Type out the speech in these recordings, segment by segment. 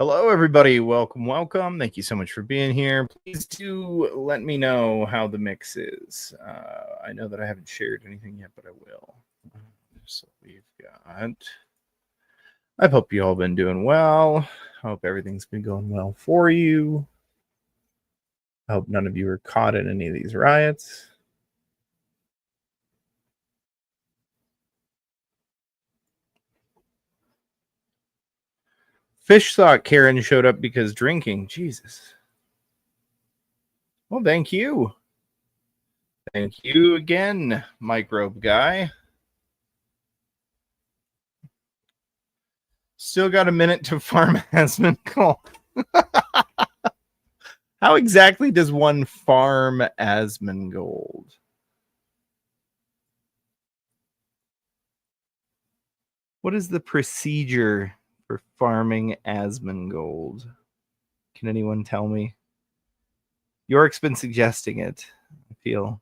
Hello, everybody. Welcome, welcome. Thank you so much for being here. Please do let me know how the mix is. I know that I haven't shared anything yet, but I will. So we've got... I hope you all been doing well. I hope everything's been going well for you. I hope none of you are caught in any of these riots. Fish thought Karen showed up because drinking. Jesus. Well, thank you. Thank you again, microbe guy. Still got a minute to farm Asmongold. How exactly does one farm Asmongold? What is the procedure for farming Asmongold? Can anyone tell me? York's been suggesting it. I feel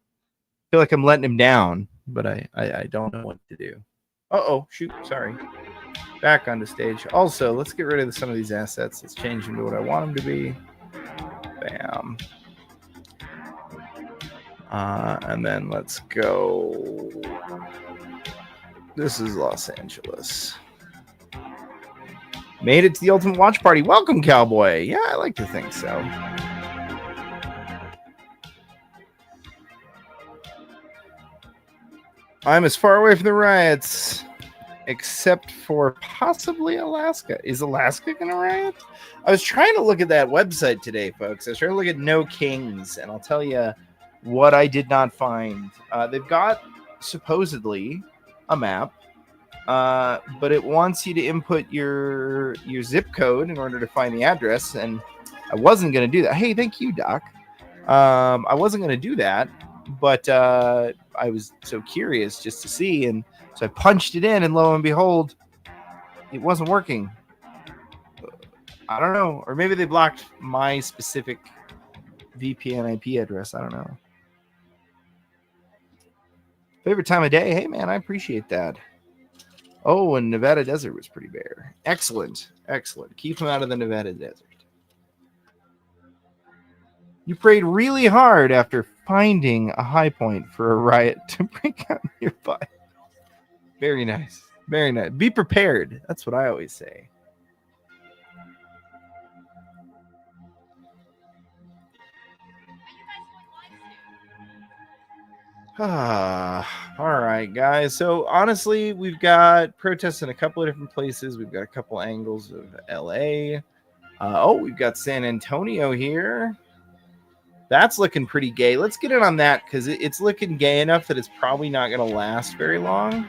like I'm letting him down, but I don't know what to do. Uh-oh, shoot, sorry. Back onto stage. Also, let's get rid of some of these assets. Let's change them to what I want them to be. Bam. And then let's go. This is Los Angeles. Made it to the Ultimate Watch Party. Welcome, Cowboy. Yeah, I like to think so. I'm as far away from the riots, except for possibly Alaska. Is Alaska going to riot? I was trying to look at that website today, folks. I was trying to look at No Kings, and I'll tell you what I did not find. They've got, supposedly, a map, but it wants you to input your zip code in order to find the address, and I wasn't going to do that. Hey, thank you, Doc. I wasn't going to do that, but I was so curious just to see, and so I punched it in, and lo and behold, it wasn't working. I don't know, or maybe they blocked my specific VPN IP address. I don't know. Favorite time of day? Hey, man, I appreciate that. Oh, and Nevada Desert was pretty bare. Excellent. Excellent. Keep them out of the Nevada Desert. You prayed really hard after finding a high point for a riot to break out nearby. Very nice. Very nice. Be prepared. That's what I always say. All right, guys. So honestly, we've got protests in a couple of different places. We've got a couple angles of LA. We've got San Antonio here. That's looking pretty gay. Let's get in on that because it's looking gay enough that it's probably not going to last very long.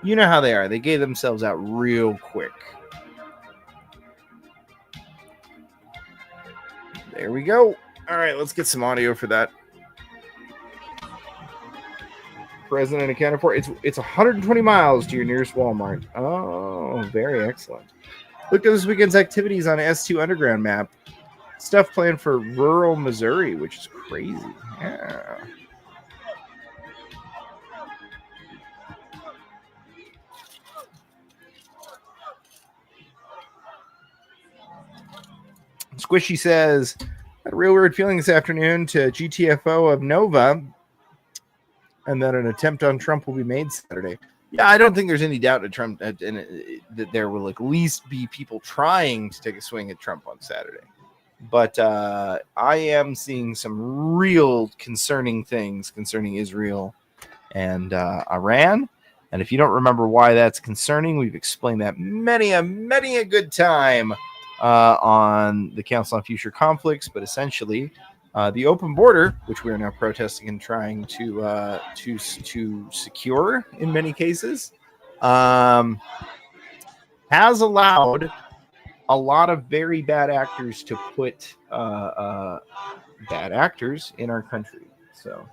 You know how they are. They gave themselves out real quick. There we go. All right, let's get some audio for that. President accounted for. It's 120 miles to your nearest Walmart. Oh, very excellent. Look at this weekend's activities on S2 Underground map. Stuff planned for rural Missouri, which is crazy. Yeah. Squishy says, had a real weird feeling this afternoon to GTFO of Nova, and that an attempt on Trump will be made Saturday. Yeah, I don't think there's any doubt that there will at least be people trying to take a swing at Trump on Saturday. But I am seeing some real concerning things concerning Israel and Iran. And if you don't remember why that's concerning, we've explained that many a good time on the Council on Future Conflicts. But essentially, the open border, which we are now protesting and trying to secure in many cases, has allowed a lot of very bad actors to put bad actors in our country. So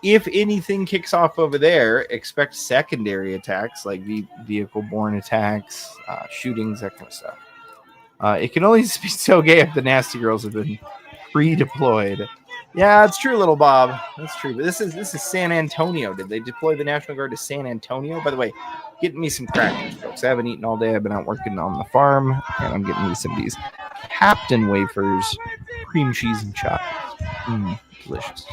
if anything kicks off over there, expect secondary attacks like vehicle-borne attacks, shootings, that kind of stuff. It can only be so gay if the nasty girls have been pre-deployed. Yeah, it's true, little Bob. That's true. But this is San Antonio. Did they deploy the National Guard to San Antonio? By the way, getting me some crackers, folks. I haven't eaten all day. I've been out working on the farm, and I'm getting me some of these Captain wafers, cream cheese and chocolate. Delicious.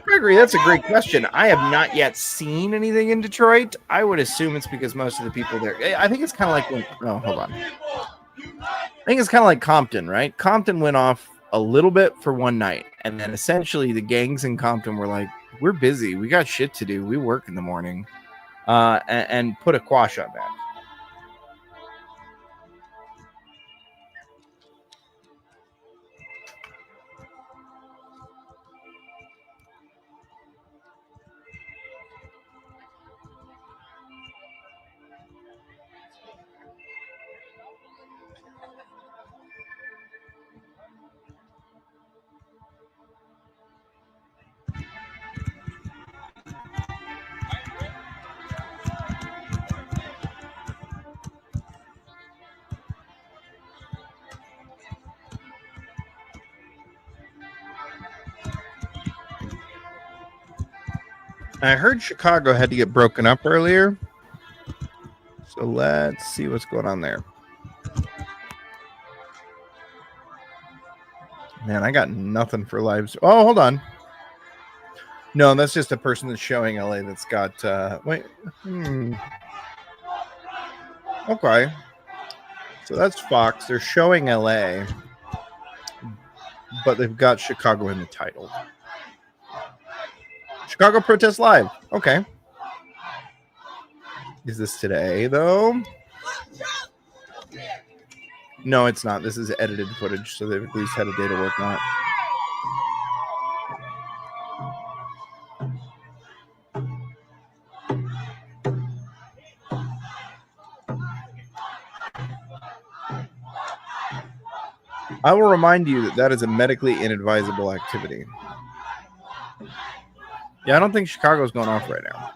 Gregory, that's a great question. I have not yet seen anything in Detroit. I would assume it's because most of the people there. I think it's kind of like when. Oh, hold on. I think it's kind of like Compton, right? Compton went off a little bit for one night, and then essentially the gangs in Compton were like, "We're busy. We got shit to do. We work in the morning," and put a quash on that. I heard Chicago had to get broken up earlier. So let's see what's going on there. Man, I got nothing for lives. Oh, hold on. No, that's just a person that's showing LA that's got wait. Okay. So that's Fox. They're showing LA, but they've got Chicago in the title. Chicago protest live. Okay. Is this today though? No, it's not. This is edited footage, so they've at least had a day to work on it. I will remind you that that is a medically inadvisable activity. Yeah, I don't think Chicago's going off right now.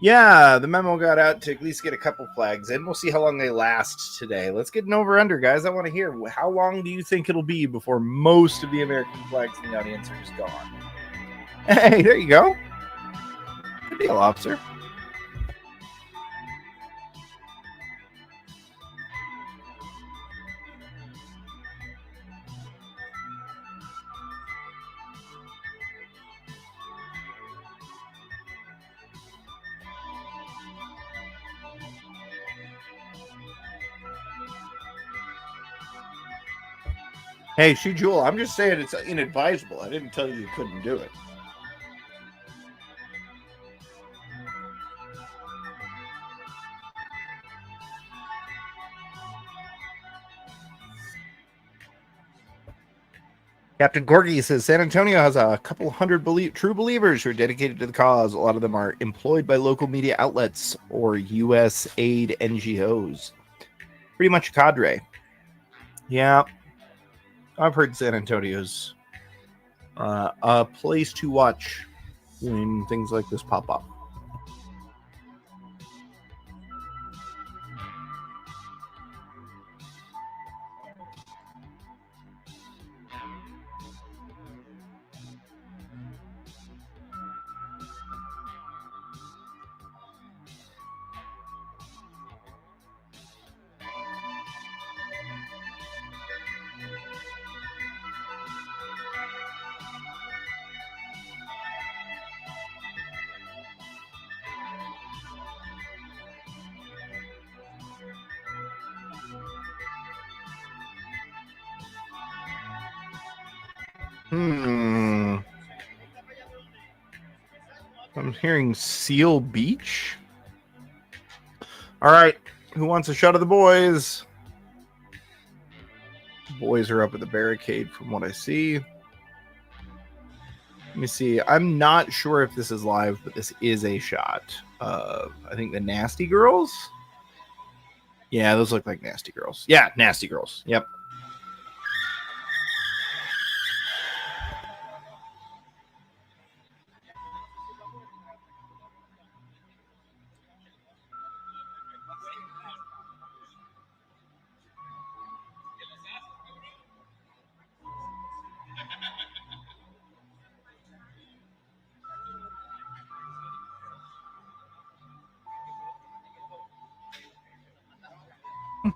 Yeah, the memo got out to at least get a couple flags in. We'll see how long they last today. Let's get an over-under, guys. I want to hear, how long do you think it'll be before most of the American flags in the audience are just gone? Hey, there you go. Good deal, officer. Hey, She Jewel, I'm just saying it's inadvisable. I didn't tell you couldn't do it. Captain Gorgie says San Antonio has a couple hundred true believers who are dedicated to the cause. A lot of them are employed by local media outlets or U.S. aid NGOs. Pretty much a cadre. Yeah, I've heard San Antonio's a place to watch when things like this pop up. I'm hearing Seal Beach. All right, who wants a shot of the boys? Boys are up at the barricade from what I see. Let me see. I'm not sure if this is live, but this is a shot of, I think, the Nasty Girls. Yeah, those look like Nasty Girls. Yeah, Nasty Girls. Yep.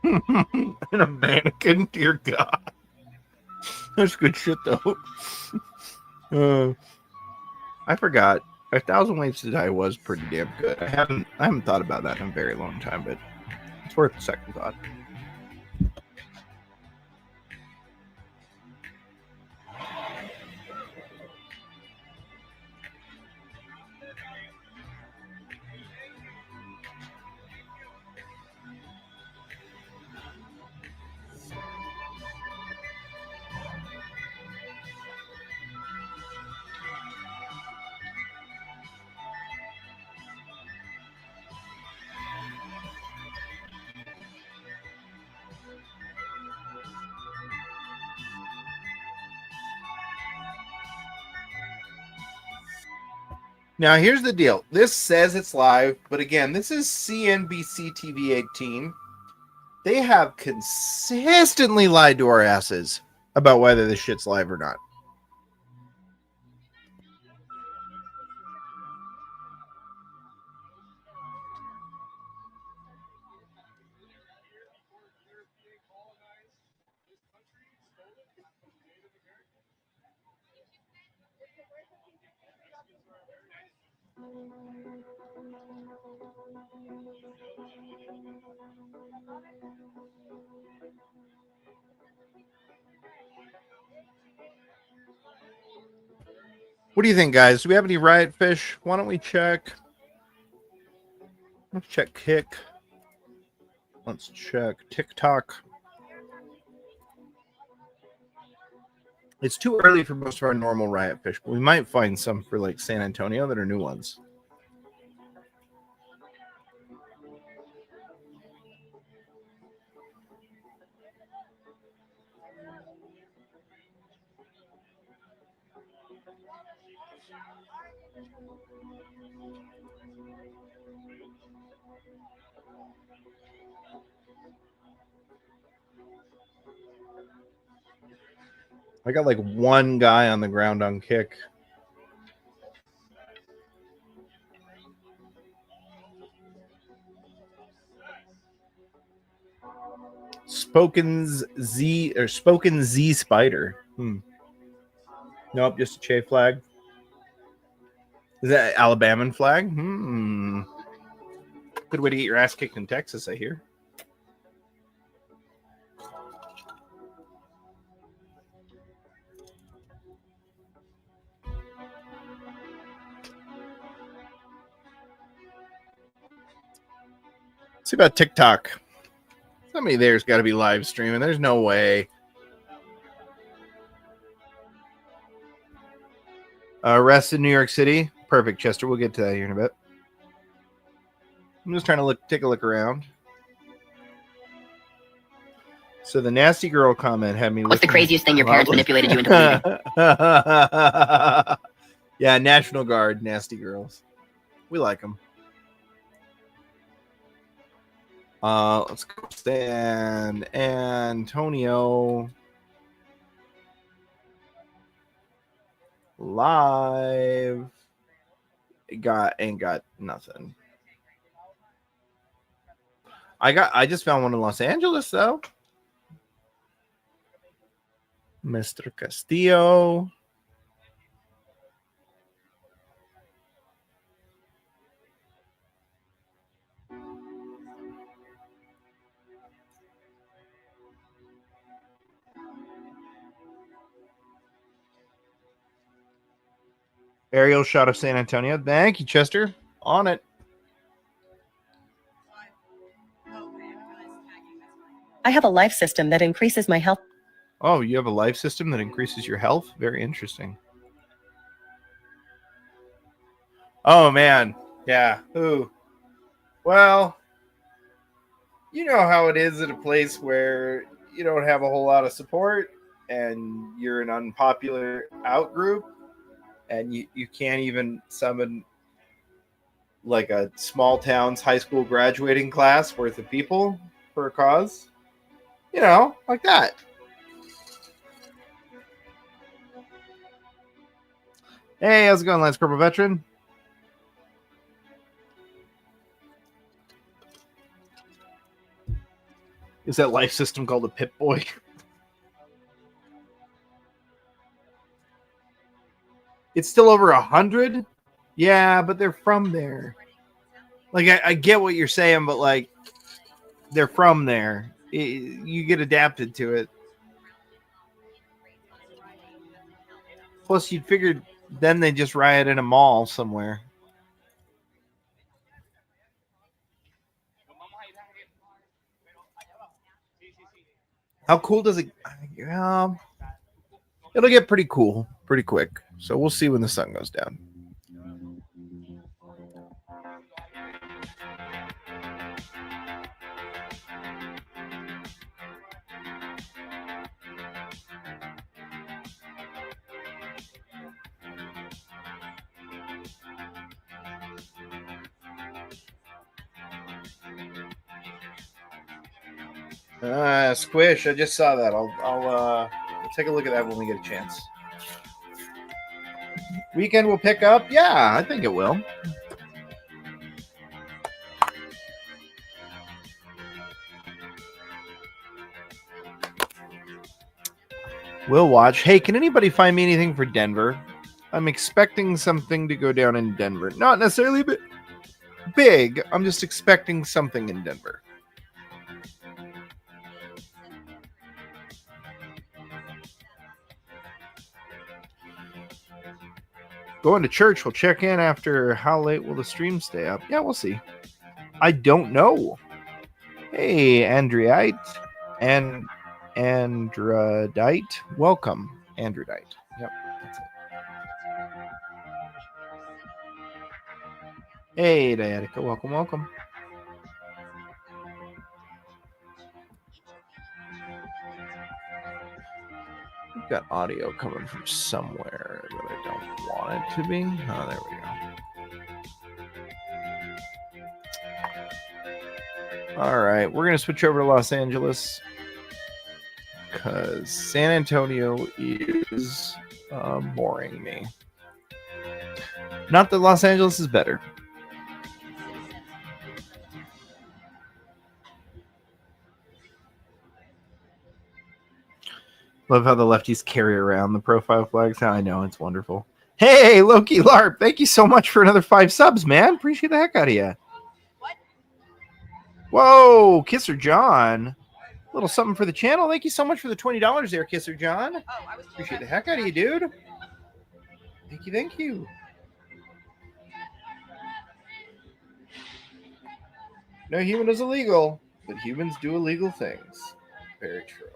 And a mannequin, dear God. That's good shit, though. I forgot. 1,000 Ways to Die was pretty damn good. I haven't thought about that in a very long time, but it's worth a second thought. Now, here's the deal. This says it's live, but again, this is CNBC TV 18. They have consistently lied to our asses about whether this shit's live or not. What do you think, guys? Do we have any riot fish? Why don't we check? Let's check Kick. Let's check TikTok. It's too early for most of our normal riot fish, but we might find some for like San Antonio that are new ones. I got like one guy on the ground on Kick. Spoken Z Spider. Nope, just a Che flag. Is that Alabama flag? Good way to get your ass kicked in Texas, I hear. Let's see about TikTok. Somebody there's got to be live streaming. There's no way. Arrest in New York City. Perfect, Chester. We'll get to that here in a bit. I'm just trying to take a look around. So the nasty girl comment had me. What's the craziest thing your parents manipulated you into believing? Yeah, National Guard, nasty girls. We like them. Let's go San Antonio live. Ain't got nothing. I just found one in Los Angeles though. Mr. Castillo. Aerial shot of San Antonio. Thank you, Chester. On it. I have a life system that increases my health. Oh, you have a life system that increases your health? Very interesting. Oh, man. Yeah. Ooh. Well, you know how it is at a place where you don't have a whole lot of support and you're an unpopular out group and you can't even summon like a small town's high school graduating class worth of people for a cause. You know, like that. Hey, how's it going, Lance Corporal Veteran? Is that life system called a Pip-Boy? It's still over 100? Yeah, but they're from there. Like, I get what you're saying, but, like, they're from there. You get adapted to it. Plus, you'd figured then they just riot in a mall somewhere. How cool does it... it'll get pretty cool pretty quick. So we'll see when the sun goes down. Squish, I just saw that. I'll take a look at that when we get a chance. Weekend will pick up? Yeah, I think it will. We'll watch. Hey, can anybody find me anything for Denver? I'm expecting something to go down in Denver. Not necessarily big. I'm just expecting something in Denver. Going to church. We'll check in after. How late will the stream stay up? Yeah, we'll see. I don't know. Hey, Andreite. And Androdite. Welcome, Androdite. Yep, that's it. Hey, Diatica. Welcome, welcome. We've got audio coming from somewhere that I don't want it to be. Oh, there we go. All right, we're going to switch over to Los Angeles because San Antonio is boring me. Not that Los Angeles is better. Love how the lefties carry around the profile flags. I know, it's wonderful. Hey, Loki LARP, thank you so much for another 5 subs, man. Appreciate the heck out of you. What? Whoa, Kisser John. A little something for the channel. Thank you so much for the $20 there, Kisser John. Appreciate the heck out of you, dude. Thank you, thank you. No human is illegal, but humans do illegal things. Very true.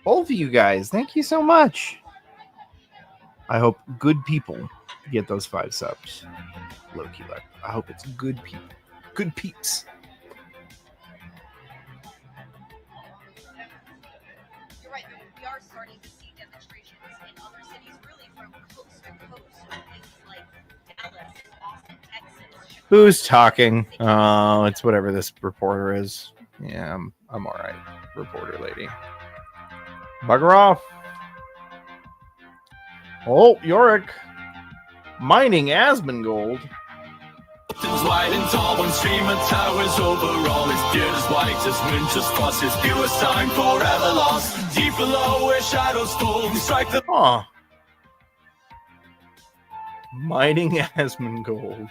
Both of you guys, thank you so much. I hope good people get those 5 subs. Low-key luck. I hope it's good people. Good peeps. You're right, we are starting to see demonstrations in other cities, really from coast to coast. Places like Dallas, Austin, Texas. Who's talking? Oh, it's whatever this reporter is. Yeah, I'm all right. Reporter lady. Bugger off. Oh, Yorick. Mining Asmongold. Wide and tall, one stream of towers over all its beard as white as winter's frost. Its view is time forever lost. Deep below where shadows fall, we strike the... Huh. Mining Asmongold.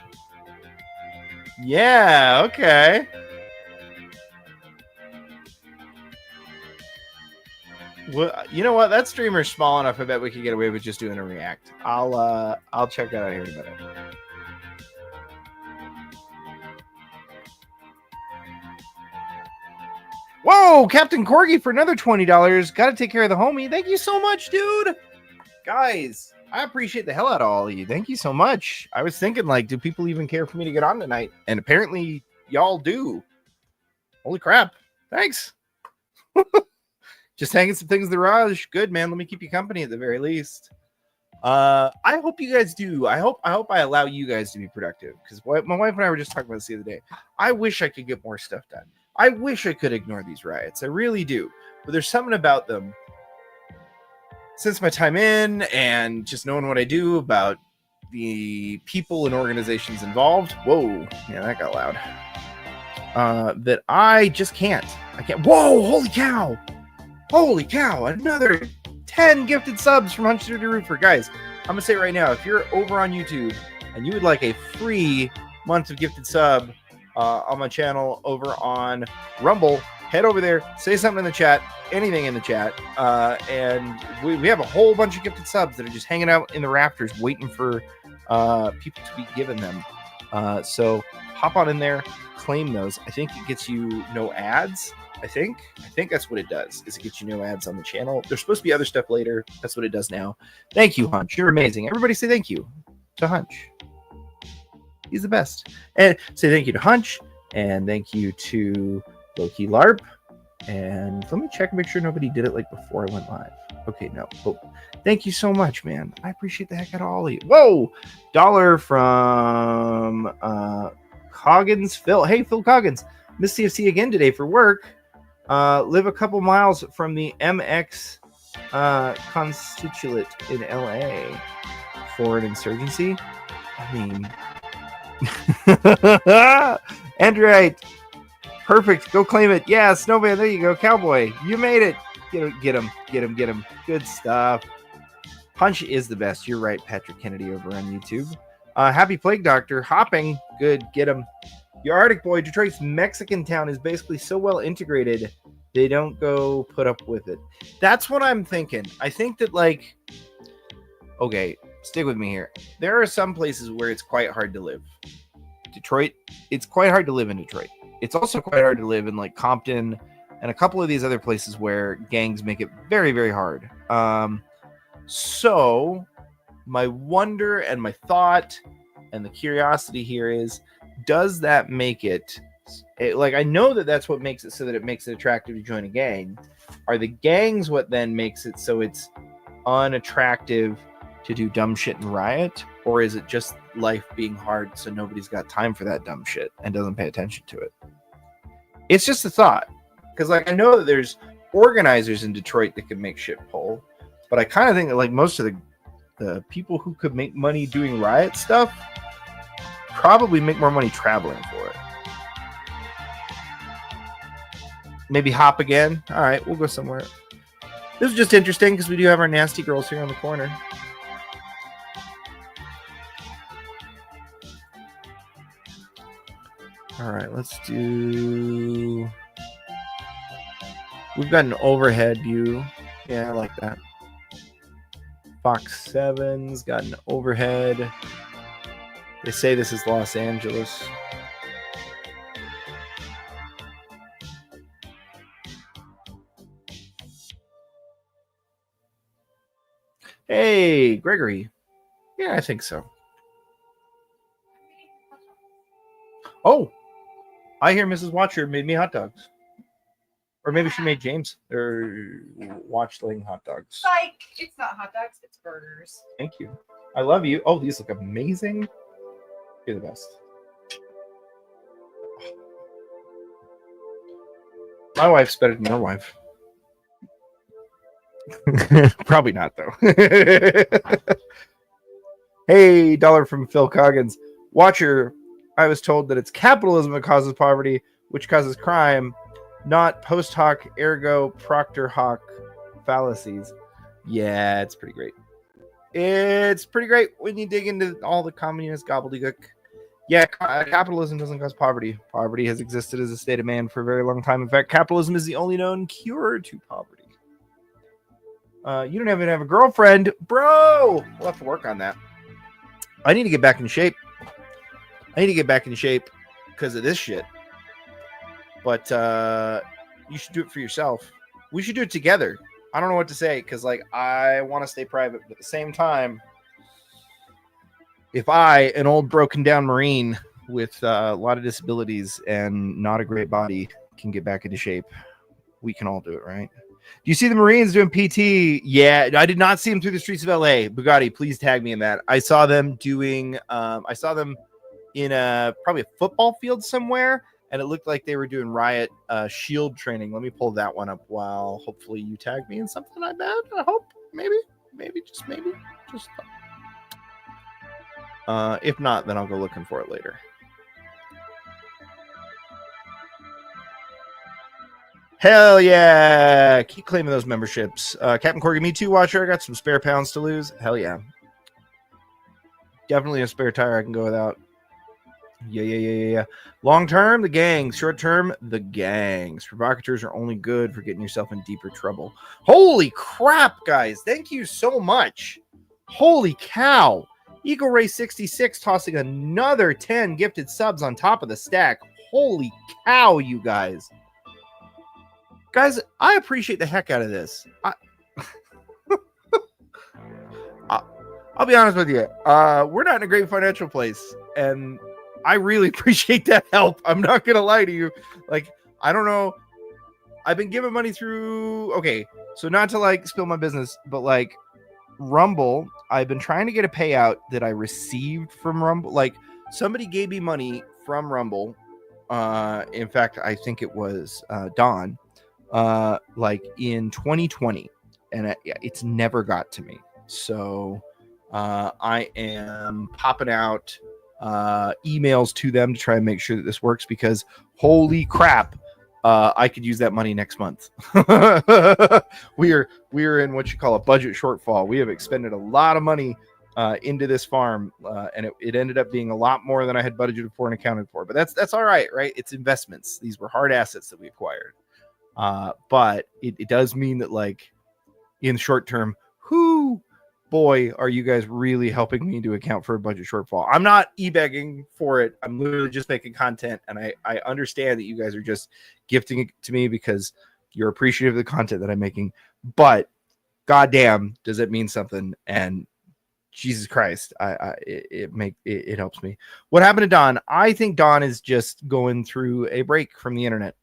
Yeah, okay. Well, you know what? That streamer's small enough. I bet we could get away with just doing a react. I'll check that out here in a minute. Whoa, Captain Corgi for another $20. Got to take care of the homie. Thank you so much, dude. Guys, I appreciate the hell out of all of you. Thank you so much. I was thinking, like, do people even care for me to get on tonight? And apparently, y'all do. Holy crap. Thanks. Just hanging some things in the garage. Good, man. Let me keep you company at the very least. I hope you guys do. I hope I allow you guys to be productive. Because my wife and I were just talking about this the other day. I wish I could get more stuff done. I wish I could ignore these riots. I really do. But there's something about them. Since my time in and just knowing what I do about the people and organizations involved. Whoa. Yeah, that got loud. that I just can't. I can't. Whoa! Holy cow! Holy cow! Another 10 gifted subs from Hunch to the Roofer. Guys, I'm gonna say right now, if you're over on YouTube and you would like a free month of gifted sub on my channel over on Rumble, head over there, say something in the chat, anything in the chat, and we have a whole bunch of gifted subs that are just hanging out in the rafters waiting for people to be given them. So hop on in there, claim those. I think it gets you no ads. I think that's what it does, is it gets you no ads on the channel. There's supposed to be other stuff later. That's what it does now. Thank you, Hunch. You're amazing. Everybody say thank you to Hunch. He's the best. And say thank you to Hunch, and thank you to Loki LARP. And let me check and make sure nobody did it like before I went live. Okay, no. Oh, thank you so much, man. I appreciate the heck out of all of you. Whoa! $1 from Coggins Phil. Hey, Phil Coggins. Miss CFC again today for work. Live a couple miles from the MX constituate in LA for an insurgency. I mean, Andrewite, perfect. Go claim it. Yeah, Snowman. There you go, Cowboy. You made it. Get him. Good stuff. Punch is the best. You're right, Patrick Kennedy over on YouTube. Happy Plague Doctor. Hopping. Good. Get him. Your Arctic Boy, Detroit's Mexican town is basically so well integrated, they don't go put up with it. That's what I'm thinking. I think that, like, okay, stick with me here. There are some places where it's quite hard to live. Detroit, it's quite hard to live in Detroit. It's also quite hard to live in, like, Compton and a couple of these other places where gangs make it very, very hard. So my wonder and my thought and the curiosity here is, does that make it, like, I know that that's what makes it so that it makes it attractive to join a gang. Are the gangs what then makes it so it's unattractive to do dumb shit in Riot? Or is it just life being hard so nobody's got time for that dumb shit and doesn't pay attention to it? It's just a thought. Because, like, I know that there's organizers in Detroit that can make shit pull, but I kind of think that, like, most of the people who could make money doing Riot stuff probably make more money traveling for it. Maybe hop again. All right, we'll go somewhere. This is just interesting because we do have our nasty girls here on the corner. All right, let's do... We've got an overhead view. Yeah, I like that. Fox 7's got an overhead. They say this is Los Angeles. Hey, Gregory. Yeah, I think so. Oh, I hear Mrs. Watcher made me hot dogs. Or maybe she made James or Watchling hot dogs. Like, it's not hot dogs, it's burgers. Thank you. I love you. Oh, these look amazing. You're the best. My wife's better than your wife. Probably not, though. Hey, $1 from Phil Coggins. Watcher, I was told that it's capitalism that causes poverty, which causes crime, not post hoc ergo proctor hoc fallacies. Yeah, it's pretty great. It's pretty great when you dig into all the communist gobbledygook. Yeah, capitalism doesn't cause poverty. Poverty has existed as a state of man for a very long time. In fact, capitalism is the only known cure to poverty. You don't even have a girlfriend, bro. We'll have to work on that. I need to get back in shape. Because of this shit. But you should do it for yourself. We should do it together. I don't know what to say because, like, I want to stay private, but at the same time, if I, an old broken down Marine with a lot of disabilities and not a great body, can get back into shape, we can all do it, right? Do you see the Marines doing PT? Yeah, I did not see them through the streets of LA. Bugatti, please tag me in that. I saw them doing, I saw them in probably a football field somewhere, and it looked like they were doing Riot shield training. Let me pull that one up while hopefully you tag me in something I bet. I hope. Maybe. Just maybe. Just. If not, then I'll go looking for it later. Hell yeah. Keep claiming those memberships. Captain Corgi, me too, Watcher. I got some spare pounds to lose. Hell yeah. Definitely a spare tire I can go without. Yeah. Long term, the gangs. Short term, the gangs. Provocateurs are only good for getting yourself in deeper trouble. Holy crap, guys. Thank you so much. Holy cow. Eagle Ray 66 tossing another 10 gifted subs on top of the stack. Holy cow, you guys. Guys, I appreciate the heck out of this. I'll be honest with you. We're not in a great financial place, and I really appreciate that help. I'm not gonna lie to you. Like, I don't know. I've been giving money through. Okay, so not to like spill my business, but like Rumble, I've been trying to get a payout that I received from Rumble. Like, somebody gave me money from Rumble. In fact, I think it was Don. Like in 2020, and it's never got to me. So I am popping out emails to them to try and make sure that this works, because holy crap, I could use that money next month. we are in what you call a budget shortfall. We have expended a lot of money into this farm, and it ended up being a lot more than I had budgeted for and accounted for. But that's all right, right? It's investments. These were hard assets that we acquired. But it does mean that, like, in the short term, boy, are you guys really helping me to account for a budget shortfall. I'm not e-begging for it. I'm literally just making content, and I understand that you guys are just gifting it to me because you're appreciative of the content that I'm making. But goddamn, does it mean something? And Jesus Christ, it helps me. What happened to Don? I think Don is just going through a break from the internet.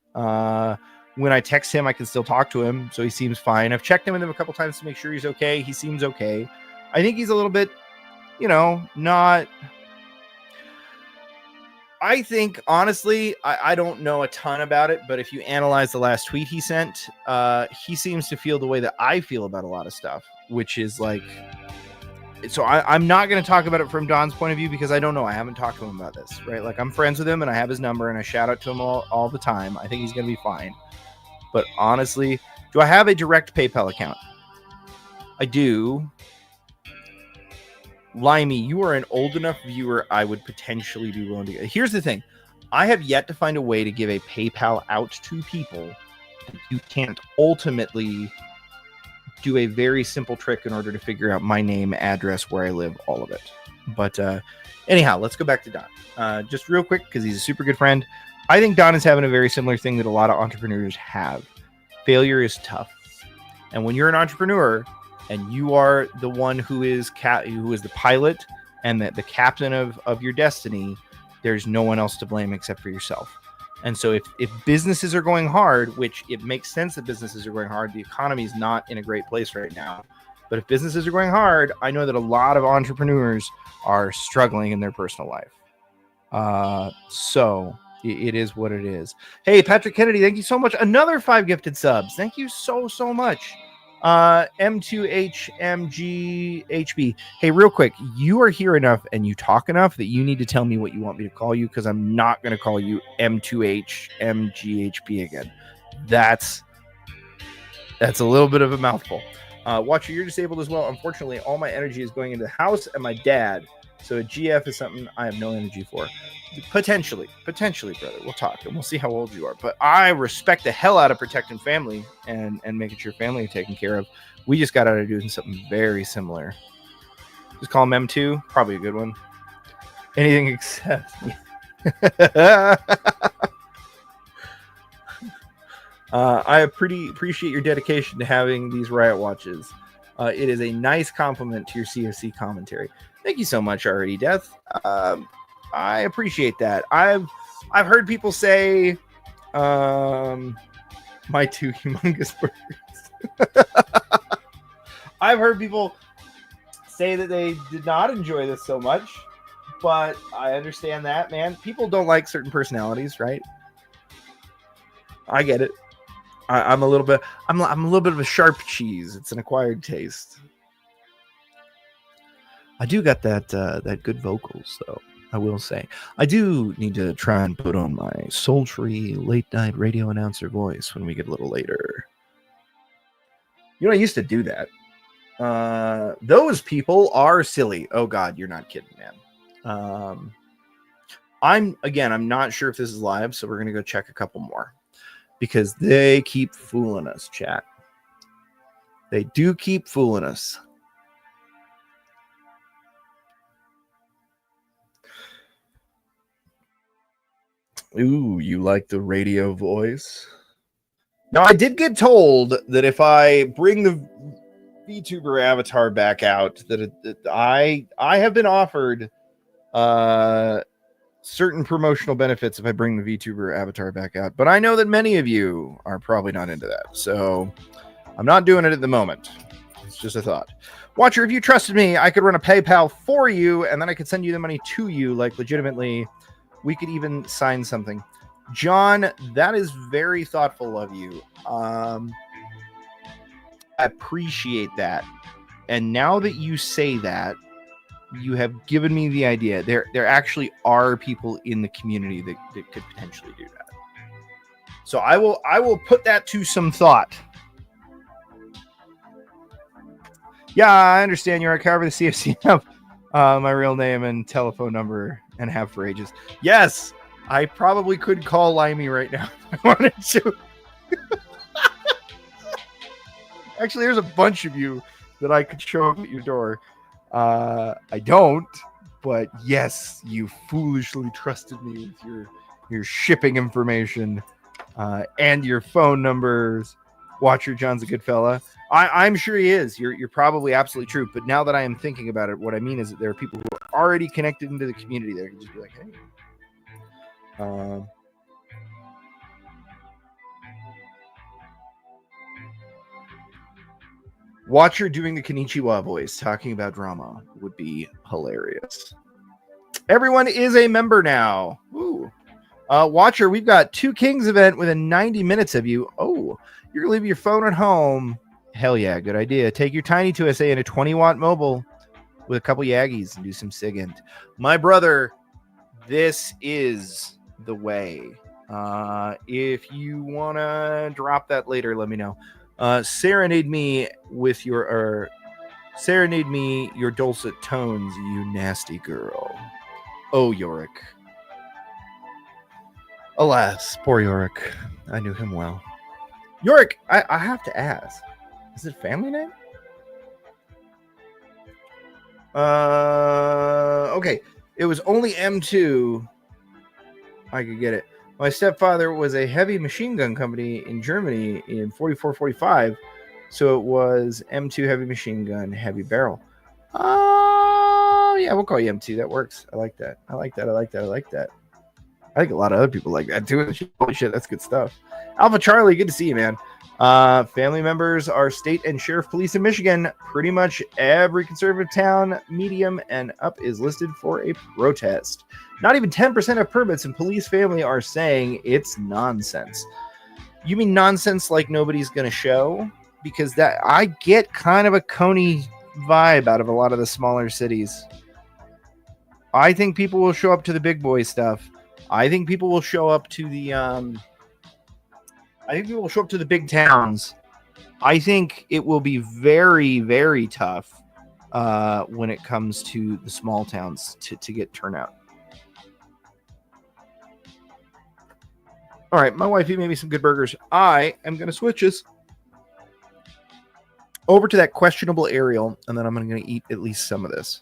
When I text him, I can still talk to him, so he seems fine. I've checked in with him a couple times to make sure he's okay. He seems okay. I think he's a little bit, not... I think, honestly, I don't know a ton about it, but if you analyze the last tweet he sent, he seems to feel the way that I feel about a lot of stuff, which is like... So I'm not going to talk about it from Don's point of view, because I don't know. I haven't talked to him about this, right? Like, I'm friends with him, and I have his number, and I shout out to him all the time. I think he's going to be fine. But honestly, do I have a direct PayPal account? I do. Limey, you are an old enough viewer I would potentially be willing to get. Here's the thing. I have yet to find a way to give a PayPal out to people that you can't ultimately do a very simple trick in order to figure out my name, address, where I live, all of it. But anyhow, let's go back to Don. Just real quick, because he's a super good friend. I think Don is having a very similar thing that a lot of entrepreneurs have. Failure is tough. And when you're an entrepreneur and you are the one who is the pilot and the captain of your destiny, there's no one else to blame except for yourself. And so if businesses are going hard, which it makes sense that businesses are going hard, the economy is not in a great place right now. But if businesses are going hard, I know that a lot of entrepreneurs are struggling in their personal life. So it is what it is. Hey, Patrick Kennedy, thank you so much. Another 5 gifted subs. Thank you so much. M2HMGHB. Hey, real quick, you are here enough and you talk enough that you need to tell me what you want me to call you, because I'm not going to call you M2HMGHB again. That's a little bit of a mouthful. Watcher, you're disabled as well. Unfortunately, all my energy is going into the house and my dad. So a GF is something I have no energy for. Potentially, brother. We'll talk and we'll see how old you are. But I respect the hell out of protecting family and making sure family are taken care of. We just got out of doing something very similar. Just call him M2. Probably a good one. Anything except... I appreciate your dedication to having these Riot watches. It is a nice compliment to your CFC commentary. Thank you so much, already, Death. I appreciate that. I've heard people say, my 2 humongous burgers. I've heard people say that they did not enjoy this so much, but I understand that, man. People don't like certain personalities, right? I get it. I'm a little bit of a sharp cheese. It's an acquired taste. I do got that good vocals though. I will say. I do need to try and put on my sultry late night radio announcer voice when we get a little later. You know, I used to do that. Those people are silly. Oh God, you're not kidding, man. I'm not sure if this is live, so we're gonna go check a couple more because they keep fooling us, chat. They do keep fooling us. Ooh, you like the radio voice? Now, I did get told that if I bring the VTuber avatar back out, that I have been offered certain promotional benefits if I bring the VTuber avatar back out. But I know that many of you are probably not into that, so I'm not doing it at the moment. It's just a thought. Watcher, if you trusted me, I could run a PayPal for you, and then I could send you the money to you, like legitimately. We could even sign something. John, that is very thoughtful of you. I appreciate that. And now that you say that, you have given me the idea. There actually are people in the community that could potentially do that. So I will put that to some thought. Yeah, I understand you're a cover the CFC have my real name and telephone number and have for ages. Yes, I probably could call Limey right now if I wanted to. Actually, there's a bunch of you that I could show up at your door. I don't, but yes, you foolishly trusted me with your shipping information and your phone numbers. Watcher John's a good fella. I'm sure he is. You're probably absolutely true. But now that I am thinking about it, what I mean is that there are people who are already connected into the community that can just be like, hey. Watcher doing the Konnichiwa voice, talking about drama, would be hilarious. Everyone is a member now. Ooh. Watcher, we've got 2 Kings event within 90 minutes of you. Oh, you're going to leave your phone at home. Hell yeah, good idea. Take your Tiny 2SA and a 20-watt mobile with a couple Yaggies and do some SIGINT. My brother, this is the way. If you want to drop that later, let me know. Serenade me with your dulcet tones, you nasty girl. Oh, Yorick. Alas, poor Yorick. I knew him well. Yorick, I have to ask. Is it a family name? Okay. It was only M2. I could get it. My stepfather was a heavy machine gun company in Germany in 44-45. So it was M2 heavy machine gun, heavy barrel. Oh, yeah, we'll call you M2. That works. I like that. I like that. I think a lot of other people like that too. Holy shit, that's good stuff. Alpha Charlie, good to see you, man. Family members are state and sheriff police in Michigan. Pretty much every conservative town, medium, and up is listed for a protest. Not even 10% of permits in police family are saying it's nonsense. You mean nonsense like nobody's going to show? Because that I get kind of a Coney vibe out of a lot of the smaller cities. I think people will show up to the big boy stuff. I think people will show up to the big towns. I think it will be very, very tough when it comes to the small towns to get turnout. All right, my wifey made me some good burgers. I am going to switch us over to that questionable aerial, and then I'm going to eat at least some of this.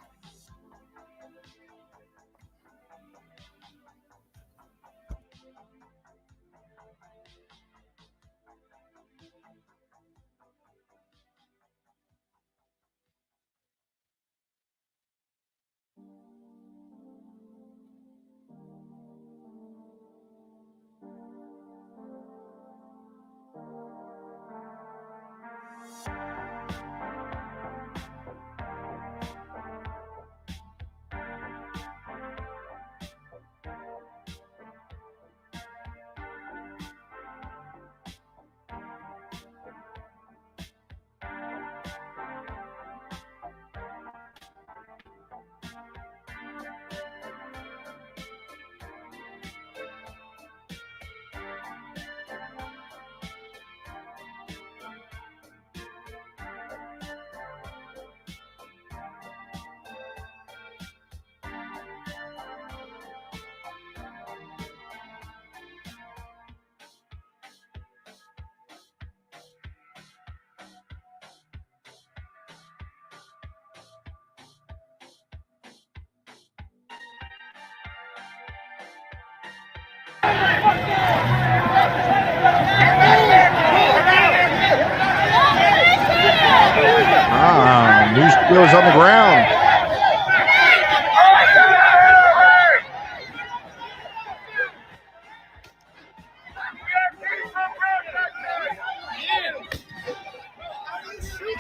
News goes on the ground.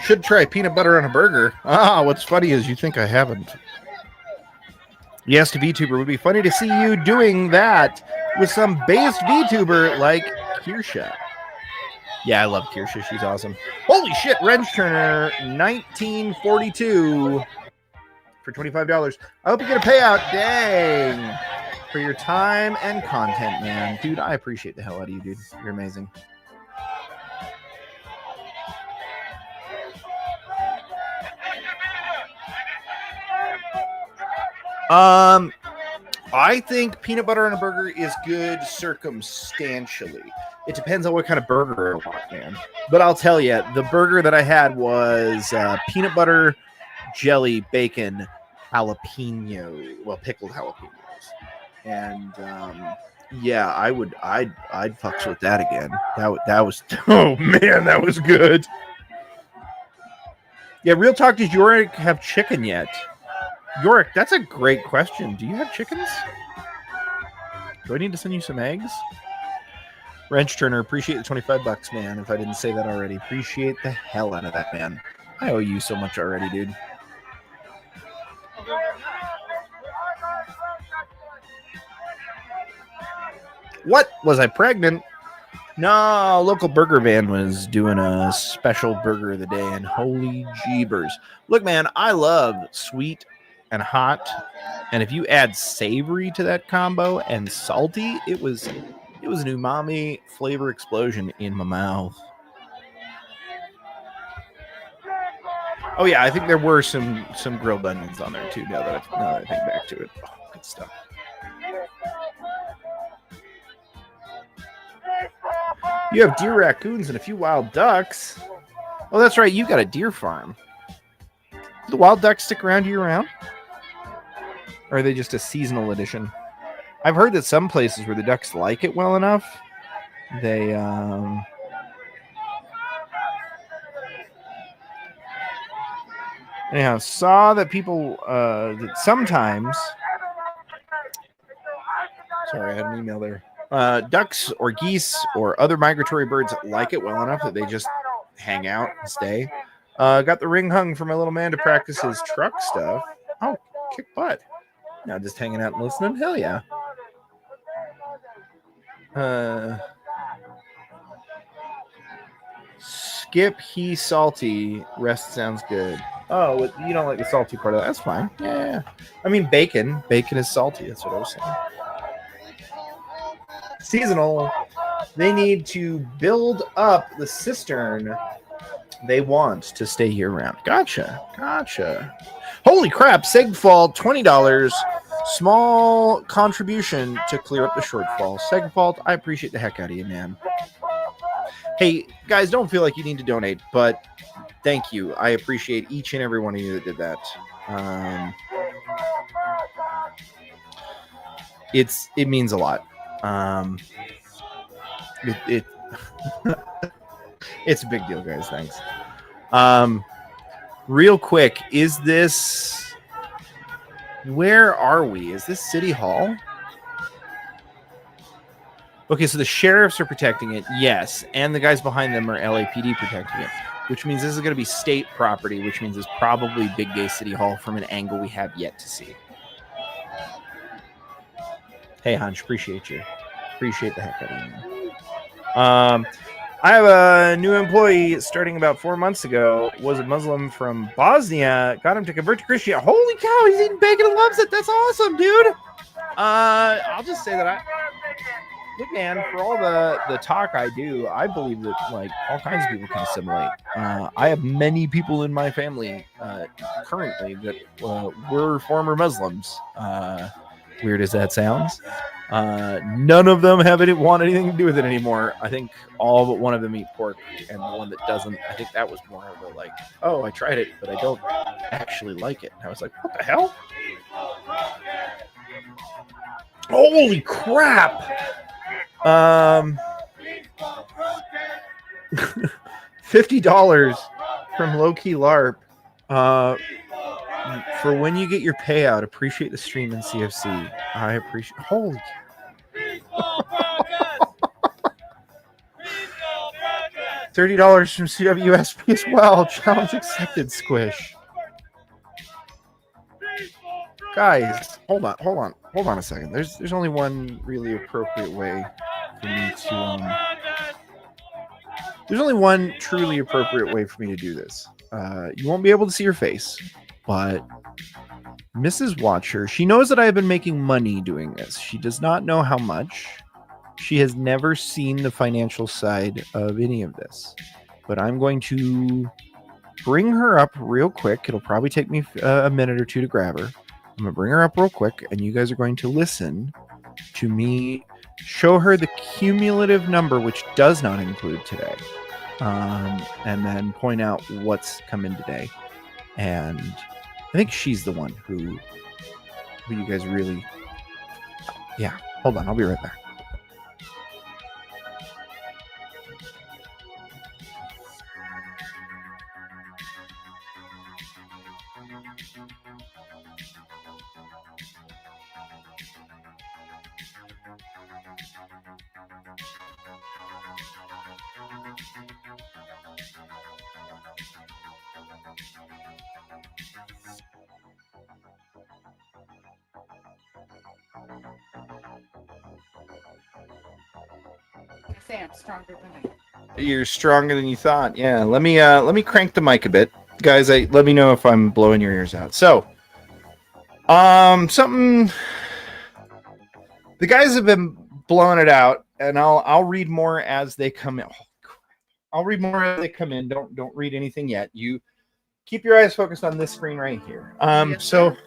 Should try peanut butter on a burger. What's funny is you think I haven't. Yes, to VTuber would be funny to see you doing that with some based VTuber like Kirsha. Yeah, I love Kirsha. She's awesome. Holy shit, Wrench Turner 1942 for $25. I hope you get a payout. Dang. For your time and content, man. Dude, I appreciate the hell out of you, dude. You're amazing. I think peanut butter on a burger is good circumstantially. It depends on what kind of burger I want, man. But I'll tell you, the burger that I had was peanut butter, jelly, bacon, jalapeno, well, pickled jalapenos. And yeah, I'd fucks with that again. That was oh man, that was good. Yeah, real talk, does Yorick have chicken yet? Yorick, that's a great question. Do you have chickens? Do I need to send you some eggs? Wrench Turner, appreciate the $25, man. If I didn't say that already, appreciate the hell out of that, man. I owe you so much already, dude. What? Was I pregnant? No, local burger van was doing a special burger of the day, and holy jeebers. Look, man, I love sweet and hot, and if you add savory to that combo and salty, it was an umami flavor explosion in my mouth. Oh yeah, I think there were some grilled onions on there too. Now that I think back to it, oh, good stuff. You have deer, raccoons, and a few wild ducks. Oh, that's right. You got a deer farm. Do the wild ducks stick around year round? Or are they just a seasonal addition? I've heard that some places where the ducks like it well enough, they anyhow, saw that people that sometimes, sorry, I had an email there. Ducks or geese or other migratory birds like it well enough that they just hang out and stay. Got the ring hung for my little man to practice his truck stuff. Oh, kick butt. Now just hanging out and listening? Hell yeah. Skip he salty. Rest sounds good. Oh, you don't like the salty part of that? That's fine. Yeah. I mean, bacon. Bacon is salty. That's what I was saying. Seasonal. They need to build up the cistern they want to stay year round. Gotcha. Holy crap. Segfault, $20. Small contribution to clear up the shortfall. Segfault, I appreciate the heck out of you, man. Hey, guys, don't feel like you need to donate, but thank you. I appreciate each and every one of you that did that. It means a lot. It's a big deal, guys. Thanks. Real quick, is this, where are we? Is this City Hall? Okay, so the sheriffs are protecting it, yes, and the guys behind them are LAPD protecting it, which means this is going to be state property, which means it's probably Big Gay City Hall from an angle we have yet to see. Hey, Hunch, appreciate you. Appreciate the heck out of you, man. I have a new employee starting about 4 months ago. Was a Muslim from Bosnia. Got him to convert to Christianity. Holy cow, he's eating bacon and loves it. That's awesome, dude. I'll just say that look, man, for all the talk I do, I believe that like all kinds of people can assimilate. I have many people in my family currently that were former Muslims. Weird as that sounds. None of them want anything to do with it anymore. I think all but one of them eat pork, and the one that doesn't, I think that was more of a like, oh, I tried it, but I don't actually like it. And I was like, what the hell? Holy crap! $50 from Low Key LARP For when you get your payout, appreciate the stream in CFC. I appreciate. Holy $30 from CWSP as well. Challenge accepted, Squish. Guys, hold on a second. There's only one really appropriate way for me to there's only one truly appropriate way for me to do this. You won't be able to see her face, but Mrs. Watcher, she knows that I have been making money doing this. She does not know how much. She has never seen the financial side of any of this. But I'm going to bring her up real quick. It'll probably take me a minute or two to grab her. I'm going to bring her up real quick, and you guys are going to listen to me show her the cumulative number, which does not include today, and then point out what's come in today. And I think she's the one who you guys really... Yeah, hold on. I'll be right back. Say I'm stronger than You're stronger than you thought. Yeah, let me crank the mic a bit, guys. Let me know if I'm blowing your ears out. So, something the guys have been blowing it out, and I'll read more as they come in. Oh, crap. I'll read more as they come in. Don't read anything yet. You keep your eyes focused on this screen right here. Yes, So sir.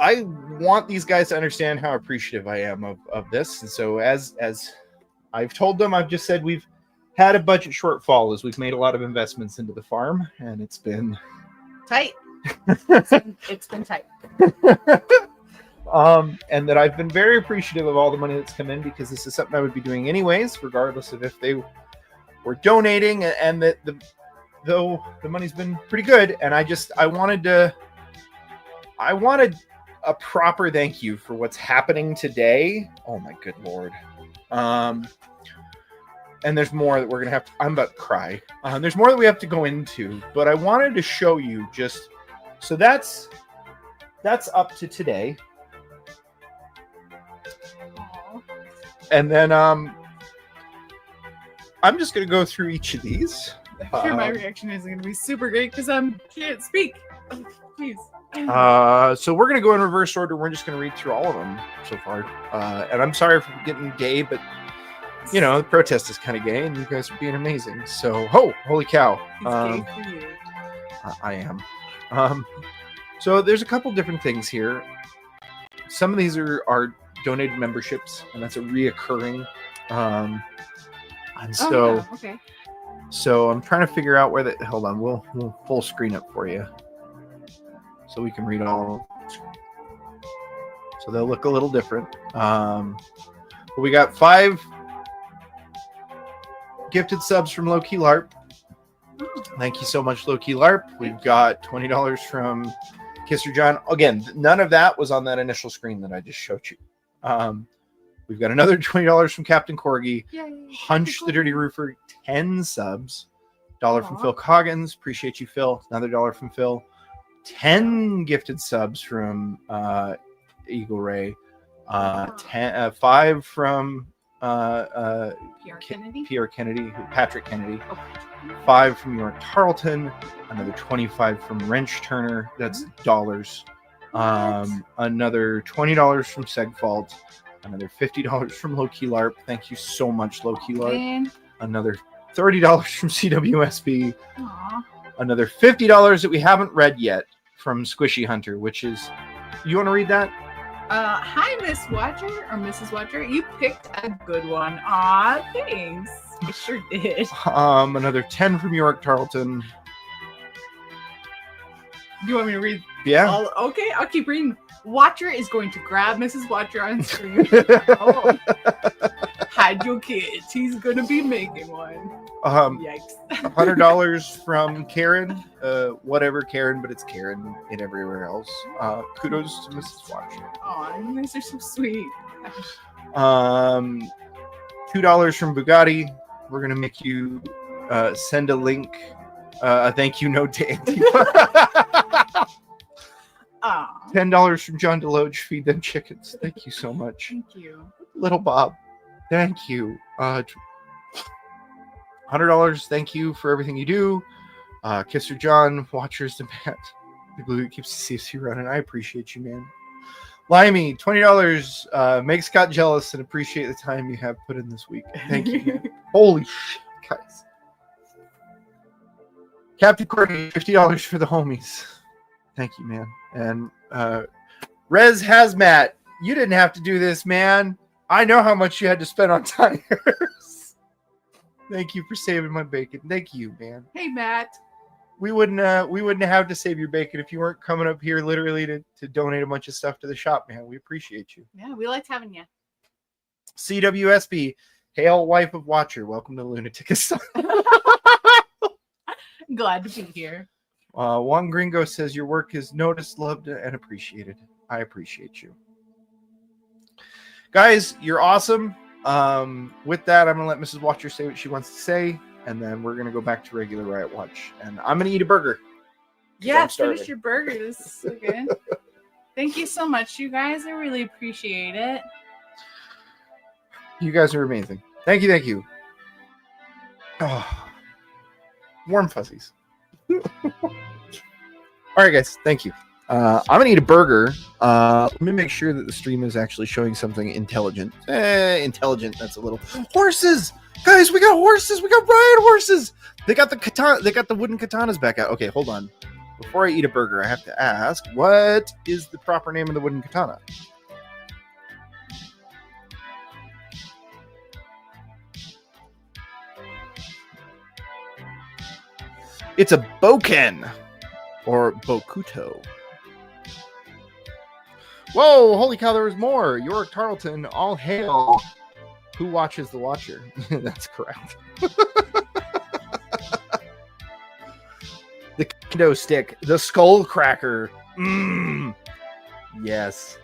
I want these guys to understand how appreciative I am of this. And so as I've told them, I've just said we've had a budget shortfall as we've made a lot of investments into the farm, and it's been tight. It's been tight. And that I've been very appreciative of all the money that's come in, because this is something I would be doing anyways, regardless of if they were donating, and that though the money's been pretty good, and I wanted a proper thank you for what's happening today. Oh my good lord. And there's more that we're gonna have to, I'm about to cry. There's more that we have to go into, but I wanted to show you just so that's up to today. Aww. And then I'm just gonna go through each of these. I'm sure my reaction isn't going to be super great because I can't speak. Oh, jeez. So we're gonna go in reverse order. We're just gonna read through all of them so far. And I'm sorry for getting gay, but you know the protest is kind of gay, and you guys are being amazing. So holy cow! It's gay for you. I am. So there's a couple different things here. Some of these are donated memberships, and that's a reoccurring. And so, yeah. Okay. so I'm trying to figure out where that. Hold on, we'll full screen up for you, so we can read all of them. So they'll look a little different. But we got 5 gifted subs from Low Key LARP. Thank you so much, Low Key LARP. We've got $20 from Kisser John. Again, none of that was on that initial screen that I just showed you. We've got another $20 from Captain Corgi. Yay. Hunch the Dirty Roofer, 10 subs. $1 from Aw. Phil Coggins. Appreciate you, Phil. Another $1 from Phil. 10 gifted subs from Eagle Ray. 5 from Pierre Kennedy. Patrick Kennedy. Oh. 5 from York Tarleton. Another 25 from Wrench Turner. That's dollars. Another $20 from Segfault. Another $50 from Low Key LARP. Thank you so much, Low Key LARP. Man. Another $30 from CWSB. Aw. Another $50 that we haven't read yet from Squishy Hunter, which is, you want to read that? Hi, Miss Watcher or Mrs. Watcher. You picked a good one. Aw, thanks. I sure did. Another 10 from York Tarleton. Do you want me to read? Yeah. Okay, I'll keep reading. Watcher is going to grab Mrs. Watcher on screen. Oh. Hide your kids. He's gonna be making one. Yikes. $100 from Karen. Whatever Karen, but it's Karen in everywhere else. Kudos to Mrs. Watcher. Oh, you guys are so sweet. $2 from Bugatti. We're gonna make you send a link. A thank you note to Antifa. $10 from John Deloach. Feed them chickens. Thank you so much. Thank you. Little Bob. Thank you. $100. Thank you for everything you do. Kisser John. Watchers to Matt. The glue that keeps the CFC running. I appreciate you, man. Limey, $20. Make Scott jealous and appreciate the time you have put in this week. Thank you, man. Holy shit, guys. Captain Courtney, $50 for the homies. Thank you, man. And Rez Hazmat, you didn't have to do this, man. I know how much you had to spend on tires. Thank you for saving my bacon. Thank you, man. Hey, Matt. We wouldn't have to save your bacon if you weren't coming up here literally to donate a bunch of stuff to the shop, man. We appreciate you. Yeah, we liked having you. CWSB, hail wife of Watcher. Welcome to Lunatic Asylum. Glad to be here. Juan Gringo says your work is noticed, loved, and appreciated. I appreciate you. Guys, you're awesome. With that, I'm going to let Mrs. Watcher say what she wants to say, and then we're going to go back to regular Riot Watch. And I'm going to eat a burger. Yeah, finish your burger. This is so good. Thank you so much, you guys. I really appreciate it. You guys are amazing. Thank you, thank you. Oh, warm fuzzies. All right, guys. Thank you. I'm going to eat a burger. Let me make sure that the stream is actually showing something intelligent. Intelligent, that's a little... Horses! Guys, we got horses! We got Riot horses! They got the katana. They got the wooden katanas back out. Okay, hold on. Before I eat a burger, I have to ask, what is the proper name of the wooden katana? It's a boken, or bokuto. Whoa, holy cow, there was more. York Tarleton, all hail. Who watches the Watcher? That's correct. The kendo stick, the skull cracker. Yes.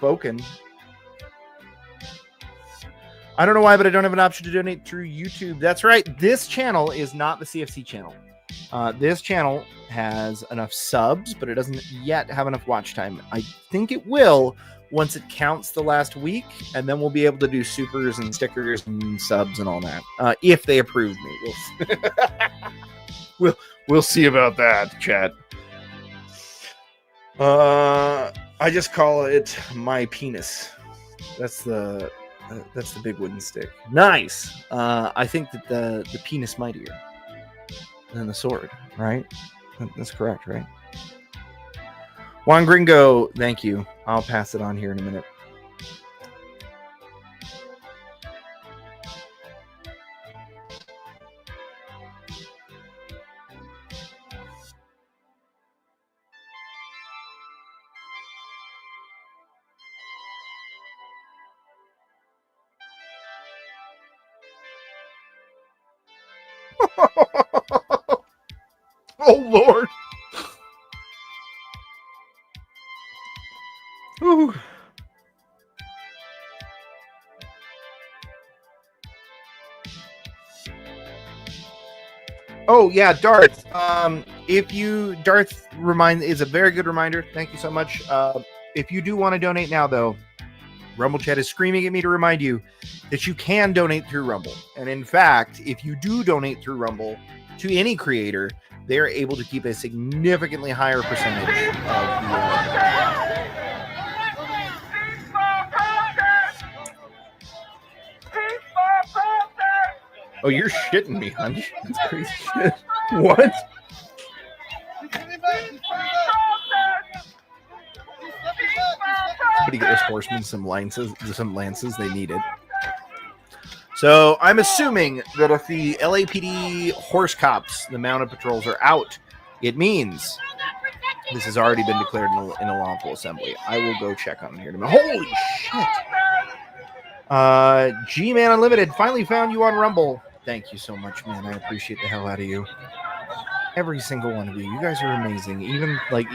Boken. I don't know why, but I don't have an option to donate through YouTube. That's right. This channel is not the CFC channel. This channel has enough subs, but it doesn't yet have enough watch time. I think it will once it counts the last week, and then we'll be able to do supers and stickers and subs and all that. If they approve me. We'll see about that, chat. I just call it my penis. That's the big wooden stick. Nice. I think that the penis mightier than the sword, right? That's correct, right? Juan Gringo, thank you. I'll pass it on here in a minute. Oh, Lord. Ooh. Oh, yeah, Darth. Darth is a very good reminder. Thank you so much. If you do want to donate now, though, Rumble Chat is screaming at me to remind you that you can donate through Rumble. And in fact, if you do donate through Rumble to any creator, they are able to keep a significantly higher percentage of the... Oh, you're shitting me, honey. That's crazy shit. What? Somebody get those horsemen some lances. They need it. So I'm assuming that if the LAPD horse cops, the mounted patrols, are out, it means this has already been declared in a lawful assembly. I will go check on it here in a minute. Holy shit! G-Man Unlimited finally found you on Rumble. Thank you so much, man. I appreciate the hell out of you. Every single one of you. You guys are amazing. Even like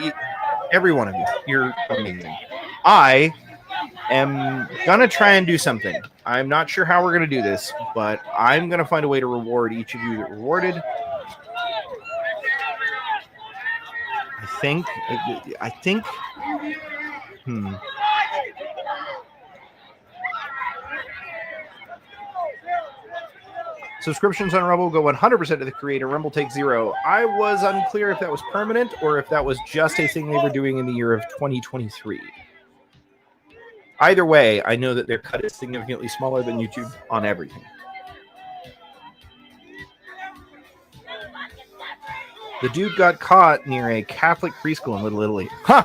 every one of you. You're amazing. I am gonna try and do something. I'm not sure how we're gonna do this, but I'm gonna find a way to reward each of you that rewarded. I think. Subscriptions on Rumble go 100% to the creator. Rumble takes 0. I was unclear if that was permanent or if that was just a thing they were doing in the year of 2023. Either way, I know that their cut is significantly smaller than YouTube on everything. The dude got caught near a Catholic preschool in Little Italy. Huh!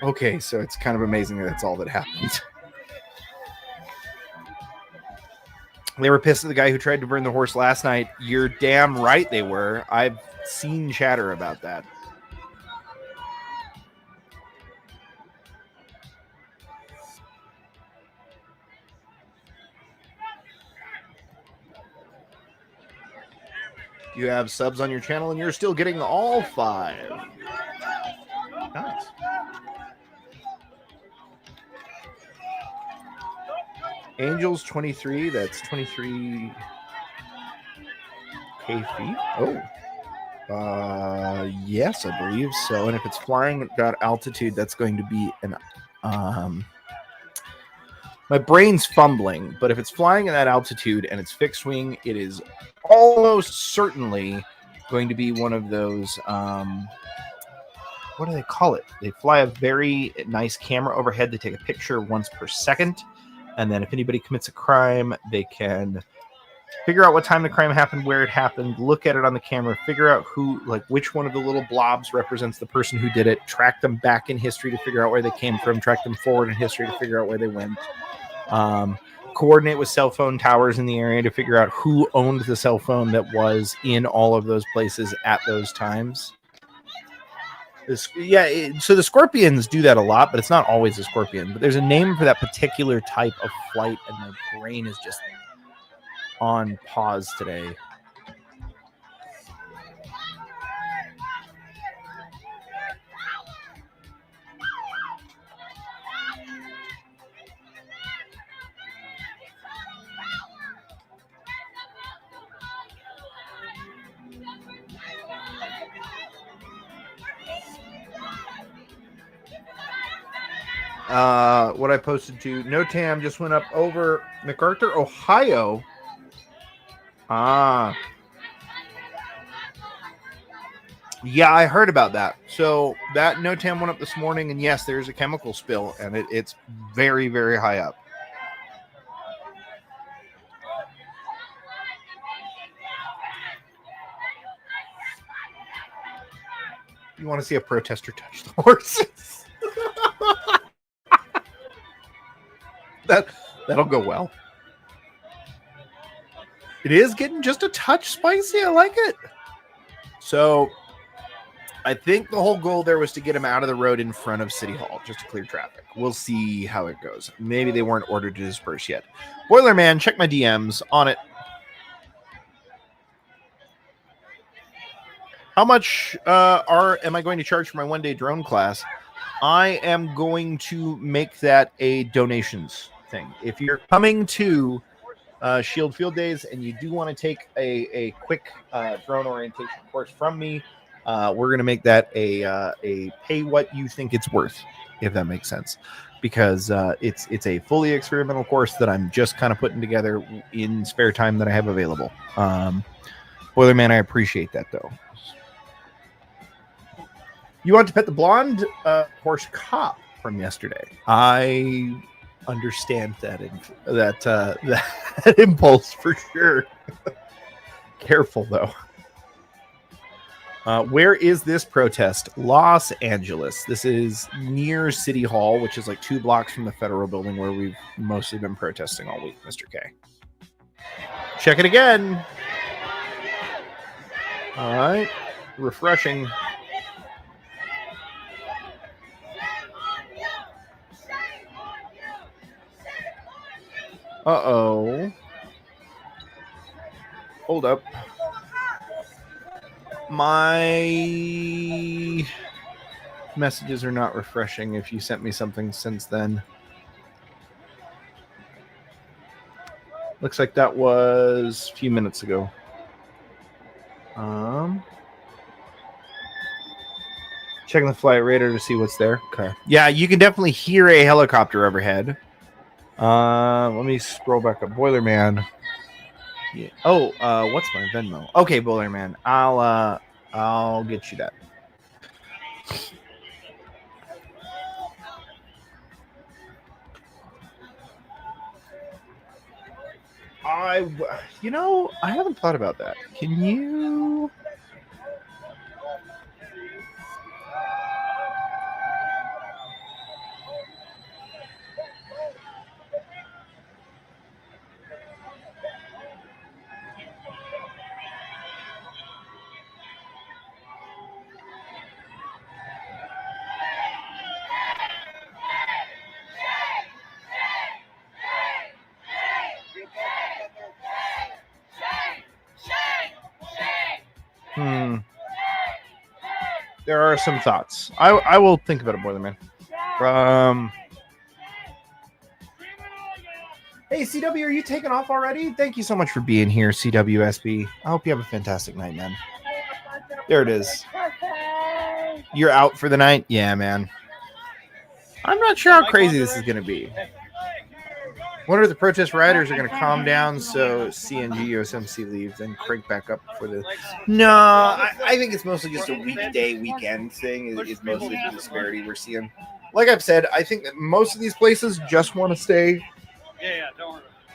Okay, so it's kind of amazing that that's all that happened. They were pissed at the guy who tried to burn the horse last night. You're damn right they were. I've seen chatter about that. You have subs on your channel and you're still getting all 5. Nice. Angels 23, that's 23 K feet. Oh. Yes, I believe so. And if it's flying at altitude, that's going to be an my brain's fumbling, but if it's flying at that altitude and it's fixed wing, it is almost certainly going to be one of those what do they call it? They fly a very nice camera overhead. They take a picture once per second. And then if anybody commits a crime, they can figure out what time the crime happened, where it happened, look at it on the camera, figure out who, like which one of the little blobs represents the person who did it, track them back in history to figure out where they came from, track them forward in history to figure out where they went, coordinate with cell phone towers in the area to figure out who owned the cell phone that was in all of those places at those times. So the scorpions do that a lot, but it's not always a scorpion. But there's a name for that particular type of flight, and my brain is just on pause today. What I posted to NoTam just went up over MacArthur, Ohio. Yeah, I heard about that. So that NoTam went up this morning, and yes, there's a chemical spill, and it's very, very high up. You want to see a protester touch the horses? That'll go well. It is getting just a touch spicy. I like it. So I think the whole goal there was to get him out of the road in front of City Hall, just to clear traffic. We'll see how it goes. Maybe they weren't ordered to disperse yet. Boiler Man, check my DMs on it. How much am I going to charge for my one-day drone class? I am going to make that a donations thing. If you're coming to Shield Field Days and you do want to take a quick drone orientation course from me, we're going to make that a pay what you think it's worth, if that makes sense, because it's a fully experimental course that I'm just kind of putting together in spare time that I have available. Boilerman, I appreciate that though. You want to pet the blonde horse cop from yesterday? I understand that impulse for sure. Careful though. Where is this protest? Los Angeles. This is near City Hall, which is like 2 blocks from the federal building where we've mostly been protesting all week, Mr. K. Check it again. All right. Refreshing. Uh-oh. Hold up. My messages are not refreshing if you sent me something since then. Looks like that was a few minutes ago. Checking the flight radar to see what's there. Okay. Yeah, you can definitely hear a helicopter overhead. Let me scroll back up. Boilerman. Yeah. Oh, what's my Venmo? Okay, Boilerman. I'll get you that. I haven't thought about that. Can you? There are some thoughts. I will think about it, Boilerman. Hey, CW, are you taking off already? Thank you so much for being here, CWSB. I hope you have a fantastic night, man. There it is. You're out for the night? Yeah, man. I'm not sure how crazy this is going to be. Wonder if the protest rioters are going to calm down so CNG USMC leaves and crank back up for the... No, I think it's mostly just a weekday, weekend thing is mostly the disparity we're seeing. Like I've said, I think that most of these places just want to stay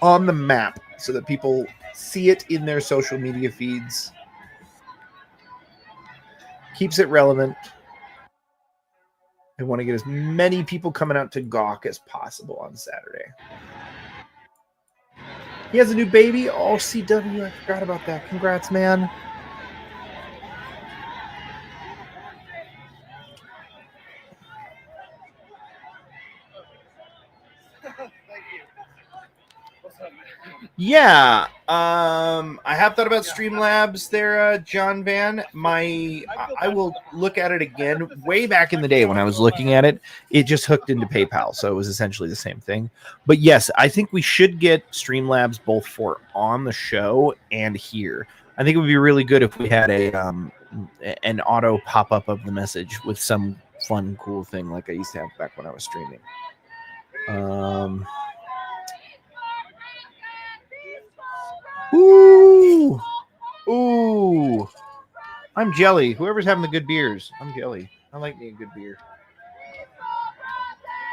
on the map so that people see it in their social media feeds. Keeps it relevant. They want to get as many people coming out to gawk as possible on Saturday. He has a new baby. Oh, CW, I forgot about that. Congrats, man. Yeah, I have thought about Streamlabs there, John Van. I will look at it again. Way back in the day when I was looking at it, it just hooked into PayPal, so it was essentially the same thing. But yes, I think we should get Streamlabs both for on the show and here. I think it would be really good if we had an auto pop-up of the message with some fun, cool thing like I used to have back when I was streaming. Ooh. I'm jelly. Whoever's having the good beers, I'm jelly. I like me a good beer.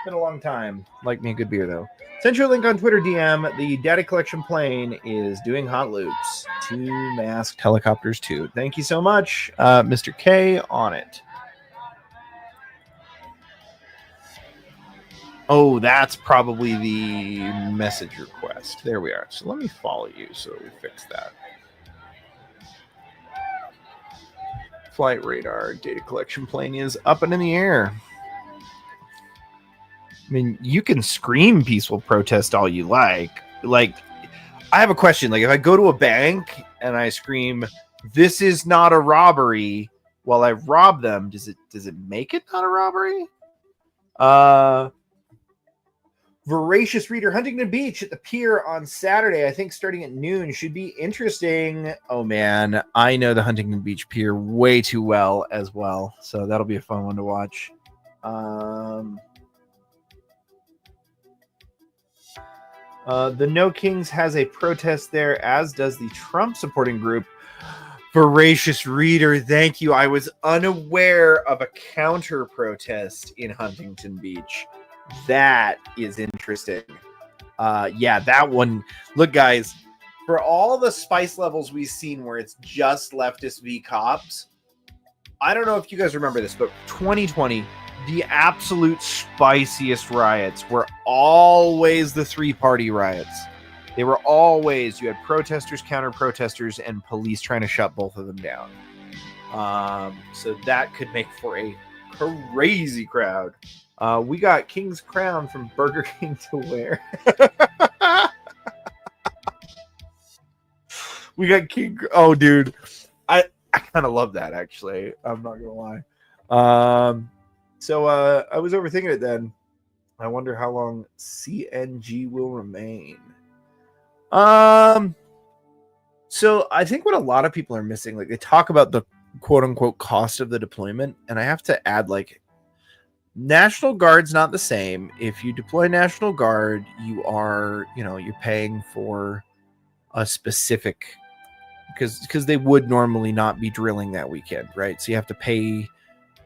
Been a long time. Like me a good beer, though. Send you a link on Twitter DM. The data collection plane is doing hot loops. 2 masked helicopters, too. Thank you so much, Mr. K, on it. Oh, that's probably the message request. There we are. So let me follow you so we fix that. Flight radar data collection plane is up and in the air. I mean, you can scream peaceful protest all you like. Like, I have a question. Like, if I go to a bank and I scream, "This is not a robbery," while I rob them, does it make it not a robbery? Voracious Reader, Huntington Beach at the pier on Saturday, I think starting at noon, should be interesting. Oh man, I know the Huntington Beach pier way too well as well, so that'll be a fun one to watch. The No Kings has a protest there, as does the Trump supporting group. Voracious Reader, thank you. I was unaware of a counter protest in Huntington Beach. That is interesting. Yeah, that one. Look, guys, for all the spice levels we've seen where it's just leftist v cops, I don't know if you guys remember this, but 2020, the absolute spiciest riots were always the 3-party riots. They were always, you had protesters, counter-protesters, and police trying to shut both of them down. So that could make for a crazy crowd. We got King's Crown from Burger King to wear. We got King. Oh, dude, I kind of love that actually. I'm not gonna lie. So I was overthinking it then. I wonder how long CNG will remain. So I think what a lot of people are missing, like they talk about the quote unquote cost of the deployment, and I have to add, like, National Guard's not the same. If you deploy National Guard, you are, you're paying for a specific, because they would normally not be drilling that weekend, right? So you have to pay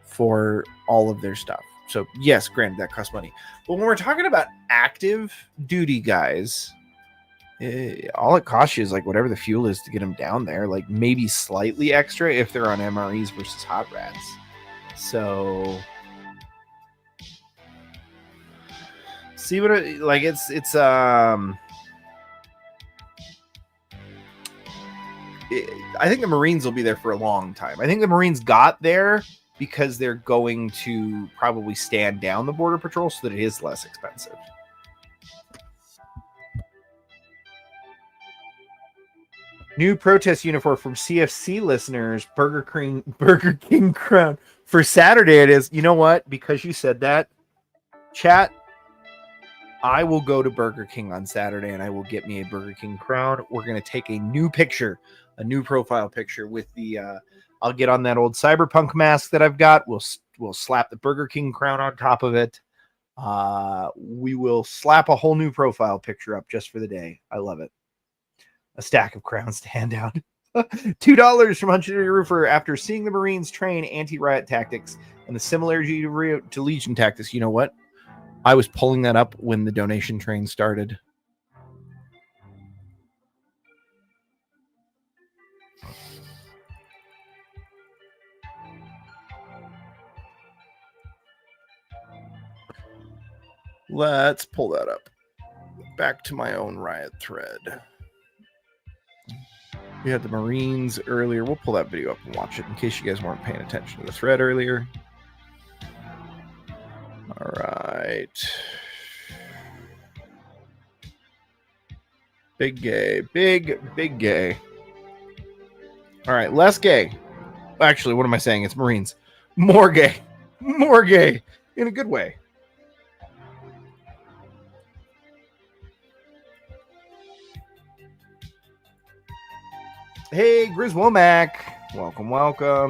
for all of their stuff. So yes, granted, that costs money. But when we're talking about active duty guys, all it costs you is like whatever the fuel is to get them down there, like maybe slightly extra if they're on MREs versus hot rats. So see what it, like it's I think the Marines will be there for a long time. I think the Marines got there because they're going to probably stand down the Border Patrol so that it is less expensive. New protest uniform from CFC listeners, Burger King crown for Saturday. It is. You know what? Because you said that, chat, I will go to Burger King on Saturday and I will get me a Burger King crown. We're going to take a new picture, a new profile picture with the, I'll get on that old cyberpunk mask that I've got. We'll slap the Burger King crown on top of it. We will slap a whole new profile picture up just for the day. I love it. A stack of crowns to hand out. $2 from Hunter Roofer after seeing the Marines train anti-riot tactics and the similarity to Legion tactics. You know what? I was pulling that up when the donation train started. Let's pull that up. Back to my own Riot thread. We had the Marines earlier. We'll pull that video up and watch it in case you guys weren't paying attention to the thread earlier. All right. Big gay. Big gay. All right. Less gay. Actually, what am I saying? It's Marines. More gay. More gay. In a good way. Hey, Grizz Womack. Welcome.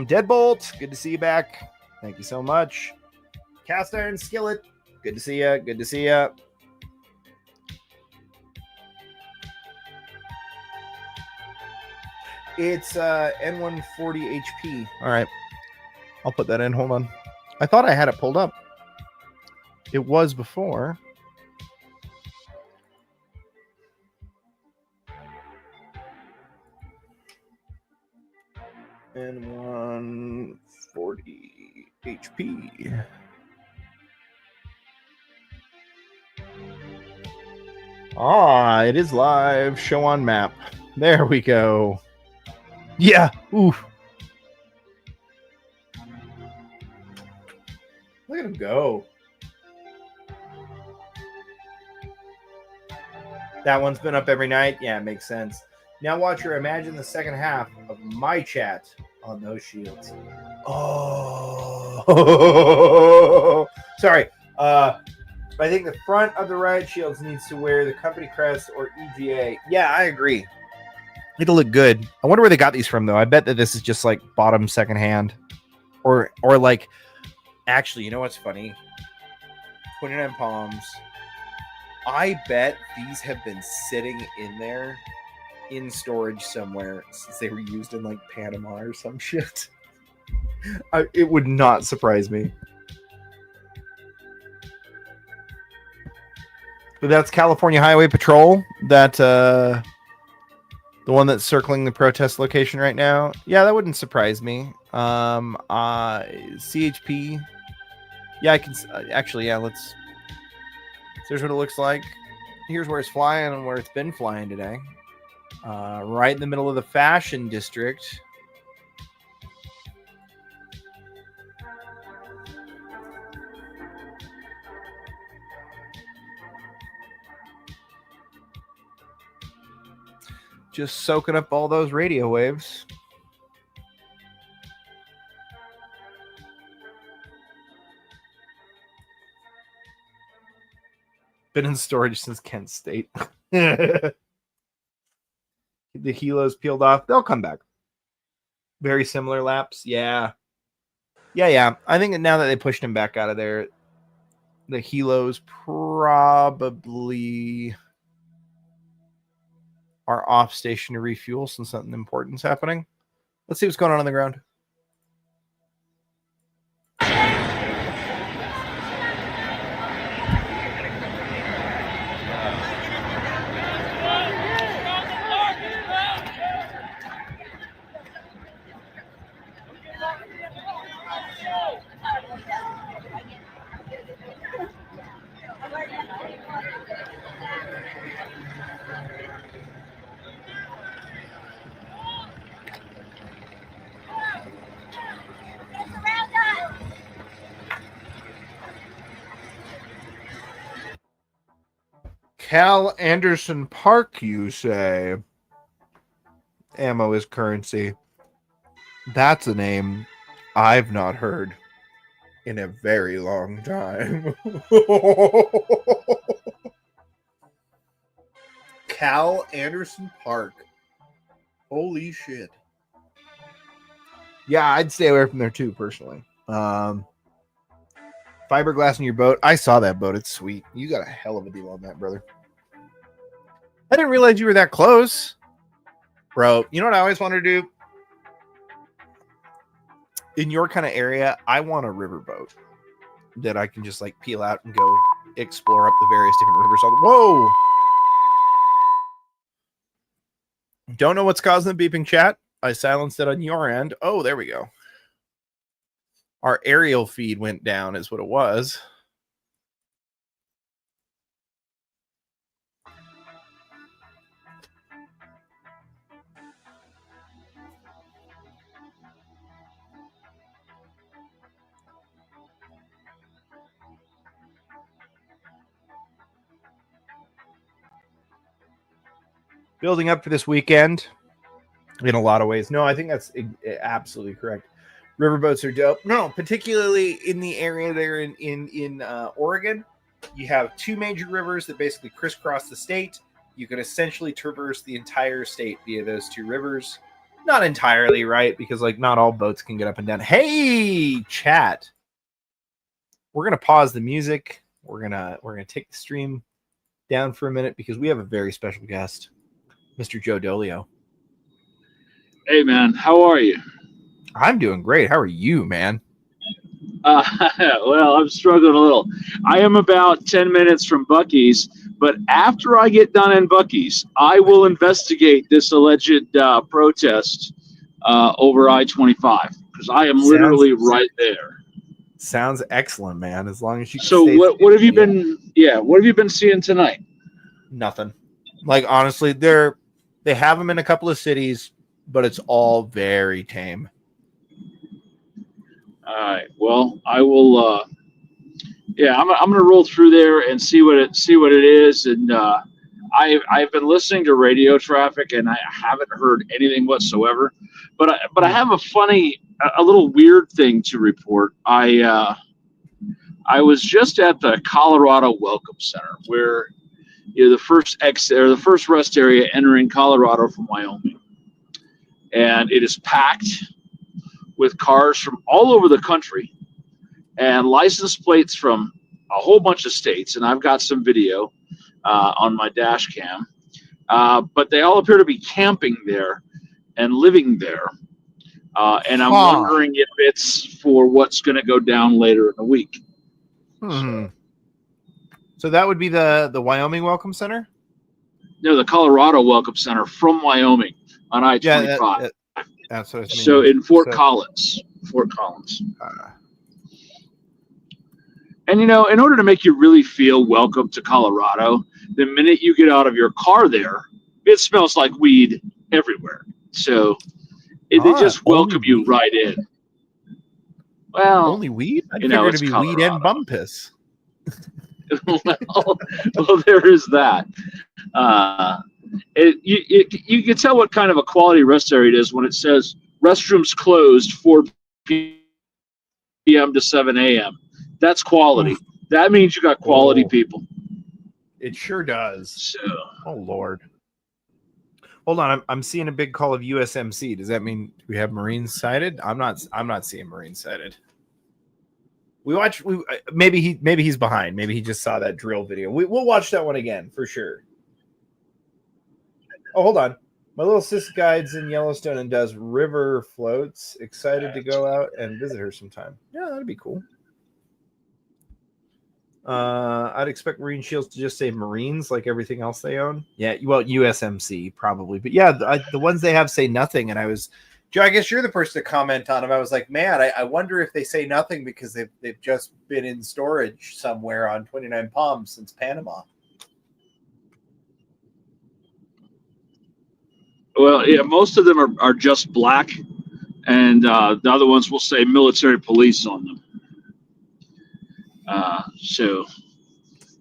Deadbolt, good to see you back. Thank you so much. Cast Iron Skillet, good to see you. It's N140 HP. All right. I'll put that in. Hold on. I thought I had it pulled up. It was before. N140 HP. Ah, it is live. Show on map. There we go. Yeah. Oof. Look at him go. That one's been up every night. Yeah, it makes sense. Now, watcher, imagine the second half of my chat on those shields. Oh, sorry. I think the front of the Riot shields needs to wear the company crest or EGA. Yeah, I agree. It'll look good. I wonder where they got these from, though. I bet that this is just like bottom secondhand, or like. Actually, you know what's funny? 29 Palms. I bet these have been sitting in there in storage somewhere since they were used in like Panama or some shit. It would not surprise me. But that's California Highway Patrol. That the one that's circling the protest location right now. Yeah, that wouldn't surprise me. CHP. Yeah, I can actually. Yeah, let's. Here's what it looks like. Here's where it's flying and where it's been flying today. Right in the middle of the fashion district. Just soaking up all those radio waves. Been in storage since Kent State. The helos peeled off. They'll come back. Very similar laps. Yeah. I think that now that they pushed him back out of there, the helos probably are off station to refuel since something important's happening. Let's see what's going on the ground. Cal Anderson Park, you say? Ammo is currency. That's a name I've not heard in a very long time. Cal Anderson Park. Holy shit. Yeah, I'd stay away from there too, personally. Fiberglass in your boat. I saw that boat. It's sweet. You got a hell of a deal on that, brother. I didn't realize you were that close. Bro, you know what I always wanted to do? In your kind of area, I want a riverboat that I can just like peel out and go explore up the various different rivers. Whoa! Don't know what's causing the beeping, chat. I silenced it on your end. Oh, there we go. Our aerial feed went down is what it was. Building up for this weekend in a lot of ways. No, I think that's absolutely correct. Riverboats are dope. No, particularly in the area there in Oregon, you have two major rivers that basically crisscross the state. You can essentially traverse the entire state via those two rivers. Not entirely, right? Because like not all boats can get up and down. Hey, chat. We're gonna pause the music. We're gonna take the stream down for a minute because we have a very special guest, Mr. Joe Dolio. Hey man, how are you? I'm doing great. How are you, man? Well, I'm struggling a little. I am about 10 minutes from Buc-ee's, but after I get done in Buc-ee's, I will investigate this alleged protest over I-25 because I am literally right there. Sounds excellent, man. As long as you. So what have you been? Yeah, what have you been seeing tonight? Nothing. Like honestly, they have them in a couple of cities, but it's all very tame. All right. Well, I will. Yeah, I'm gonna roll through there and see what it is. And I've been listening to radio traffic, and I haven't heard anything whatsoever. But I have a little weird thing to report. I was just at the Colorado Welcome Center, where the first rest area entering Colorado from Wyoming, and it is packed with cars from all over the country and license plates from a whole bunch of states. And I've got some video on my dash cam, but they all appear to be camping there and living there. And I'm wondering if it's for what's going to go down later in the week. So that would be the Wyoming Welcome Center? No, the Colorado Welcome Center from Wyoming on I-25. Yeah, that's what I mean. So in Fort Collins. And, in order to make you really feel welcome to Colorado, the minute you get out of your car there, it smells like weed everywhere. So they just welcome you right in. Well, only weed? I figured it'd be Colorado. Weed and bum piss. well, there is that. You can tell what kind of a quality rest area it is when it says restrooms closed 4 p.m. to 7 a.m. That's quality. That means you got quality people. It sure does. So, Oh Lord. Hold on, I'm seeing a big call of USMC. Does that mean we have Marines sighted? I'm not seeing Marines sighted. Maybe he's behind. Maybe he just saw that drill video. We'll watch that one again for sure. Oh, hold on. My little sis guides in Yellowstone and does river floats. Excited to go out and visit her sometime. Yeah, that'd be cool. I'd expect Marine Shields to just say Marines like everything else they own. Yeah, well, USMC probably. But yeah, the ones they have say nothing. And I was, Joe, I guess you're the person to comment on them. I was like, man, I wonder if they say nothing because they've just been in storage somewhere on 29 Palms since Panama. well, yeah, most of them are just black, and the other ones will say military police on them. So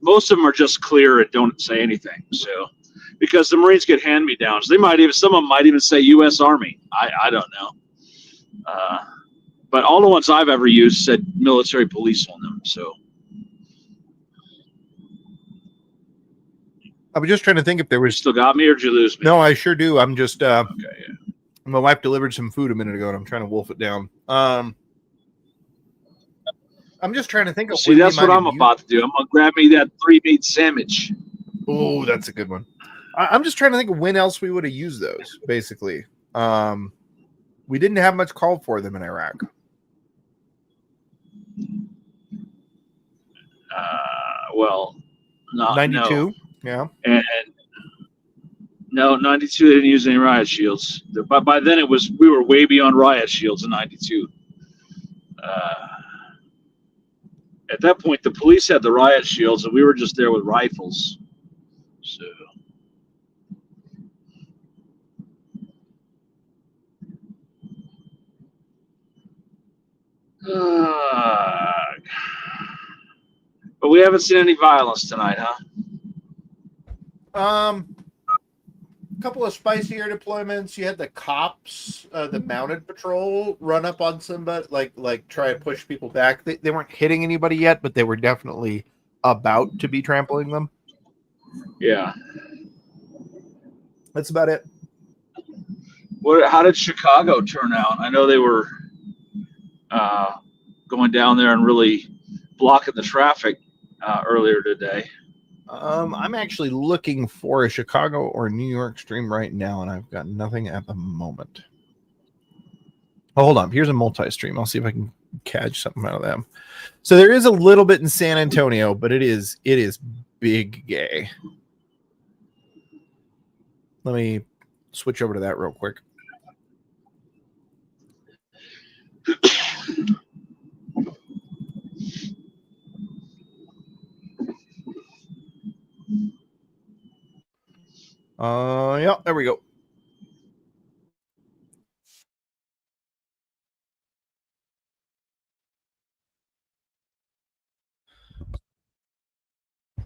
most of them are just clear and don't say anything. So because the Marines get hand-me-downs, some of them might even say U.S. Army. I don't know. But all the ones I've ever used said military police on them. So I was just trying to think if there was. still got me, or did you lose me? No, I sure do. I'm just. Okay. Yeah. My wife delivered some food a minute ago, and I'm trying to wolf it down. I'm just trying to think of. See, that's what I'm about to do. I'm gonna grab me that 3-meat sandwich. Oh, that's a good one. I'm just trying to think of when else we would have used those. Basically, we didn't have much call for them in Iraq. Well, not 92. No. Yeah. And no, 92 they didn't use any riot shields. By then we were way beyond riot shields in 92. At that point, the police had the riot shields, and we were just there with rifles. So. But we haven't seen any violence tonight, huh? A couple of spicier deployments. You had the cops, the mounted patrol, run up on somebody, like try to push people back. They weren't hitting anybody yet, but they were definitely about to be trampling them. Yeah. That's about it. How did Chicago turn out? I know they were going down there and really blocking the traffic earlier today. I'm actually looking for a Chicago or New York stream right now, and I've got nothing at the moment. Oh, hold on. Here's a multi-stream. I'll see if I can catch something out of them. So there is a little bit in San Antonio, but it is big gay. Let me switch over to that real quick. Yeah, there we go.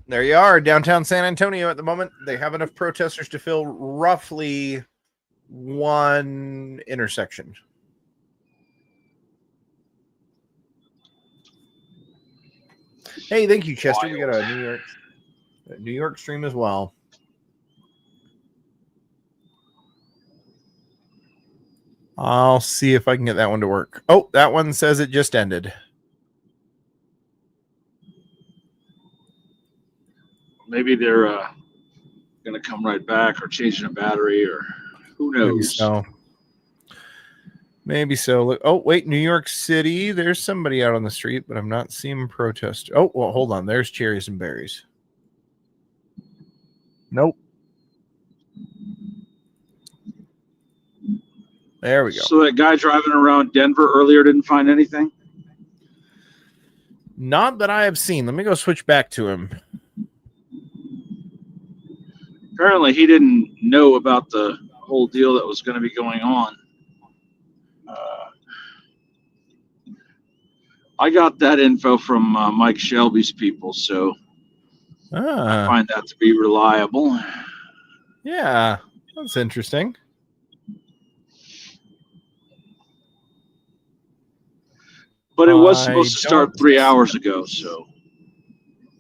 There you are, downtown San Antonio at the moment. They have enough protesters to fill roughly one intersection. Hey, thank you, Chester. We got a New York stream as well. I'll see if I can get that one to work. Oh, that one says it just ended. Maybe they're going to come right back or changing a battery, or who knows. Maybe so. Look, oh, wait, New York City. There's somebody out on the street, but I'm not seeing protest. Oh, well, hold on. There's cherries and berries. Nope. There we go. So that guy driving around Denver earlier didn't find anything? Not that I have seen. Let me go switch back to him. Apparently he didn't know about the whole deal that was going to be going on. I got that info from Mike Shelby's people, so I find that to be reliable. Yeah, that's interesting. But it was I supposed to start don't 3 see- hours ago, so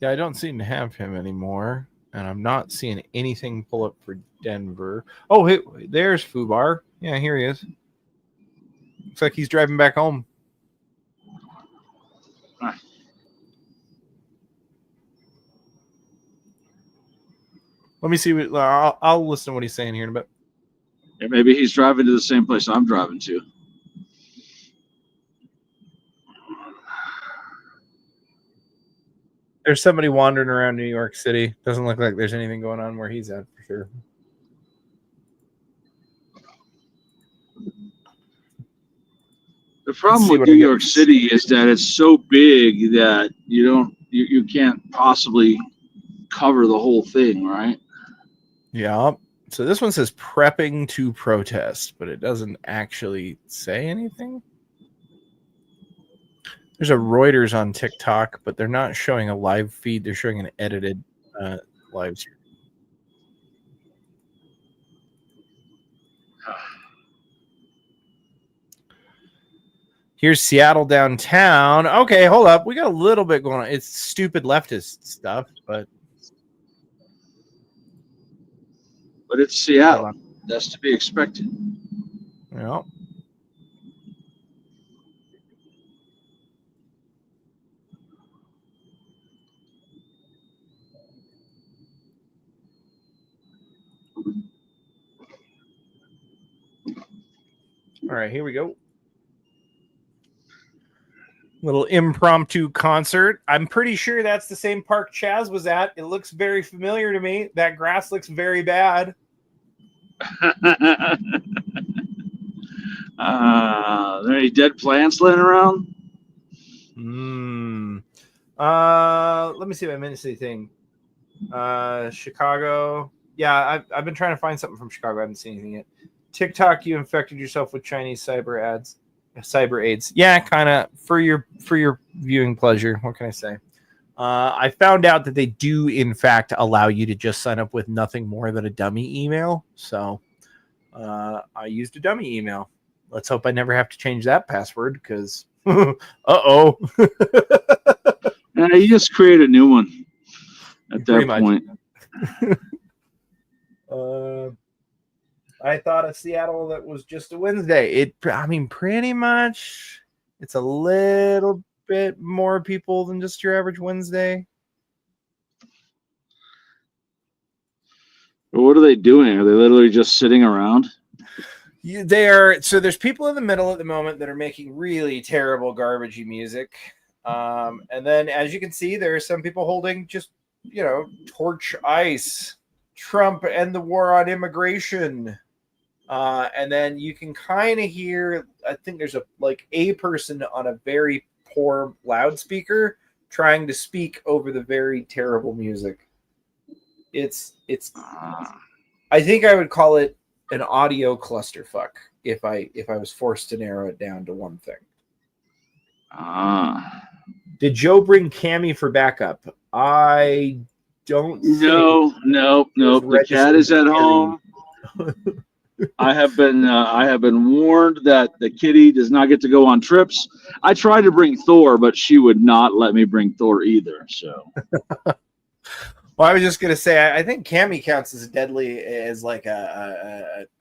Yeah, I don't seem to have him anymore, and I'm not seeing anything pull up for Denver. Oh, hey, there's Fubar. Yeah, here he is. Looks like he's driving back home. Huh. Let me see. I'll listen to what he's saying here in a bit. yeah, maybe he's driving to the same place I'm driving to. There's somebody wandering around New York City. Doesn't look like there's anything going on where he's at for sure. The problem see with what New I get. York City is that it's so big that you can't possibly cover the whole thing, right? Yeah. So this one says prepping to protest, but it doesn't actually say anything. There's a Reuters on TikTok, but they're not showing a live feed. They're showing an edited live stream. Here's Seattle downtown. Okay, hold up. We got a little bit going on. It's stupid leftist stuff, but it's Seattle. That's to be expected. yeah. All right, here we go. Little impromptu concert. I'm pretty sure that's the same park Chaz was at. It looks very familiar to me. That grass looks very bad. Are there any dead plants laying around? Let me see if I missed anything. Chicago. Yeah, I've been trying to find something from Chicago. I haven't seen anything yet. TikTok, you infected yourself with Chinese cyber aids. Yeah, kind of for your viewing pleasure. What can I say? I found out that they do in fact allow you to just sign up with nothing more than a dummy email. So I used a dummy email. Let's hope I never have to change that password because uh-oh. You just create a new one at Pretty that much. point. I thought of Seattle that was just a Wednesday. Pretty much it's a little bit more people than just your average Wednesday. What are they doing? Are they literally just sitting around? They are. So there's people in the middle at the moment that are making really terrible, garbagey music. And then, as you can see, there are some people holding just, torch ice, Trump and the war on immigration. And then you can kind of hear, I think there's a person on a very poor loudspeaker trying to speak over the very terrible music. It's I think I would call it an audio clusterfuck if I was forced to narrow it down to one thing. Did Joe bring Cammy for backup? I don't. No. The cat is at home. I have been warned that the kitty does not get to go on trips. I tried to bring Thor, but she would not let me bring Thor either. So. Well, I was just gonna say, I think Cammy counts as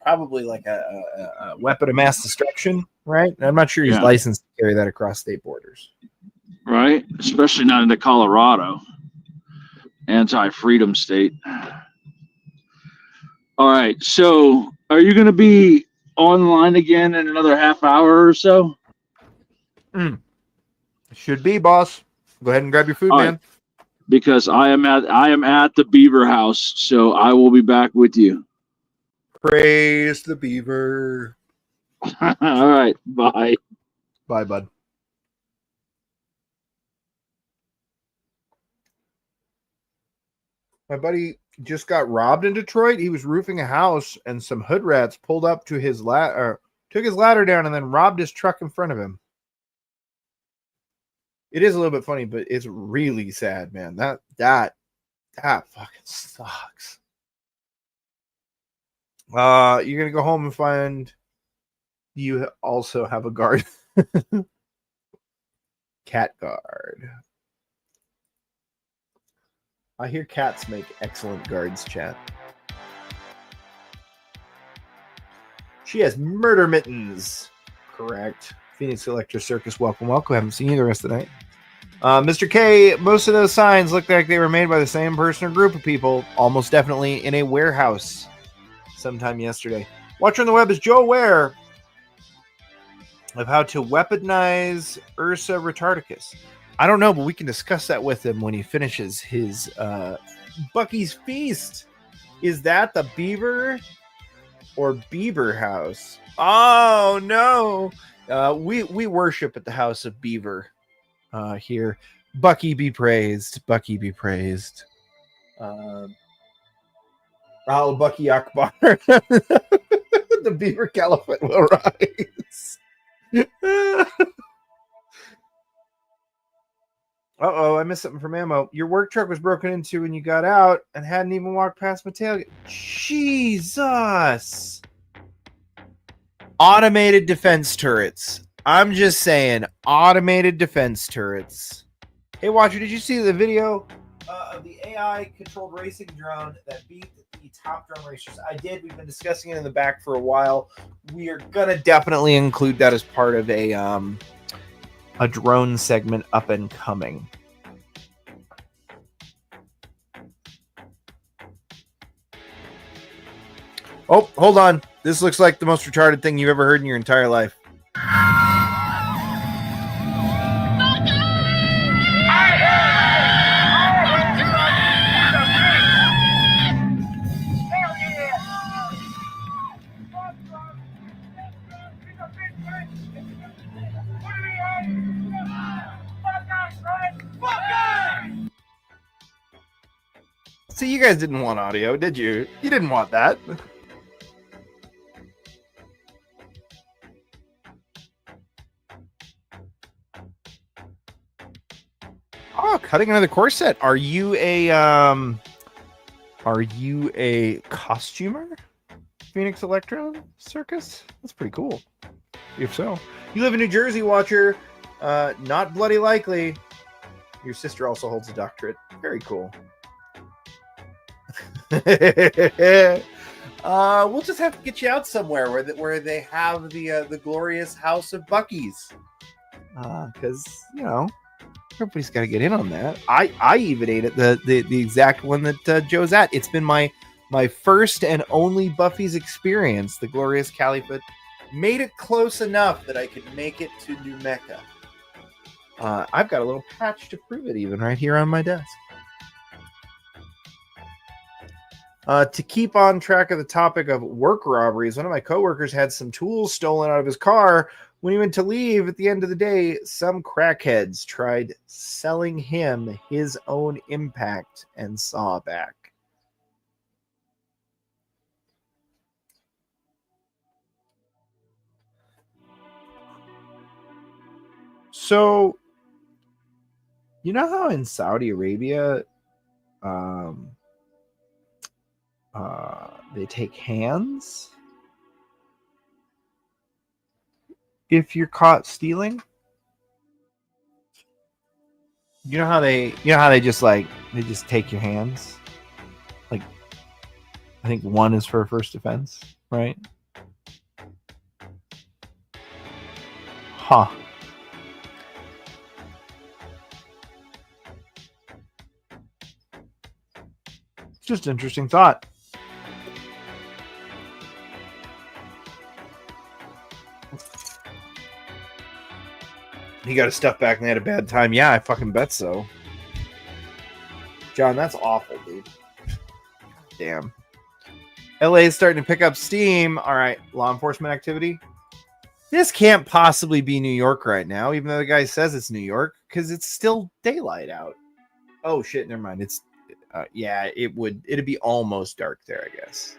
probably like a weapon of mass destruction, right? I'm not sure he's licensed to carry that across state borders, right? Especially not into Colorado, anti-freedom state. All right, so are you going to be online again in another half hour or so? Should be, boss. Go ahead and grab your food, man. Right. Because I am at the Beaver House, so I will be back with you. Praise the beaver. All right, bye. Bye, bud. My buddy just got robbed in Detroit. He was roofing a house, and some hood rats pulled up to his took his ladder down, and then robbed his truck in front of him. It is a little bit funny, but it's really sad, man. That fucking sucks. You're gonna go home and find you also have a guard. Cat guard. I hear cats make excellent guards, chat. She has murder mittens. Correct. Phoenix Electro Circus, welcome, welcome. Haven't seen you the rest of the night. Mr. K, most of those signs look like they were made by the same person or group of people, almost definitely in a warehouse sometime yesterday. Watcher on the web is Joe Ware of how to weaponize Ursa Retardicus. I don't know, but we can discuss that with him when he finishes his Bucky's Feast. Is that the beaver or Beaver house? Oh, no. We worship at the house of Beaver here. Bucky be praised. Bucky be praised. Al Bucky Akbar. The Beaver Caliphate will rise. Uh-oh, I missed something from ammo. Your work truck was broken into when you got out and hadn't even walked past my tailgate. Jesus. Automated defense turrets. I'm just saying, automated defense turrets. Hey, Watcher, did you see the video of the AI-controlled racing drone that beat the top drum racers? I did. We've been discussing it in the back for a while. We are going to definitely include that as part of a drone segment up and coming. Oh, hold on. This looks like the most retarded thing you've ever heard in your entire life. See, you guys didn't want audio, did you? You didn't want that. Oh, cutting another corset. Are you a costumer? Phoenix Electro Circus? That's pretty cool. If so. You live in New Jersey, Watcher. Not bloody likely. Your sister also holds a doctorate. Very cool. We'll just have to get you out somewhere where they have the glorious House of Bucky's. Because, you know, everybody's got to get in on that. I even ate at the exact one that Joe's at. It's been my first and only Buffy's experience. The glorious Caliphate made it close enough that I could make it to New Mecca. I've got a little patch to prove it even right here on my desk. To keep on track of the topic of work robberies, one of my coworkers had some tools stolen out of his car. When he went to leave at the end of the day, some crackheads tried selling him his own impact and saw back. So, you know how in Saudi Arabia, they take hands if you're caught stealing? You know how they just take your hands? Like, I think one is for a first offense, right? Huh. It's just an interesting thought. He got his stuff back and they had a bad time. Yeah, I fucking bet so. John, that's awful, dude. Damn. LA is starting to pick up steam. All right, law enforcement activity. This can't possibly be New York right now, even though the guy says it's New York, because it's still daylight out. Oh shit, never mind. It's yeah, it'd be almost dark there, I guess.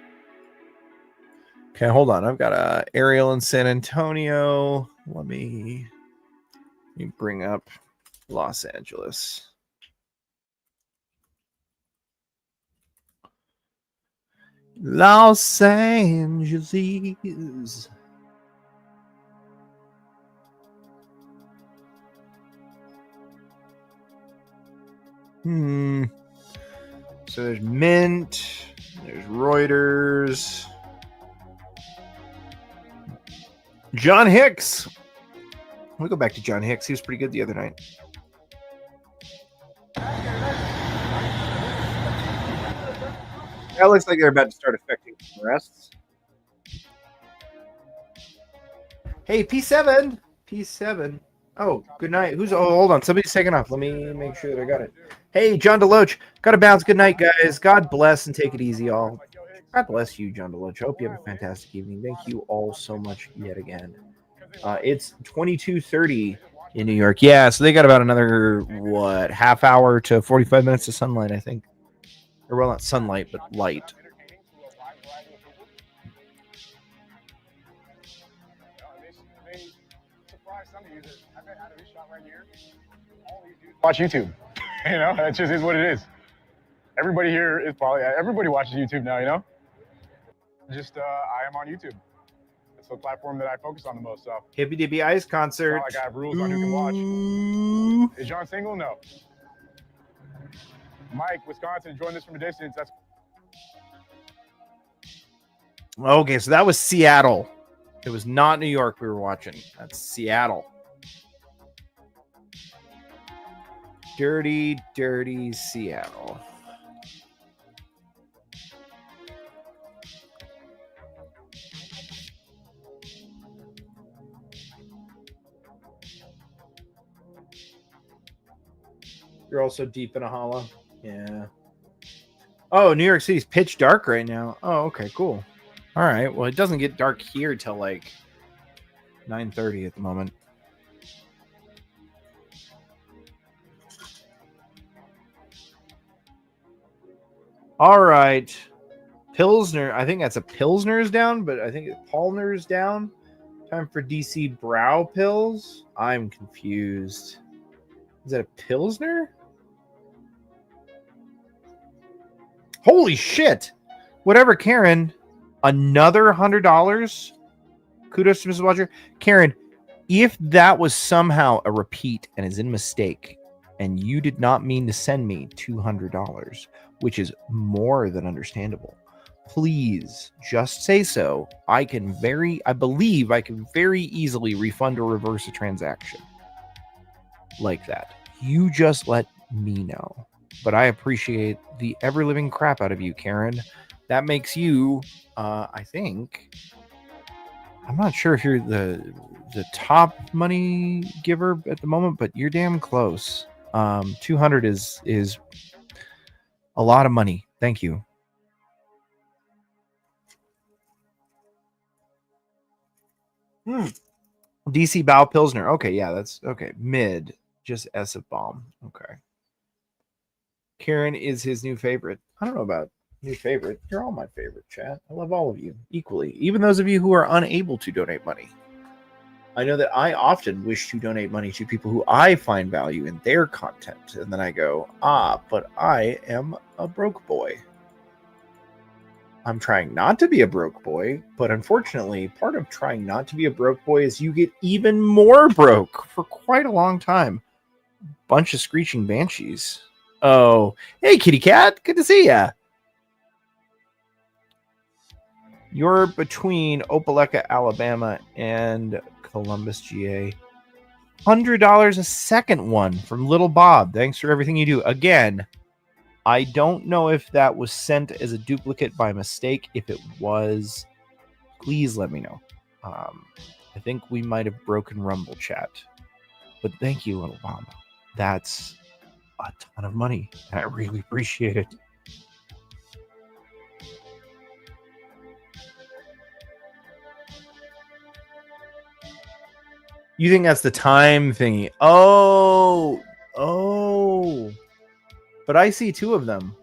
Okay, hold on. I've got a aerial in San Antonio. Let me bring up Los Los Angeles. So there's Mint, there's Reuters. John Hicks. We'll go back to John Hicks. He was pretty good the other night. That looks like they're about to start affecting arrests. Hey, P7. P7. Oh, good night. Hold on. Somebody's taking off. Let me make sure that I got it. Hey, John Deloach. Gotta bounce. Good night, guys. God bless and take it easy, all. God bless you, John Deloach. Hope you have a fantastic evening. Thank you all so much yet again. It's 22:30 in New York. Yeah, so they got about another, half hour to 45 minutes of sunlight, I think. Or, well, not sunlight, but light. Watch YouTube. You know, that just is what it is. Everybody here is everybody watches YouTube now, you know? I am on YouTube. It's the platform that I focus on the most. So Hippie Dippy Ice concert. It's not like I have rules on who can watch. Is John single? No. Mike, Wisconsin, join this from a distance. That's okay, so that was Seattle. It was not New York we were watching. That's Seattle. Dirty, dirty Seattle. You're also deep in a hollow. Yeah. Oh, New York City's pitch dark right now. Oh, okay, cool. All right. Well, it doesn't get dark here till like 9:30 at the moment. All right. Pilsner. I think that's a Pilsner's down, but I think Palmer's down. Time for DC Brow Pills. I'm confused. Is that a Pilsner? Holy shit. Whatever, Karen. Another $100. Kudos to Mrs. Watcher. Karen, if that was somehow a repeat and is in mistake, and you did not mean to send me $200, which is more than understandable, please just say so. I believe I can very easily refund or reverse a transaction like that. You just let me know. But I appreciate the ever-living crap out of you, Karen. That makes you, I think, I'm not sure if you're the top money giver at the moment, but you're damn close. 200 is a lot of money. Thank you. DC Bow Pilsner. Okay, yeah, that's okay. Mid, just S of bomb. Okay. Karen is his new favorite. I don't know about new favorite. You're all my favorite, chat. I love all of you equally, even those of you who are unable to donate money. I know that I often wish to donate money to people who I find value in their content. And then I go, but I am a broke boy. I'm trying not to be a broke boy, but unfortunately, part of trying not to be a broke boy is you get even more broke for quite a long time. Bunch of screeching banshees. Oh, hey, kitty cat. Good to see ya. You're between Opelika, Alabama, and Columbus, GA. $100 a second one from Little Bob. Thanks for everything you do. Again, I don't know if that was sent as a duplicate by mistake. If it was, please let me know. I think we might have broken Rumble chat. But thank you, Little Bob. That's a ton of money, and I really appreciate it. You think that's the time thingy? Oh. But I see two of them.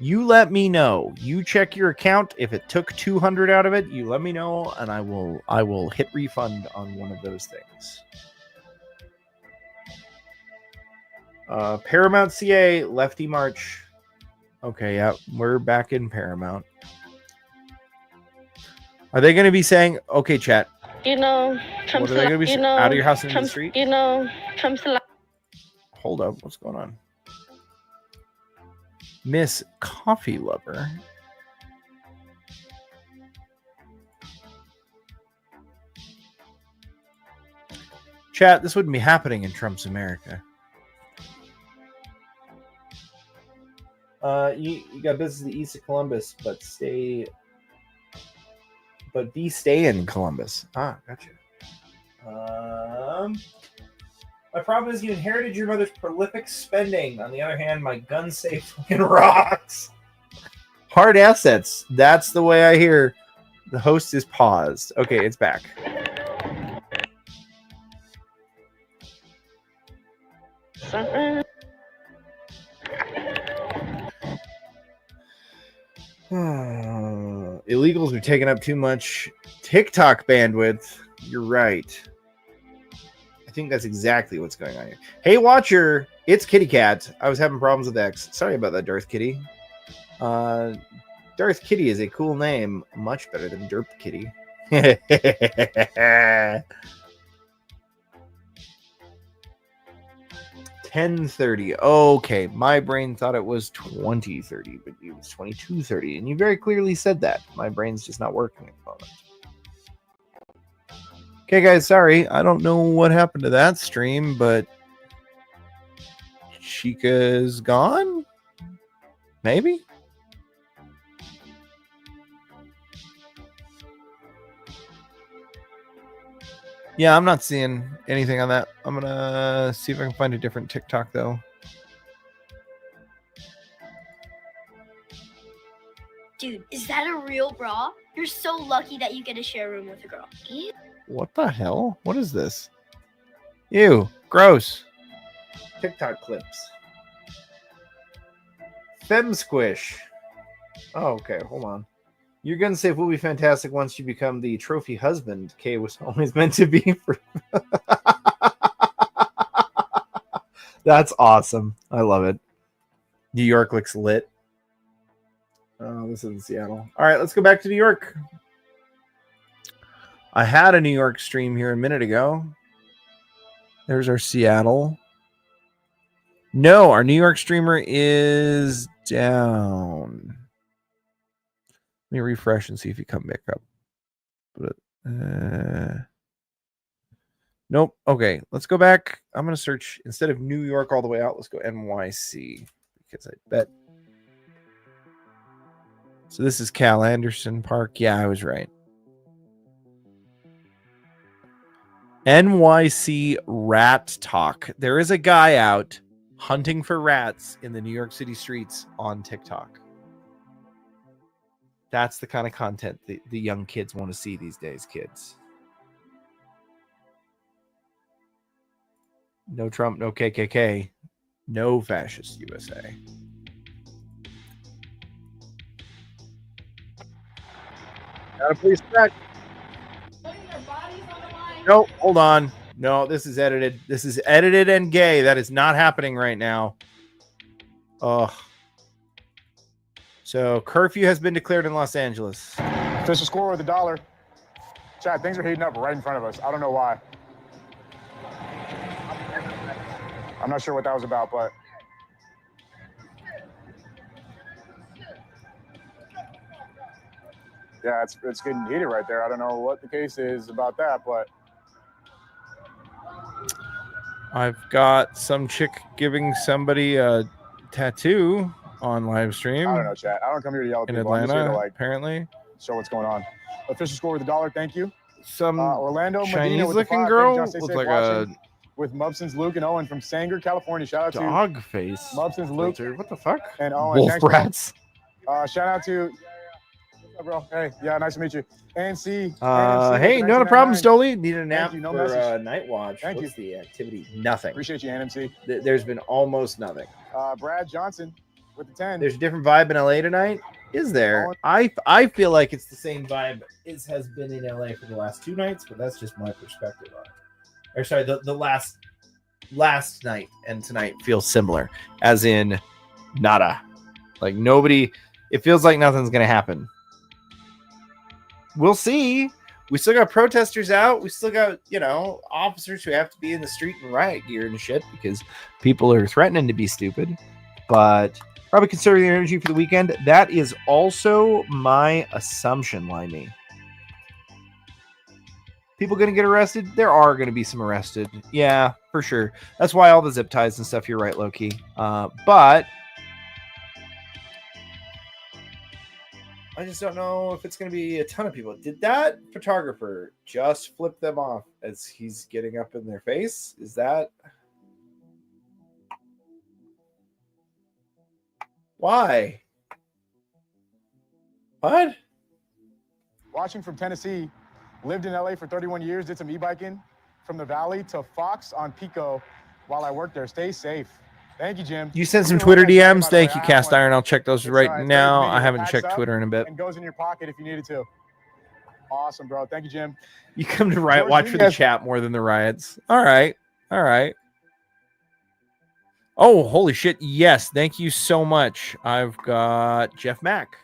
You let me know. You check your account. If it took 200 out of it, you let me know, and I will hit refund on one of those things. Paramount CA, Lefty March. Okay, yeah, we're back in Paramount. Are they going to be saying, okay, chat, You know, what are they going to be saying? Out of your house into the street? You know, Trump's alive. Hold up, what's going on? Miss Coffee Lover. Chat, this wouldn't be happening in Trump's America. You got business to the east of Columbus, but be stay in Columbus. Ah, gotcha. My problem is you inherited your mother's prolific spending. On the other hand, my gun safe fucking rocks. Hard assets. That's the way I hear. The host is paused. Okay, it's back. Illegals are taking up too much TikTok bandwidth. You're right. I think that's exactly what's going on here. Hey, Watcher, it's Kitty Cat. I was having problems with X. Sorry about that, Darth Kitty. Darth Kitty is a cool name. Much better than Derp Kitty. 10:30. Okay, my brain thought it was 20:30, but it was 22:30, and you very clearly said that. My brain's just not working at the moment. Okay, guys, sorry. I don't know what happened to that stream, but Chica's gone? Maybe? Yeah, I'm not seeing anything on that. I'm gonna see if I can find a different TikTok though. Dude, is that a real bra? You're so lucky that you get to share a room with a girl. Ew. What the hell? What is this? Ew, gross. TikTok clips. Fem Squish. Oh, okay, hold on. Your gun safe will be fantastic once you become the trophy husband Kay was always meant to be for. That's awesome. I love it. New York looks lit. Oh, this is in Seattle. All right, let's go back to New York. I had a New York stream here a minute ago. There's our Seattle. No, our New York streamer is down. Let me refresh and see if you come back up. But nope. Okay, let's go back. I'm gonna search instead of New York all the way out. Let's go NYC because I bet. So this is Cal Anderson Park. Yeah, I was right. NYC Rat Talk. There is a guy out hunting for rats in the New York City streets on TikTok. That's the kind of content the young kids want to see these days, kids. No Trump, no KKK, no fascist USA. Gotta please back. No, hold on. No, this is edited. This is edited and gay. That is not happening right now. Ugh. So curfew has been declared in Los Angeles. Official score with $1. Chad, things are heating up right in front of us. I don't know why. I'm not sure what that was about, but yeah, it's getting heated right there. I don't know what the case is about that, but I've got some chick giving somebody a tattoo on live stream. I don't know, chat. I don't come here to yell at in people. Atlanta, I'm just here to, apparently. Show what's going on. Official score with $1. Thank you. Some Orlando Chinese-looking girl with like a with Mubson's Luke and Owen from Sanger, California. Shout out to dog face. Mubson's Luke. What the fuck? And Owen. Wolf Thanks, rats. Shout out to. What's up, bro? Hey, yeah, nice to meet you. ANC. Hey, not a problem, Stoli. Need a nap you, no for message. Night Watch. Thank What's the activity? Nothing. Appreciate you, NMC. There's been almost nothing. Brad Johnson with the 10. There's a different vibe in LA tonight. Is there? I feel like it's the same vibe as has been in LA for the last 2 nights, but that's just my perspective on it. Or sorry, the last night and tonight feel similar, as in nada. Like nobody, it feels like nothing's going to happen. We'll see. We still got protesters out. We still got, officers who have to be in the street in riot gear and shit because people are threatening to be stupid. But probably conserving their energy for the weekend. That is also my assumption, Limey. People going to get arrested? There are going to be some arrested. Yeah, for sure. That's why all the zip ties and stuff, you're right, Loki. But I just don't know if it's going to be a ton of people. Did that photographer just flip them off as he's getting up in their face? Is that... Why? What? Watching from Tennessee, lived in LA for 31 years, did some e-biking from the Valley to Fox on Pico while I worked there. Stay safe. Thank you, Jim. You sent some Twitter DMs. Thank you, Cast Iron. I'll check those right now. I haven't checked Twitter in a bit. And goes in your pocket if you needed to. Awesome, bro. Thank you, Jim. You come to Riot Watch for the chat more than the riots. All right. All right. Oh, holy shit. Yes. Thank you so much. I've got Jeff Mack.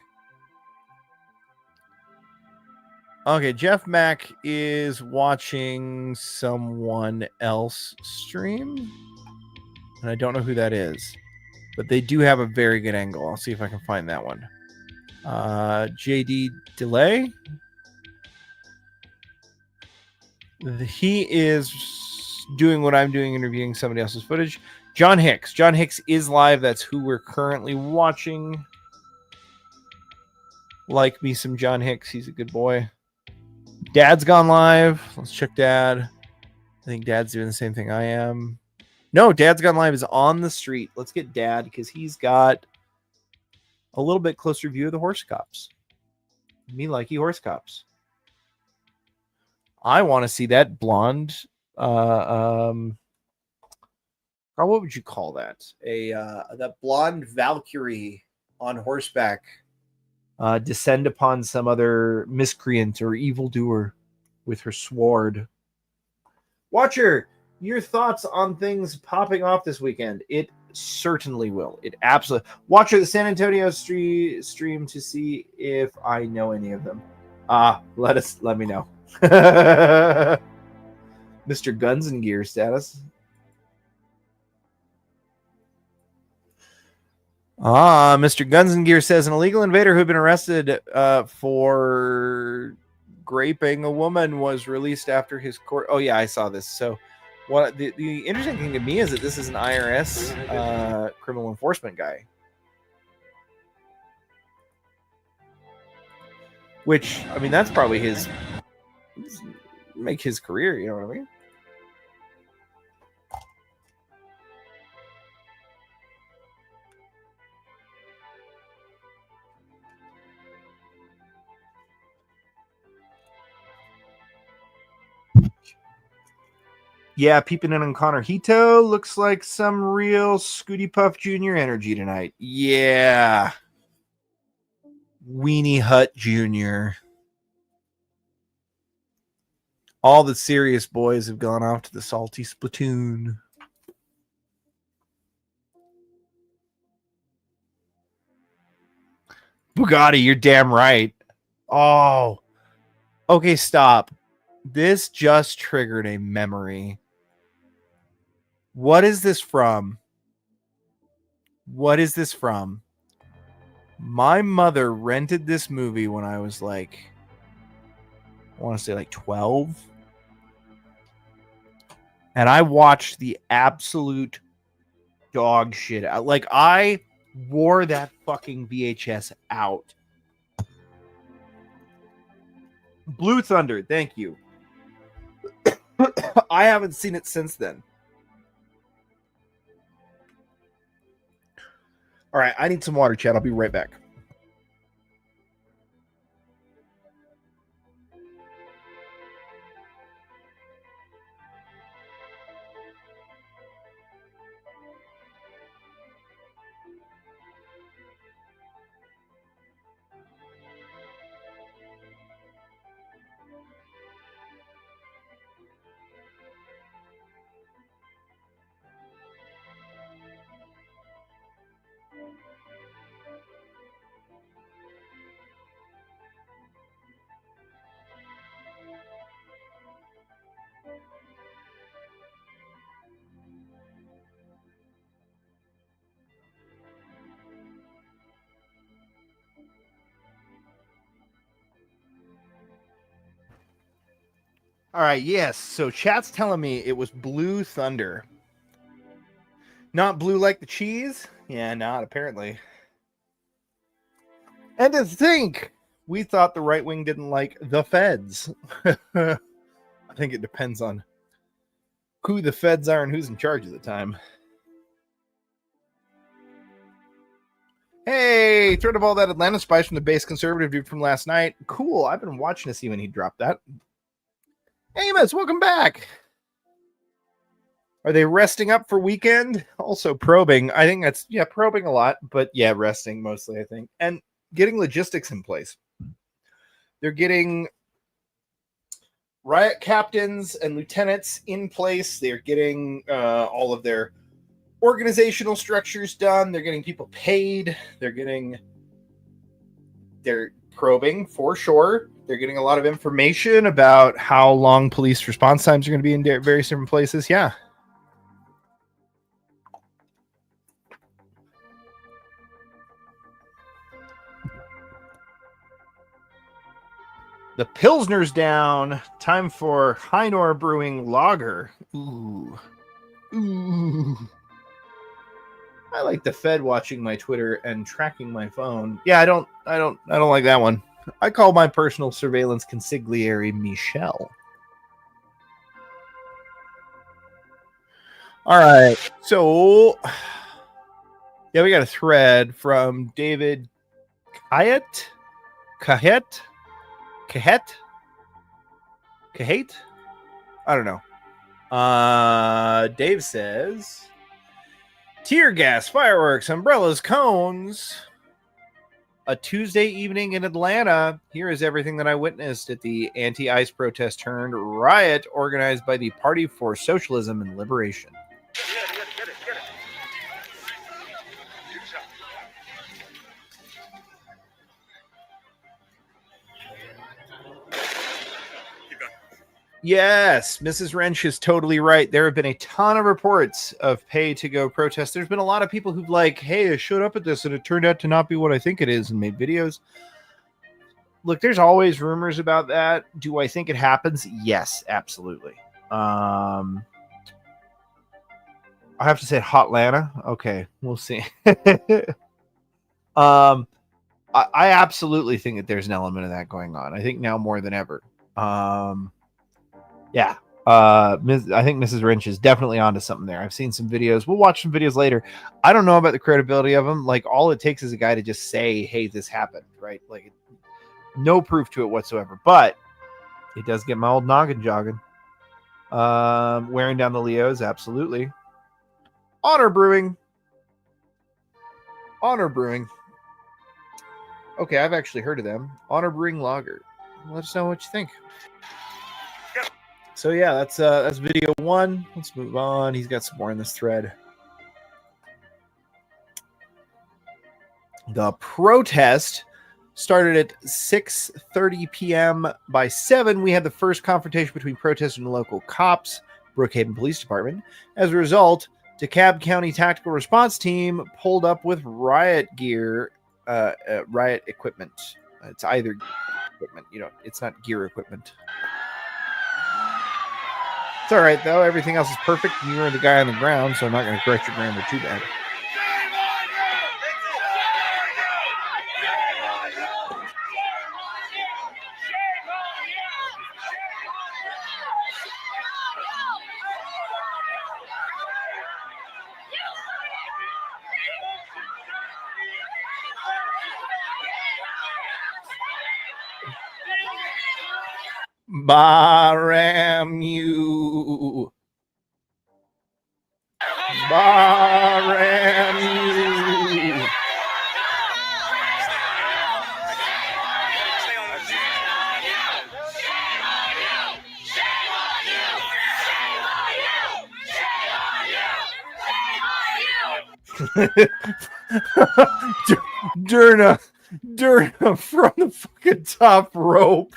Okay, Jeff Mack is watching someone else stream. And I don't know who that is. But they do have a very good angle. I'll see if I can find that one. JD Delay. He is doing what I'm doing, interviewing somebody else's footage. John Hicks. John Hicks is live. That's who we're currently watching. Like me some John Hicks. He's a good boy. Dad's gone live. Let's check Dad. I think Dad's doing the same thing I am. No, Dad's gone live is on the street. Let's get Dad because he's got a little bit closer view of the horse cops. Me likey horse cops. I want to see that blonde. What would you call that? That blonde Valkyrie on horseback descend upon some other miscreant or evildoer with her sword. Watcher, your thoughts on things popping off this weekend? It certainly will. It absolutely. Watcher, the San Antonio stream to see if I know any of them. Let me know. Mr. Guns and Gear status. Mr. Guns and Gear says an illegal invader who had been arrested for graping a woman was released after his court. Oh yeah, I saw this. So what the interesting thing to me is that this is an IRS criminal enforcement guy. Which, I mean, that's probably make his career, you know what I mean? Yeah, peeping in on Connor Hito. Looks like some real Scooty Puff Jr. energy tonight. Yeah. Weenie Hut Jr. All the serious boys have gone off to the salty Splatoon. Bugatti, you're damn right. Oh. Okay, stop. This just triggered a memory. What is this from? What is this from? My mother rented this movie when I was like, I want to say like 12. And I watched the absolute dog shit. Like, I wore that fucking VHS out. Blue Thunder, thank you. I haven't seen it since then. All right, I need some water, Chad. I'll be right back. All right, yes. So chat's telling me it was Blue Thunder. Not blue like the cheese? Yeah, not apparently. And to think, we thought the right wing didn't like the feds. I think it depends on who the feds are and who's in charge at the time. Hey, thread of all that Atlanta spice from the base conservative dude from last night. Cool. I've been watching to see when he dropped that. Hey, Miss, welcome back. Are they resting up for weekend? Also probing. I think that's, probing a lot, but yeah, resting mostly, I think. And getting logistics in place. They're getting riot captains and lieutenants in place. They're getting all of their organizational structures done. They're getting people paid. They're probing for sure. They're getting a lot of information about how long police response times are going to be in various different places. Yeah. The Pilsner's down. Time for Heinor Brewing Lager. Ooh. I like the Fed watching my Twitter and tracking my phone. Yeah, I don't like that one. I call my personal surveillance consigliere Michelle. All right. So, yeah, we got a thread from David Kahet. I don't know. Dave says, tear gas, fireworks, umbrellas, cones. A Tuesday evening in Atlanta. Here is everything that I witnessed at the anti-ICE protest turned riot organized by the Party for Socialism and Liberation. Yes, Mrs. Wrench is totally right. There have been a ton of reports of pay-to-go protests. There's been a lot of people who've like, hey, I showed up at this and it turned out to not be what I think it is, and made videos. Look, there's always rumors about that. Do I think it happens? Yes, absolutely. I have to say Hotlanta. Okay, we'll see. I absolutely think that there's an element of that going on. I think now more than ever. Yeah. I think Mrs. Wrench is definitely onto something there. I've seen some videos. We'll watch some videos later. I don't know about the credibility of them. Like, all it takes is a guy to just say, hey, this happened, right? Like, no proof to it whatsoever. But it does get my old noggin jogging. Wearing down the Leos, absolutely. Honor Brewing. Okay, I've actually heard of them. Honor Brewing Lager. Let us know what you think. So yeah, that's video one. Let's move on. He's got some more in this thread. The protest started at 6:30 p.m. By 7, we had the first confrontation between protesters and local cops, Brookhaven Police Department. As a result, DeKalb County Tactical Response Team pulled up with riot gear, riot equipment. It's either equipment, it's not gear equipment. It's all right, though. Everything else is perfect. You are the guy on the ground, so I'm not going to correct your grammar too bad. Baram you. Durna from the fucking top rope.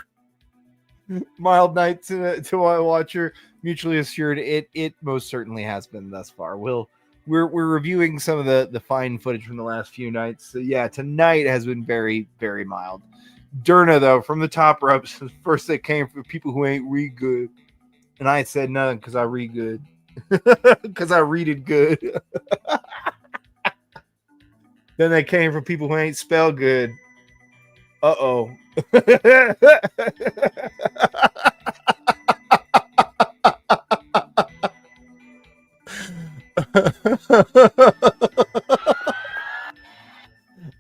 Mild night to a watcher, mutually assured. It most certainly has been thus far. We're reviewing some of the fine footage from the last few nights. So yeah, tonight has been very, very mild. Durna though, from the top ropes, first they came for people who ain't re good. And I said none because I read good. Because I read it good. Then they came from people who ain't spelled good. Uh-oh.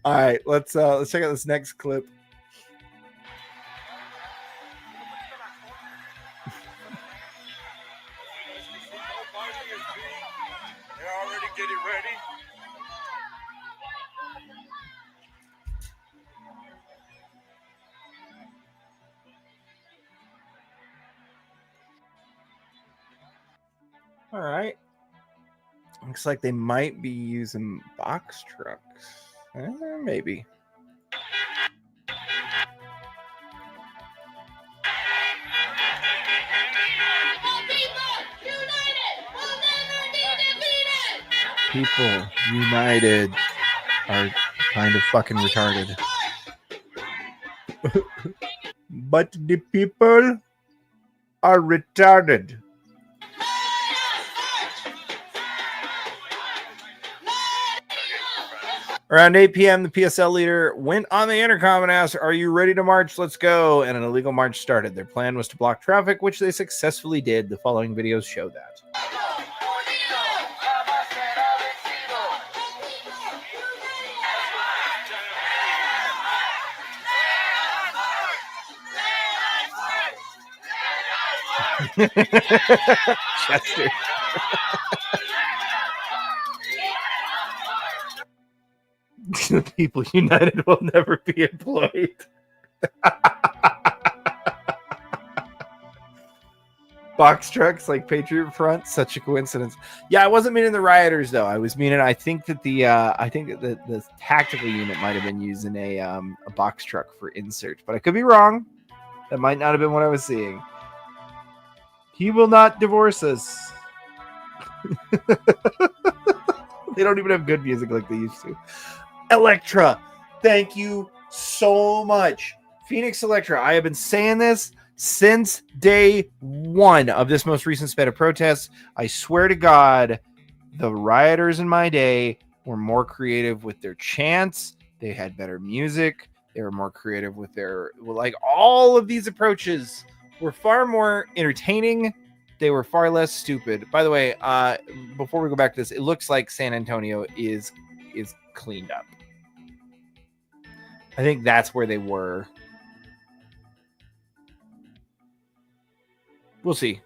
All right, let's check out this next clip. They're already getting ready. All right. Looks like they might be using box trucks. Maybe. People united are kind of fucking retarded. But the people are retarded. Around 8 p.m., the PSL leader went on the intercom and asked, "Are you ready to march? Let's go." And an illegal march started. Their plan was to block traffic, which they successfully did. The following videos show that. Chester. The people united will never be employed. Box trucks like Patriot Front, such a coincidence. Yeah, I wasn't meaning the rioters though. I was meaning I think that the tactical unit might have been using a box truck for insert, but I could be wrong. That might not have been what I was seeing. He will not divorce us. They don't even have good music like they used to. Electra, thank you so much. Phoenix Electra, I have been saying this since day one of this most recent spate of protests. I swear to God, the rioters in my day were more creative with their chants. They had better music. They were more creative with their, like, all of these approaches were far more entertaining. They were far less stupid. By the way, before we go back to this, it looks like San Antonio is cleaned up. I think that's where they were. We'll see.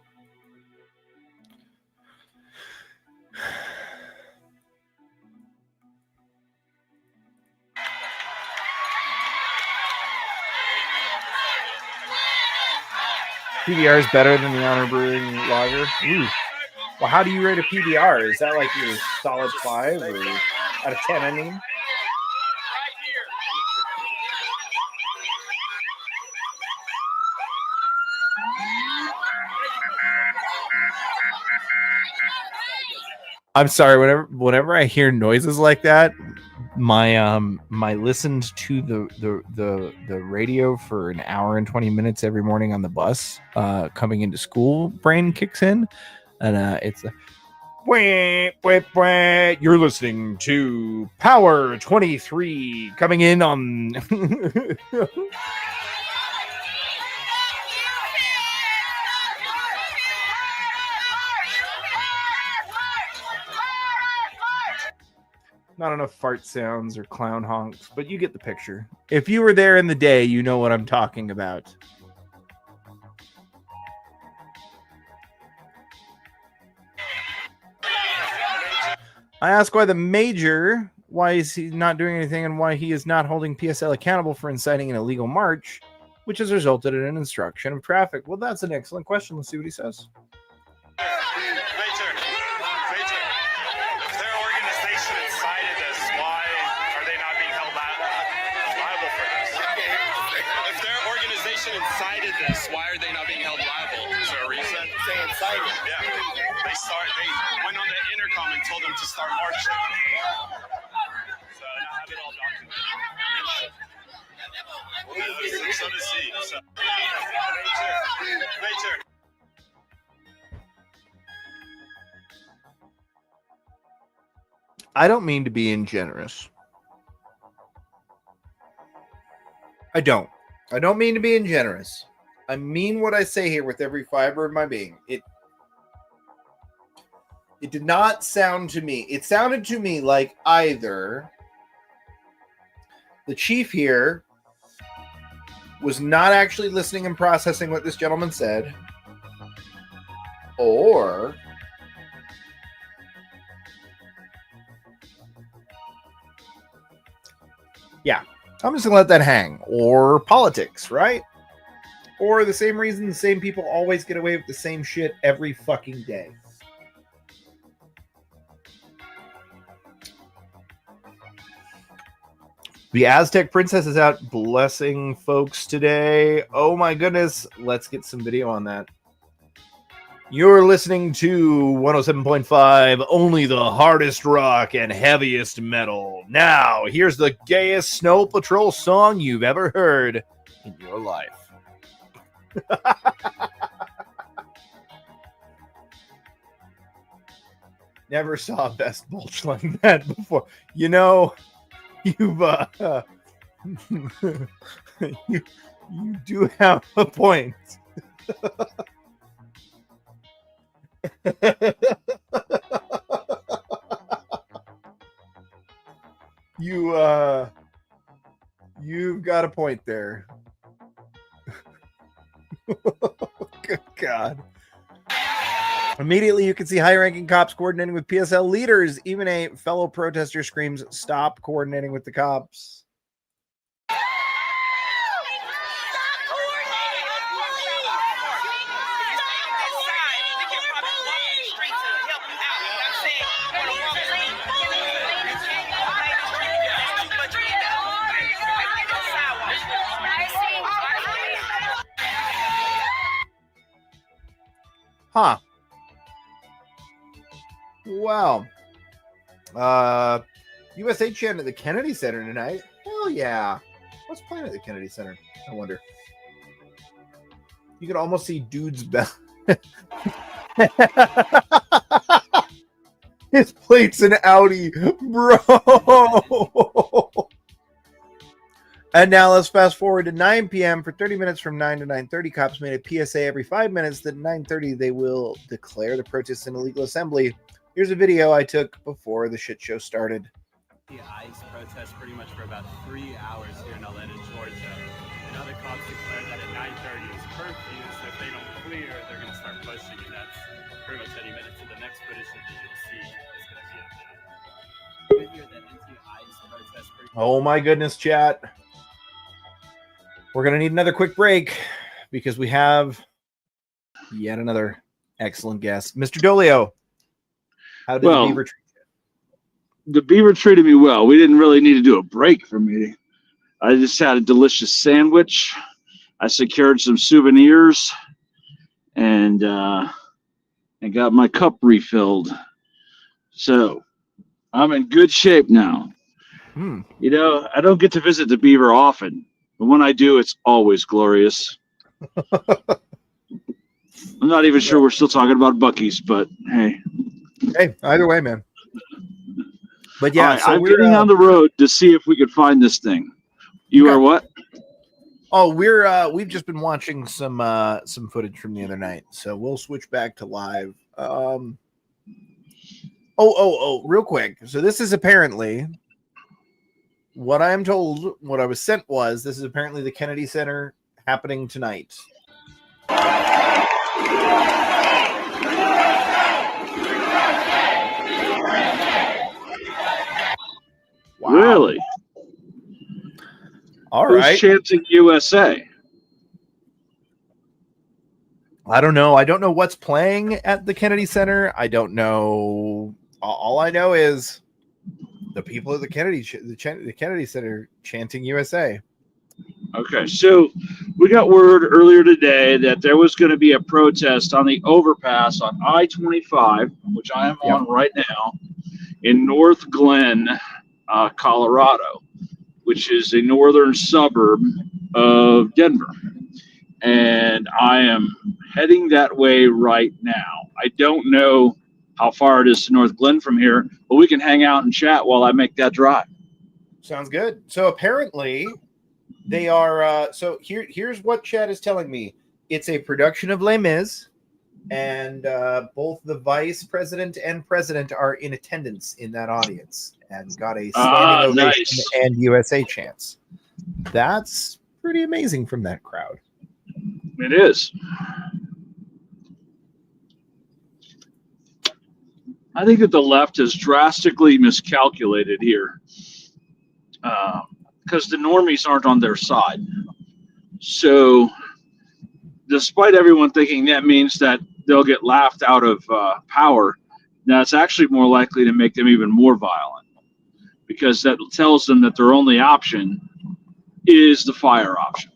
PBR is better than the Honor Brewing Lager. Ooh. Well, how do you rate a PBR? Is that like your solid 5 or out of 10? I mean. I'm sorry. Whenever I hear noises like that, my listened to the radio for an hour and 20 minutes every morning on the bus coming into school brain kicks in, and it's wait, you're listening to Power 23 coming in on not enough fart sounds or clown honks, but you get the picture. If you were there in the day, you know what I'm talking about. I ask why is he not doing anything and why he is not holding PSL accountable for inciting an illegal march, which has resulted in an obstruction of traffic. Well, that's an excellent question. Let's see what he says. Incited this. Why are they not being held liable? Is there a reason? They incited. Yeah. They went on the intercom and told them to start marching. So now I have it all documented. So to see. So. Major. I don't mean to be ingenerous. I don't mean to be ingenerous. I mean what I say here with every fiber of my being. It did not sound to me. It sounded to me like either the chief here was not actually listening and processing what this gentleman said, or yeah, I'm just gonna let that hang. Or politics, right? Or the same reason the same people always get away with the same shit every fucking day. The Aztec Princess is out blessing folks today. Oh my goodness. Let's get some video on that. You're listening to 107.5, only the hardest rock and heaviest metal. Now, here's the gayest Snow Patrol song you've ever heard in your life. Never saw a best bulge like that before. You know, you've you do have a point. You've got a point there. Good God. Immediately, you can see high-ranking cops coordinating with PSL leaders. Even a fellow protester screams, "Stop coordinating with the cops." Huh. Wow. USA chant at the Kennedy Center tonight. Hell yeah. What's playing at the Kennedy Center? I wonder. You can almost see dude's bell. His plate's an Audi, bro. And now let's fast forward to 9 p.m. For 30 minutes from 9 to 9:30, cops made a PSA every 5 minutes that at 9:30 they will declare the protest an illegal assembly. Here's a video I took before the shit show started. The ICE protest pretty much for about 3 hours here in Atlanta, Georgia. And other cops declared that at 9:30 is curfew, so if they don't clear, they're going to start pushing, and that's pretty much any minute. So the next footage that you'll see is going to be of that. You hear that anti-ICE protest pretty Oh my goodness, chat. We're going to need another quick break because we have yet another excellent guest. Mr. Dolio, how did the Beaver treat you? The Beaver treated me well. We didn't really need to do a break for me. I just had a delicious sandwich. I secured some souvenirs and got my cup refilled. So I'm in good shape now. You know, I don't get to visit the Beaver often. But when I do, it's always glorious. I'm not even sure we're still talking about Buc-ee's, but hey. Hey, either way, man. But yeah, right, so I'm getting on the road to see if we could find this thing. You are what? Oh, we've just been watching some footage from the other night, so we'll switch back to live. Real quick. So this is apparently what I am told. What I was sent was this is apparently the Kennedy Center happening tonight. Wow. Really? All Who's right. chanting USA? I don't know. I don't know what's playing at the Kennedy Center. I don't know. All I know is the people at the Kennedy Center chanting USA. Okay, so we got word earlier today that there was going to be a protest on the overpass on I-25, which I am on right now, in North Glen, Colorado, which is a northern suburb of Denver. And I am heading that way right now. I don't know how far it is to North Glen from here, but we can hang out and chat while I make that drive. Sounds good. So apparently they are so here's what Chad is telling me. It's a production of Les Mis, and both the vice president and president are in attendance in that audience and got a standing ovation nice. and USA chants. That's pretty amazing from that crowd. It is. I think that the left has drastically miscalculated here because the normies aren't on their side. So despite everyone thinking that means that they'll get laughed out of power, that's actually more likely to make them even more violent, because that tells them that their only option is the fire option.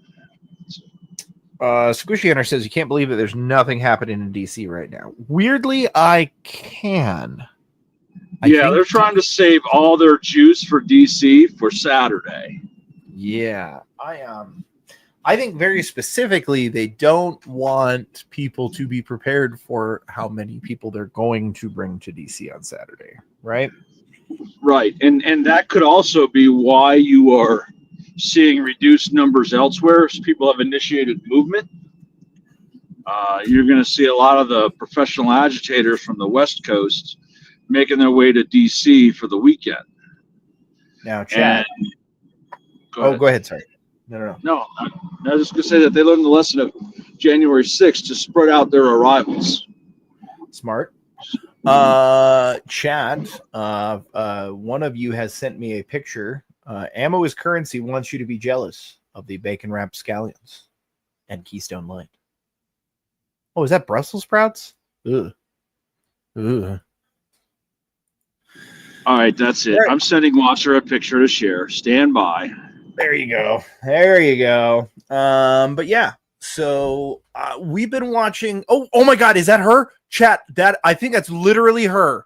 Squishy Hunter says you can't believe that there's nothing happening in DC right now. Weirdly, I can. Yeah, they're trying to save all their juice for DC for Saturday. Yeah, I think very specifically they don't want people to be prepared for how many people they're going to bring to DC on Saturday, right? Right, and that could also be why you are seeing reduced numbers elsewhere. So people have initiated movement. You're going to see a lot of the professional agitators from the West Coast making their way to DC for the weekend. Now, Chad. Go ahead. Sorry. No. I was just going to say that they learned the lesson of January 6th to spread out their arrivals. Smart. Chad, one of you has sent me a picture. Ammo is Currency wants you to be jealous of the bacon wrapped scallions and Keystone Light. Oh, is that Brussels sprouts? Ugh. Ugh. All right, that's it. I'm sending Watcher a picture to share. Stand by. There you go. There you go. But yeah, so we've been watching. Oh my God, is that her? Chat. That I think that's literally her.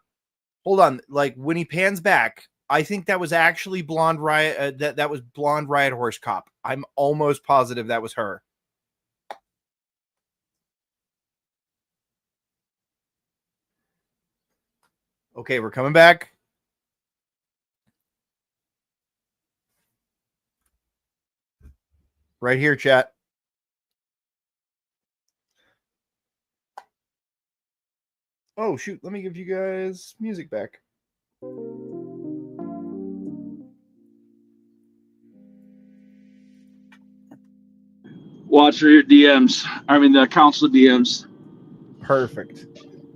Hold on. Like when he pans back, I think that was actually Blonde Riot. That was Blonde Riot Horse Cop. I'm almost positive that was her. Okay, we're coming back. Right here, chat. Oh, shoot. Let me give you guys music back. Watch for your DMs. I mean, the council DMs. Perfect.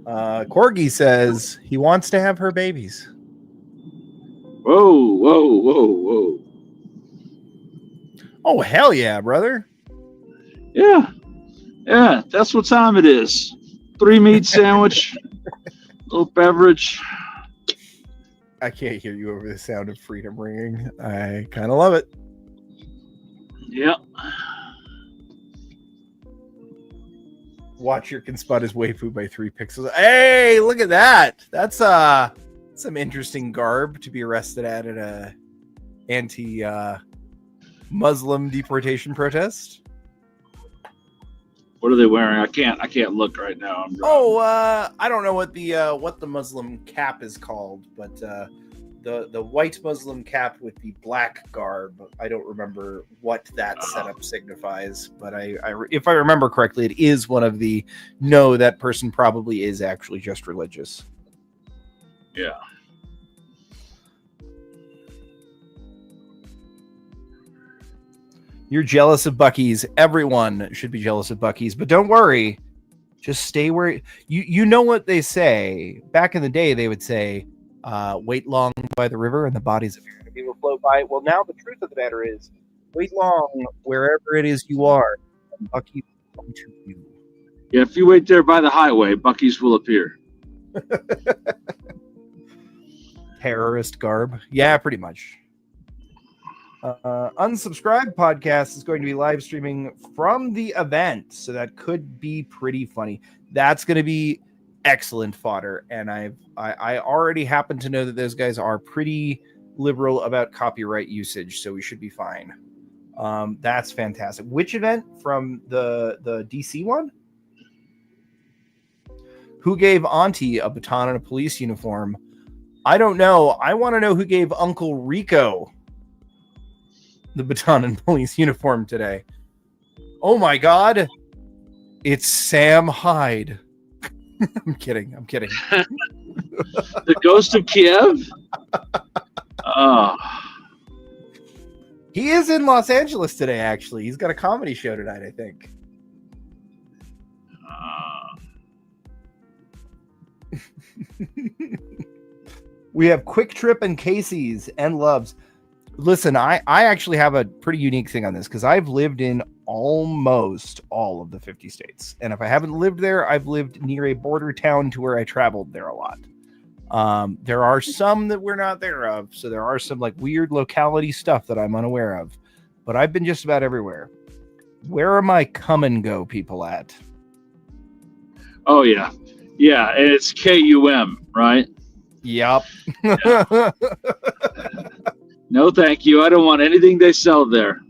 Corgi says he wants to have her babies. Whoa. Oh, hell yeah, brother. Yeah, that's what time it is. 3 meat sandwich, little beverage. I can't hear you over the sound of freedom ringing. I kind of love it. Yep. Watcher can spot his waifu by 3 pixels. Hey, look at that. That's some interesting garb to be arrested at a anti-Muslim deportation protest. What are they wearing? I can't look right now. I don't know what the Muslim cap is called, but the white Muslim cap with the black garb. I don't remember what that setup signifies, but if I remember correctly, it is one of the no, that person probably is actually just religious. Yeah. You're jealous of Buc-ee's. Everyone should be jealous of Buc-ee's, but don't worry. Just stay where you know what they say. Back in the day, they would say, wait long by the river and the bodies of your enemy will float by. Well, now the truth of the matter is, wait long wherever it is you are, and Buc-ee will come to you. Yeah, if you wait there by the highway, Buc-ee's will appear. Terrorist garb. Yeah, pretty much. Unsubscribed podcast is going to be live streaming from the event, so that could be pretty funny. That's going to be excellent fodder, and I already happen to know that those guys are pretty liberal about copyright usage, so we should be fine. That's fantastic. Which event? From the DC one? Who gave Auntie a baton and a police uniform? I don't know. I want to know who gave Uncle Rico the baton and police uniform today. Oh my God. It's Sam Hyde. I'm kidding. The ghost of Kiev? Oh. He is in Los Angeles today, actually. He's got a comedy show tonight, I think. We have Quick Trip and Casey's and Loves. Listen, I actually have a pretty unique thing on this because I've lived in almost all of the 50 states. And if I haven't lived there, I've lived near a border town to where I traveled there a lot. There are some that we're not there of. So there are some like weird locality stuff that I'm unaware of. But I've been just about everywhere. Where are my come and go people at? Oh, yeah. Yeah, and it's KUM, right? Yep. Yeah. No, thank you. I don't want anything they sell there.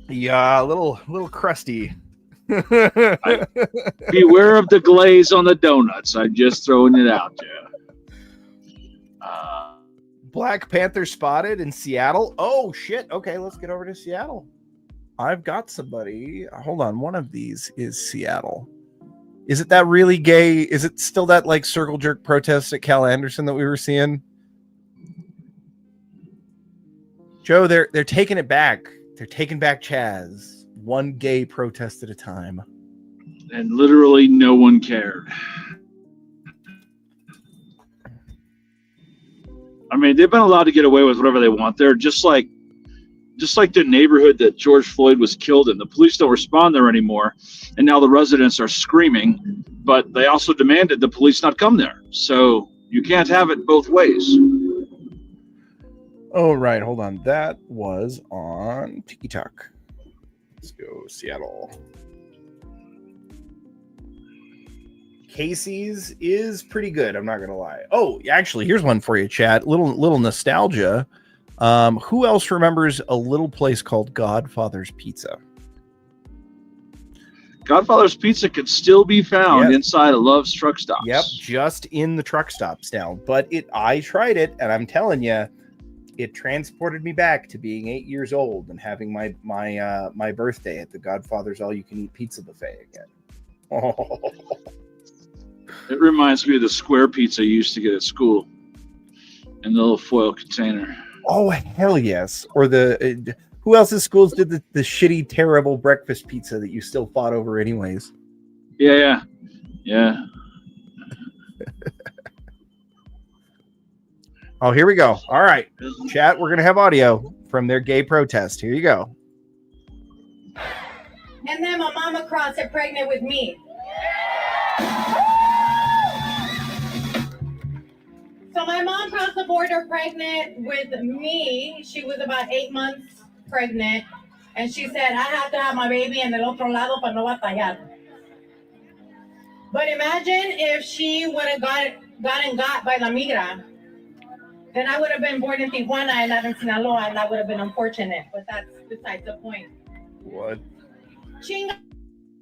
Yeah, a little crusty. Beware of the glaze on the donuts. I'm just throwing it out there. Black Panther spotted in Seattle. Oh, shit. Okay, let's get over to Seattle. I've got somebody. Hold on. One of these is Seattle. Is it that really gay? Is it still that like circle jerk protest at Cal Anderson that we were seeing? Joe, they're taking it back. They're taking back Chaz. One gay protest at a time. And literally no one cared. I mean, they've been allowed to get away with whatever they want there, just like the neighborhood that George Floyd was killed in. The police don't respond there anymore, and now the residents are screaming, but they also demanded the police not come there. So you can't have it both ways. Oh, right. Hold on. That was on TikTok. Let's go Seattle. Casey's is pretty good. I'm not going to lie. Oh, actually, here's one for you, Chad. Little nostalgia. Who else remembers a little place called Godfather's Pizza? Godfather's Pizza could still be found inside of Love's truck stops. Yep, just in the truck stops now. But I tried it, and I'm telling you, it transported me back to being 8 years old and having my birthday at the Godfather's all-you-can-eat pizza buffet again. Oh. It reminds me of the square pizza you used to get at school in the little foil container. Oh, hell yes. Or the who else's schools did the shitty, terrible breakfast pizza that you still fought over anyways? Yeah. Oh, here we go. All right, chat, we're going to have audio from their gay protest. Here you go. And then my mama crossed it pregnant with me. So my mom crossed the border pregnant with me. She was about 8 months pregnant. And she said, I have to have my baby en el otro lado para no batallar. But imagine if she would have gotten got by la migra. Then I would have been born in Tijuana and not in Sinaloa, and that would have been unfortunate. But that's besides the point. What? Chinga.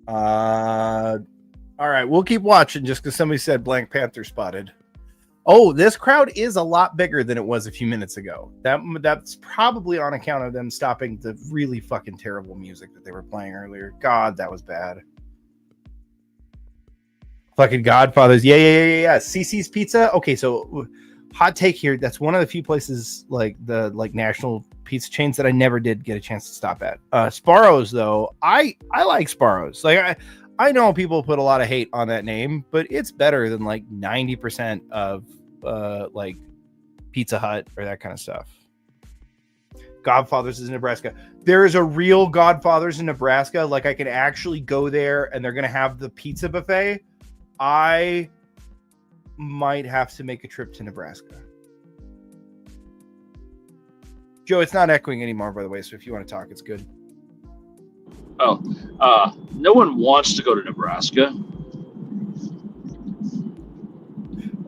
All right, we'll keep watching just because somebody said Black Panther spotted. Oh, this crowd is a lot bigger than it was a few minutes ago. That's probably on account of them stopping the really fucking terrible music that they were playing earlier. God, that was bad. Fucking Godfathers. Yeah. CC's Pizza. Okay, so hot take here. That's one of the few places like the national pizza chains that I never did get a chance to stop at. Sparrow's though, I like Sparrow's. Like I know people put a lot of hate on that name, but it's better than like 90% of like Pizza Hut or that kind of stuff. Godfather's is in Nebraska. There is a real Godfather's in Nebraska. Like I can actually go there and they're going to have the pizza buffet. I might have to make a trip to Nebraska. Joe, it's not echoing anymore, by the way. So if you want to talk, it's good. Oh, no one wants to go to Nebraska.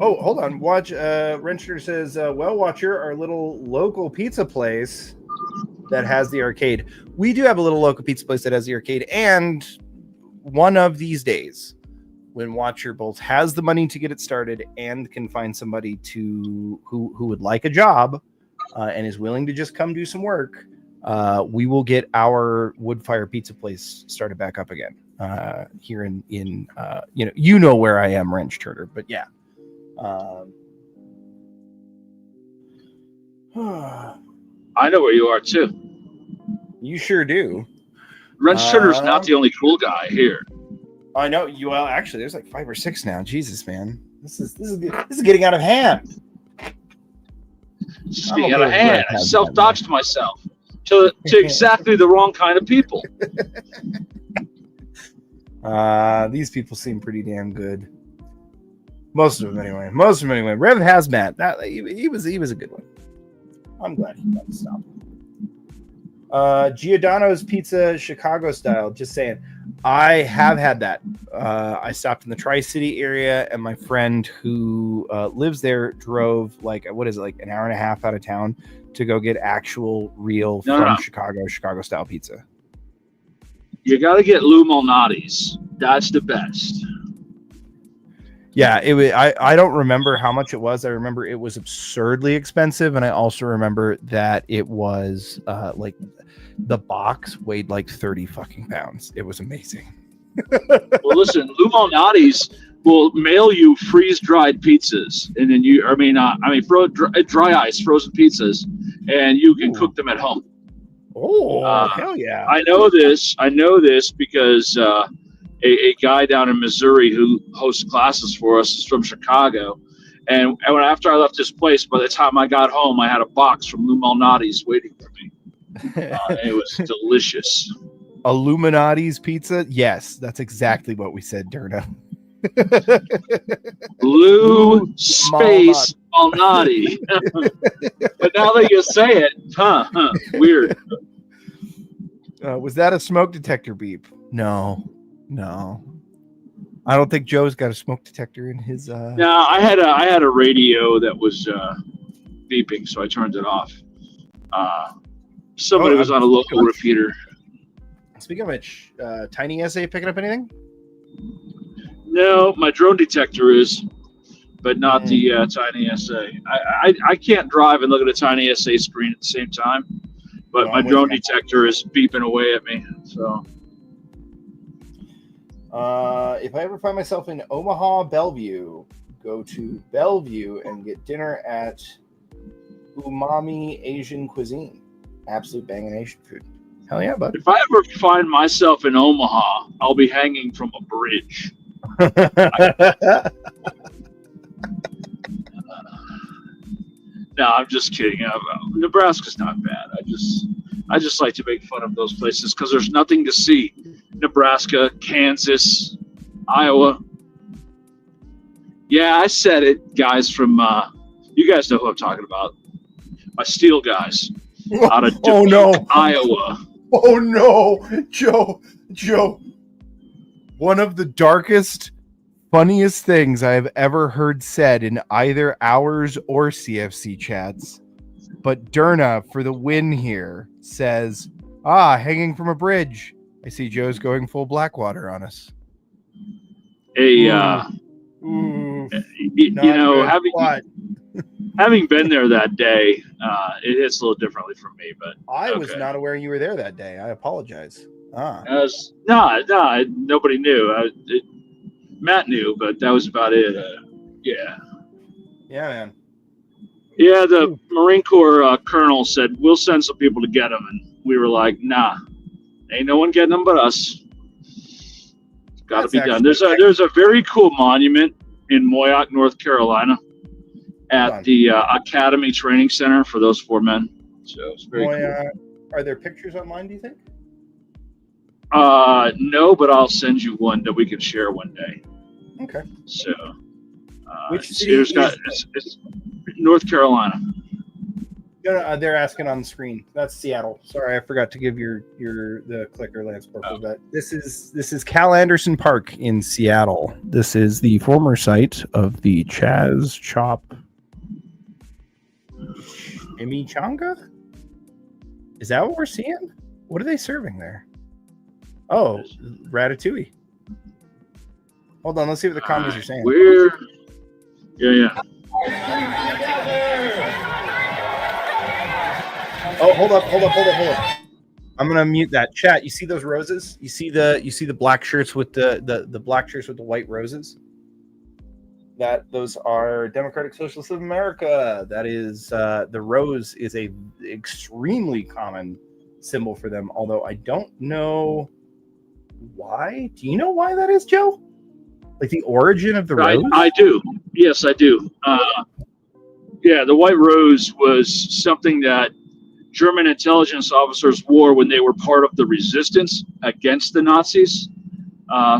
Oh, hold on. Watch. Wrencher says, well, Watcher, our little local pizza place that has the arcade. We do have a little local pizza place that has the arcade. And one of these days, when Watcher both has the money to get it started and can find somebody who would like a job and is willing to just come do some work, we will get our wood fire pizza place started back up again here in you know where I am, Wrench Turner, but yeah. I know where you are too. You sure do. Wrench Turner's not the only cool guy here. I know you. Well, actually, there's like 5 or 6 now. Jesus, man, this is getting out of hand. Speaking out of hand, I self-doxed myself to exactly the wrong kind of people. These people seem pretty damn good. Most of them anyway. Rev Hazmat. That he was a good one. I'm glad he got to stop. Giordano's Pizza Chicago style. Just saying. I have had that. I stopped in the Tri-City area, and my friend who lives there drove like an hour and a half out of town to go get actual real Chicago style pizza. You got to get Lou Malnati's. That's the best. Yeah, it was. I don't remember how much it was. I remember it was absurdly expensive, and I also remember that it was like the box weighed like 30 fucking pounds. It was amazing. Well, listen, Lou Malnati's will mail you freeze-dried pizzas, and then dry ice frozen pizzas, and you can cook them at home. Oh, hell yeah! I know this because a guy down in Missouri who hosts classes for us is from Chicago, and after I left this place, by the time I got home, I had a box from Lou Malnati's waiting for me. It was delicious. Illuminati's pizza? Yes, that's exactly what we said, Durna. Lou Space Malnati. But now that you say it, weird. Was that a smoke detector beep? No. I don't think Joe's got a smoke detector in his. No, I had a radio that was beeping, so I turned it off. Somebody was on a local repeater. Speaking of which, Tiny SA picking up anything? No, my drone detector is, but not the Tiny SA. I can't drive and look at a Tiny SA screen at the same time, but my drone detector is beeping away at me. So, if I ever find myself in Omaha, Bellevue, go to Bellevue and get dinner at Umami Asian Cuisine. Absolute banging Asian food. Hell yeah, bud. If I ever find myself in Omaha, I'll be hanging from a bridge. No, I'm just kidding. Nebraska's not bad. I just like to make fun of those places because there's nothing to see. Nebraska, Kansas, Iowa. Yeah, I said it, guys from you guys know who I'm talking about. My steel guys out of Dubuque, Iowa. Oh no, Joe. One of the darkest, funniest things I have ever heard said in either ours or CFC chats. But Durna, for the win here, says, hanging from a bridge. I see Joe's going full Blackwater on us. Having been there that day, it hits a little differently for me. But I was not aware you were there that day. I apologize. Nobody knew. Matt knew, but that was about it. Yeah, man. Yeah, the Marine Corps colonel said, we'll send some people to get them. And we were like, nah, ain't no one getting them but us. It's got to be done. There's a very cool monument in Moyock, North Carolina at the Academy Training Center for those 4 men. So it's very cool. Are there pictures online, do you think? No, but I'll send you one that we can share one day. Okay. So, which city is it's North Carolina. No, they're asking on the screen. That's Seattle. Sorry, I forgot to give the clicker, Lance Corporal. But this is Cal Anderson Park in Seattle. This is the former site of the Chaz Chop Chimichanga. Is that what we're seeing? What are they serving there? Oh, ratatouille. Hold on, let's see what the comments are saying. Where? Yeah. Oh, hold up. I'm gonna mute that chat. You see those roses? You see the black shirts with the black shirts with the white roses? Those are Democratic Socialists of America. That is the rose is a extremely common symbol for them, although I don't know why. Do you know why that is, Joe? Like the origin of the rose? I do. Yes, I do. Yeah, the white rose was something that German intelligence officers wore when they were part of the resistance against the Nazis.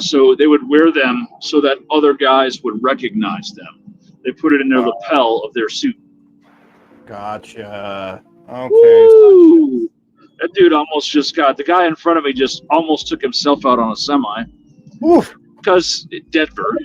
So they would wear them so that other guys would recognize them. They put it in their lapel of their suit. Gotcha. Okay. Woo! That dude the guy in front of me just almost took himself out on a semi. Oof. Because Denver.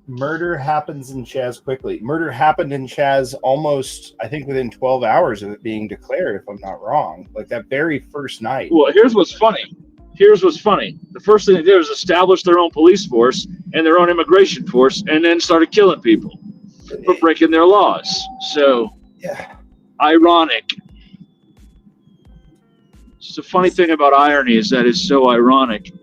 Murder happens in Chaz quickly. Murder happened in Chaz almost, I think, within 12 hours of it being declared, if I'm not wrong. Like that very first night. Well, here's what's funny. The first thing they did was establish their own police force and their own immigration force, and then started killing people for breaking their laws. So, yeah, ironic. It's the funny thing about irony is that it's so ironic.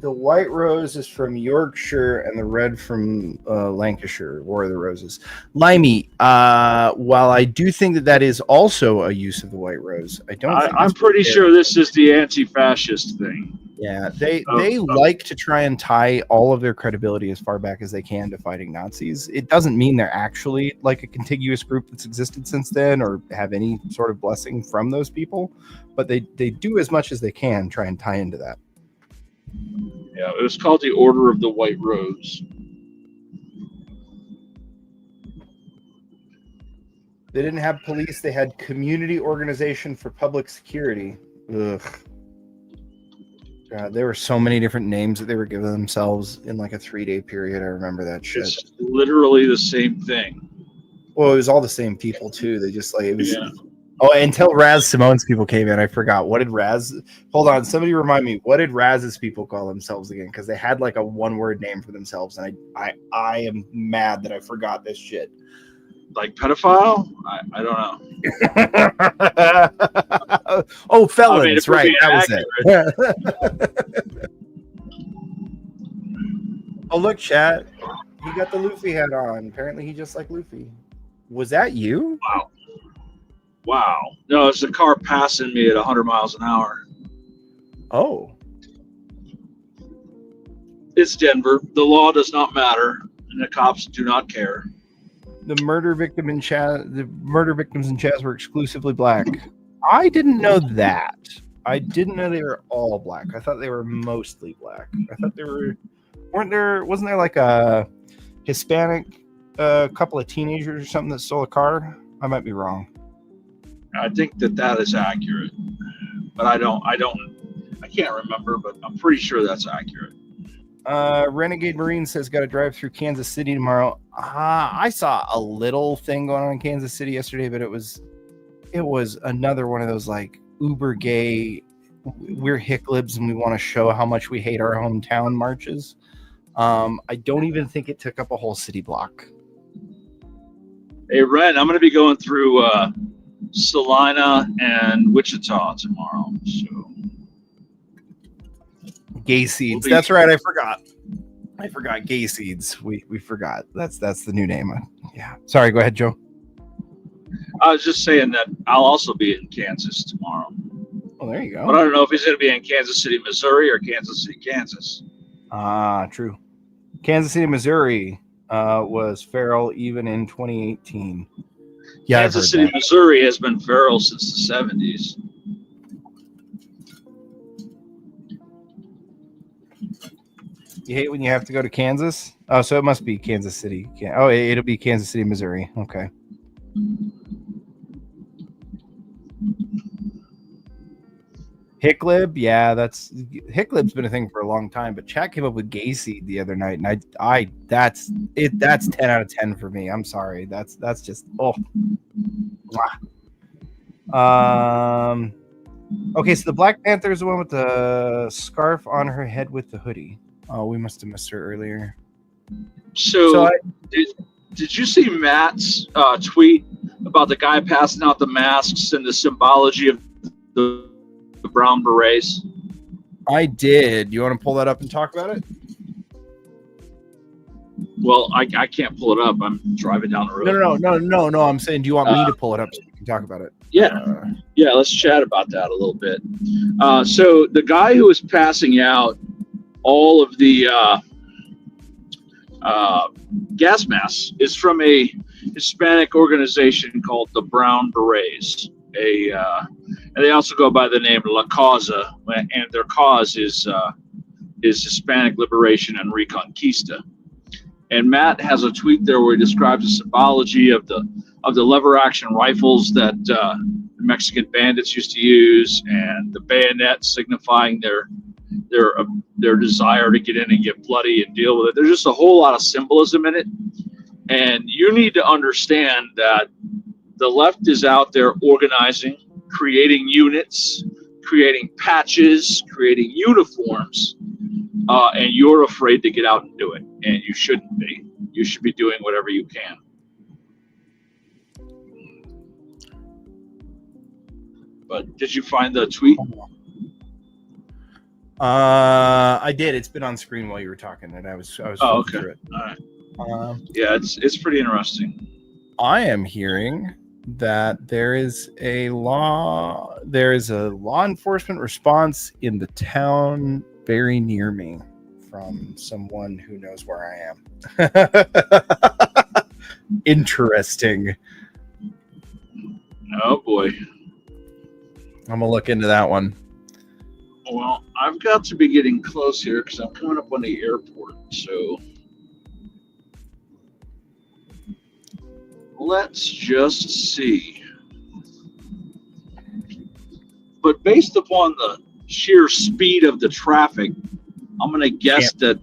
The white rose is from Yorkshire and the red from Lancashire, War of the Roses. Limey, while I do think that is also a use of the white rose, I'm pretty sure this is the anti-fascist thing. Yeah, they like to try and tie all of their credibility as far back as they can to fighting Nazis. It doesn't mean they're actually like a contiguous group that's existed since then or have any sort of blessing from those people, but they do as much as they can try and tie into that. Yeah, it was called the Order of the White Rose. They didn't have police. They had Community Organization for Public Security. Ugh. God, there were so many different names that they were giving themselves in like a 3-day period. I remember that shit. It's literally the same thing. Well, it was all the same people too. They just like it was. Yeah. Oh, until Raz Simone's people came in, I forgot. What did Raz? Hold on, somebody remind me. What did Raz's people call themselves again? Because they had like a one-word name for themselves, and I am mad that I forgot this shit. Like pedophile? I don't know. Oh, felons, right? That was it. Oh, look, chat. He got the Luffy hat on. Apparently, he just like Luffy. Was that you? Wow. No, it's a car passing me at 100 miles an hour. Oh. It's Denver. The law does not matter, and the cops do not care. The murder victims in Chaz were exclusively black. I didn't know that. I didn't know they were all black. I thought they were mostly black. I thought wasn't there like a Hispanic couple of teenagers or something that stole a car? I might be wrong. I think that is accurate, but I can't remember, but I'm pretty sure that's accurate. Renegade Marine says got to drive through Kansas City tomorrow. I saw a little thing going on in Kansas City yesterday, but it was another one of those like uber gay, we're hicklibs and we want to show how much we hate our hometown marches. I don't even think it took up a whole city block. Hey, Ren, I'm going to be going through Salina and Wichita tomorrow. So gay seeds. That's right. I forgot gay seeds. We forgot. That's the new name. Yeah. Sorry. Go ahead, Joe. I was just saying that I'll also be in Kansas tomorrow. Oh, there you go. But I don't know if he's going to be in Kansas City, Missouri, or Kansas City, Kansas. True. Kansas City, Missouri was feral even in 2018. Yeah, Kansas City, Missouri has been feral since the 70s. You hate when you have to go to Kansas? Oh, so it must be Kansas City. Oh, it'll be Kansas City, Missouri. Okay. Hicklib, yeah, Hicklib's been a thing for a long time, but chat came up with gay seed the other night, and that's 10 out of 10 for me. I'm sorry. That's just Okay, so the Black Panther is the one with the scarf on her head with the hoodie. Oh, we must have missed her earlier. So did you see Matt's tweet about the guy passing out the masks and the symbology of the brown berets? I did. You want to pull that up and talk about it? Well, I can't pull it up. I'm driving down the road. No. I'm saying, do you want me to pull it up so we can talk about it? Yeah. Let's chat about that a little bit. So the guy who was passing out all of the gas masks is from a Hispanic organization called the Brown Berets. And they also go by the name La Causa, and their cause is Hispanic liberation and reconquista. And Matt has a tweet there where he describes the symbology of the lever action rifles that the Mexican bandits used to use, and the bayonet signifying their desire to get in and get bloody and deal with it. There's just a whole lot of symbolism in it, and you need to understand that the left is out there organizing, creating units, creating patches, creating uniforms, and you're afraid to get out and do it, and you shouldn't be. You should be doing whatever you can. But did you find the tweet? I did. It's been on screen while you were talking, and I was okay. Through it. All right. Yeah, it's pretty interesting. I am hearing that there is a law enforcement response in the town very near me from someone who knows where I am. Interesting. Oh boy. I'm gonna look into that one. Well, I've got to be getting close here because I'm coming up on the airport. So let's just see. But based upon the sheer speed of the traffic, I'm going to guess that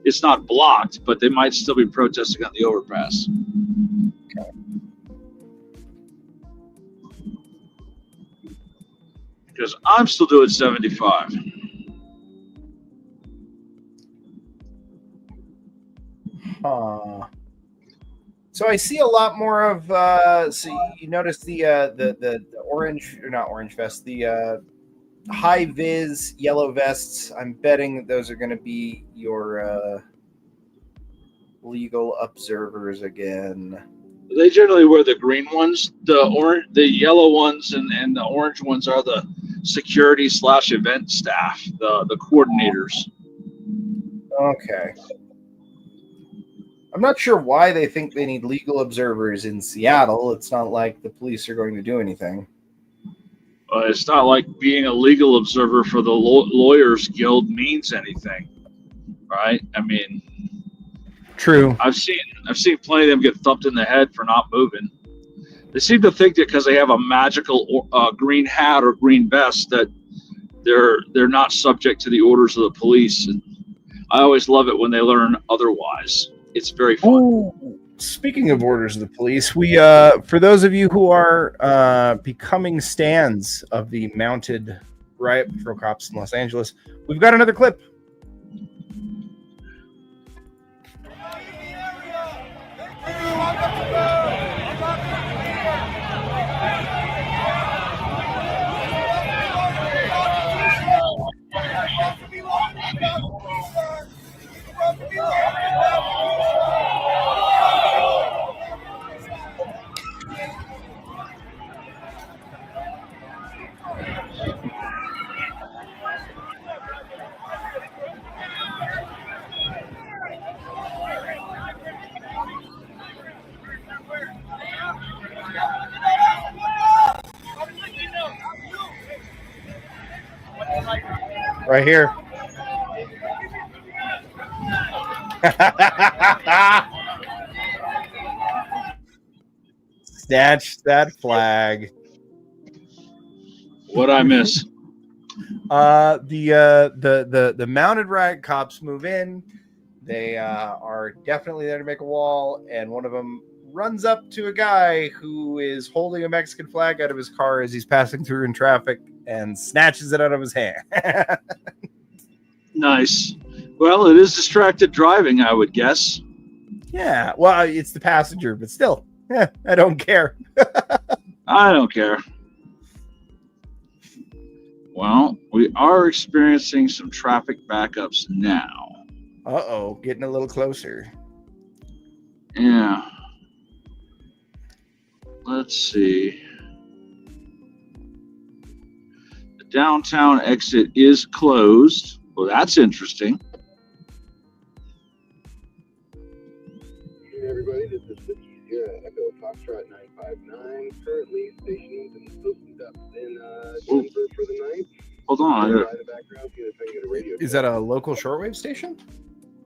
it's not blocked, but they might still be protesting on the overpass. Okay. Because I'm still doing 75. So I see a lot more of. So you notice the orange, or not orange vest, the high vis yellow vests. I'm betting those are going to be your legal observers again. They generally wear the green ones. The yellow ones, and the orange ones are the security / event staff, the coordinators. Okay. I'm not sure why they think they need legal observers in Seattle. It's not like the police are going to do anything. It's not like being a legal observer for the Lawyers Guild means anything, right? I mean, true. I've seen plenty of them get thumped in the head for not moving. They seem to think that because they have a magical green hat or green vest that they're not subject to the orders of the police. And I always love it when they learn otherwise. It's very fun. Ooh, speaking of orders of the police, we for those of you who are becoming stands of the mounted riot patrol cops in Los Angeles, we've got another clip. Right here. Snatch that flag. What'd I miss? The mounted riot cops move in. They are definitely there to make a wall, and one of them runs up to a guy who is holding a Mexican flag out of his car as he's passing through in traffic and snatches it out of his hand. Nice. Well, it is distracted driving, I would guess. Yeah, well, it's the passenger, but still, I don't care. I don't care. Well, we are experiencing some traffic backups now. Uh-oh, getting a little closer. Yeah. Let's see. The downtown exit is closed. Well, that's interesting. Hey everybody, this is the Echo Foxtrot 959, currently stationed and posted up in Denver for the night. Hold on. In the background, see if I can get a radio. Is that a local shortwave station?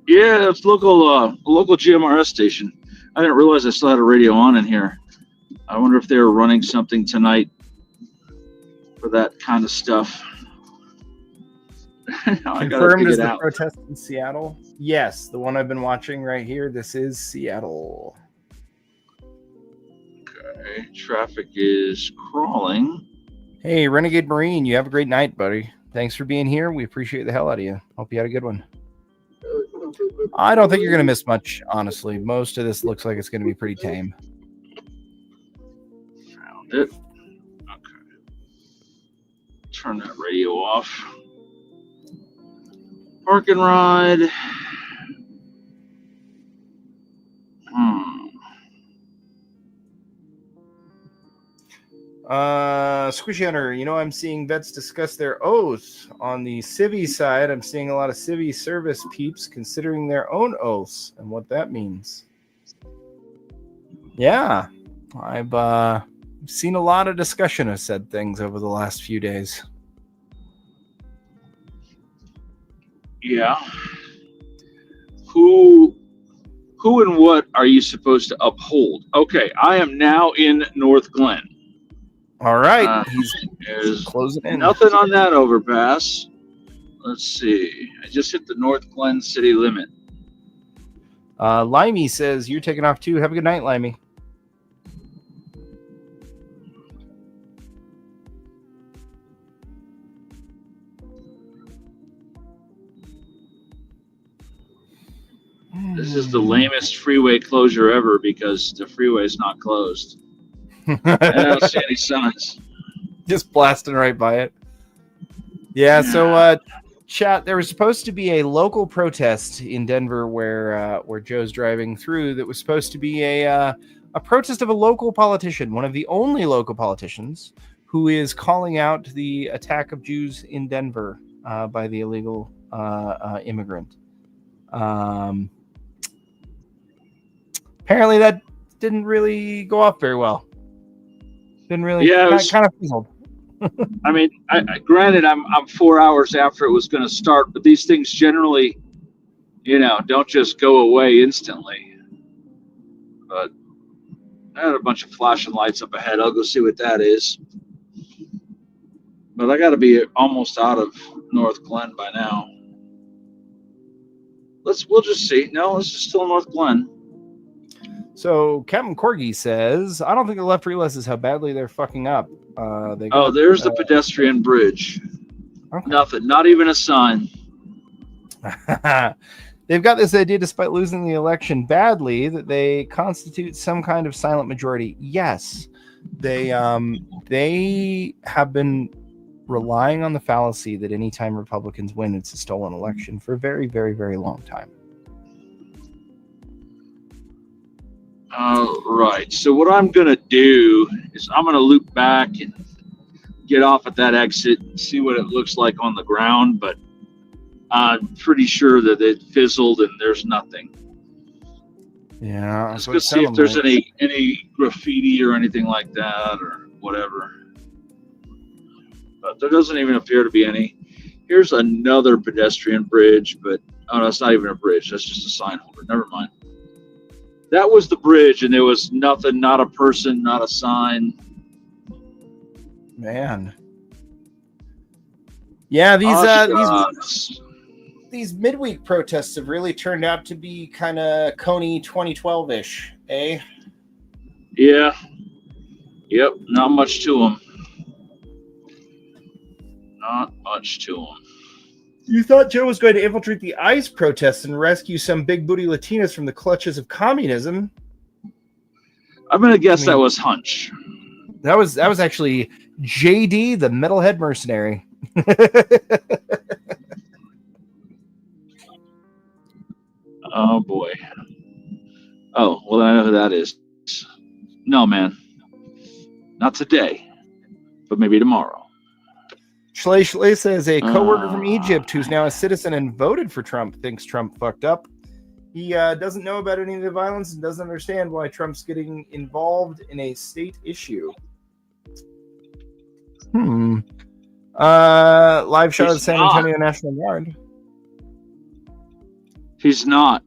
Yeah, it's local GMRS station. I didn't realize I still had a radio on in here. I wonder if they were running something tonight for that kind of stuff. Confirmed as the protest in Seattle? Yes, the one I've been watching right here. This is Seattle. Okay, traffic is crawling. Hey, Renegade Marine, you have a great night, buddy. Thanks for being here. We appreciate the hell out of you. Hope you had a good one. I don't think you're going to miss much, honestly. Most of this looks like it's going to be pretty tame. Found it. Okay. Turn that radio off. Park and ride. Squishy Hunter, I'm seeing vets discuss their oaths. On the civvy side, I'm seeing a lot of civvy service peeps considering their own oaths and what that means. Yeah, I've seen a lot of discussion of said things over the last few days. Yeah. Who and what are you supposed to uphold? Okay, I am now in North Glen. All right, he's closing in. Nothing on that overpass. Let's see. I just hit the North Glen city limit. Limey says you're taking off too. Have a good night, Limey. This is the lamest freeway closure ever because the freeway is not closed. I don't see any signs. Just blasting right by it. Yeah, so chat, there was supposed to be a local protest in Denver where Joe's driving through that was supposed to be a protest of a local politician, one of the only local politicians who is calling out the attack of Jews in Denver by the illegal immigrant. Apparently that didn't really go off very well. Didn't really. Yeah, kind of fizzled. I mean, granted, I'm 4 hours after it was going to start, but these things generally, don't just go away instantly. But I had a bunch of flashing lights up ahead. I'll go see what that is. But I got to be almost out of North Glen by now. We'll just see. No, this is still North Glen. So Captain Corgi says, I don't think the left realizes how badly they're fucking up. There's the pedestrian bridge. Okay. Nothing, not even a sign. They've got this idea, despite losing the election badly, that they constitute some kind of silent majority. Yes, they have been relying on the fallacy that anytime Republicans win, it's a stolen election for a very, very, very long time. Right. So what I'm going to do is I'm going to loop back and get off at that exit and see what it looks like on the ground. But I'm pretty sure that it fizzled and there's nothing. Yeah. Let's go see if there's any graffiti or anything like that or whatever. But there doesn't even appear to be any. Here's another pedestrian bridge, but no, it's not even a bridge. That's just a sign holder. Never mind. That was the bridge, and there was nothing, not a person, not a sign. Man. Yeah, these midweek protests have really turned out to be kind of Coney 2012-ish, eh? Yeah. Yep. Not much to them. Not much to them. You thought Joe was going to infiltrate the ICE protests and rescue some big booty Latinas from the clutches of communism. I'm gonna guess that was hunch. That was actually JD, the metalhead mercenary. Oh boy. Oh, well, I know who that is. No, man. Not today, but maybe tomorrow. Schley says a coworker from Egypt who's now a citizen and voted for Trump thinks Trump fucked up. He doesn't know about any of the violence and doesn't understand why Trump's getting involved in a state issue. Live shot of San Antonio National Guard. He's not.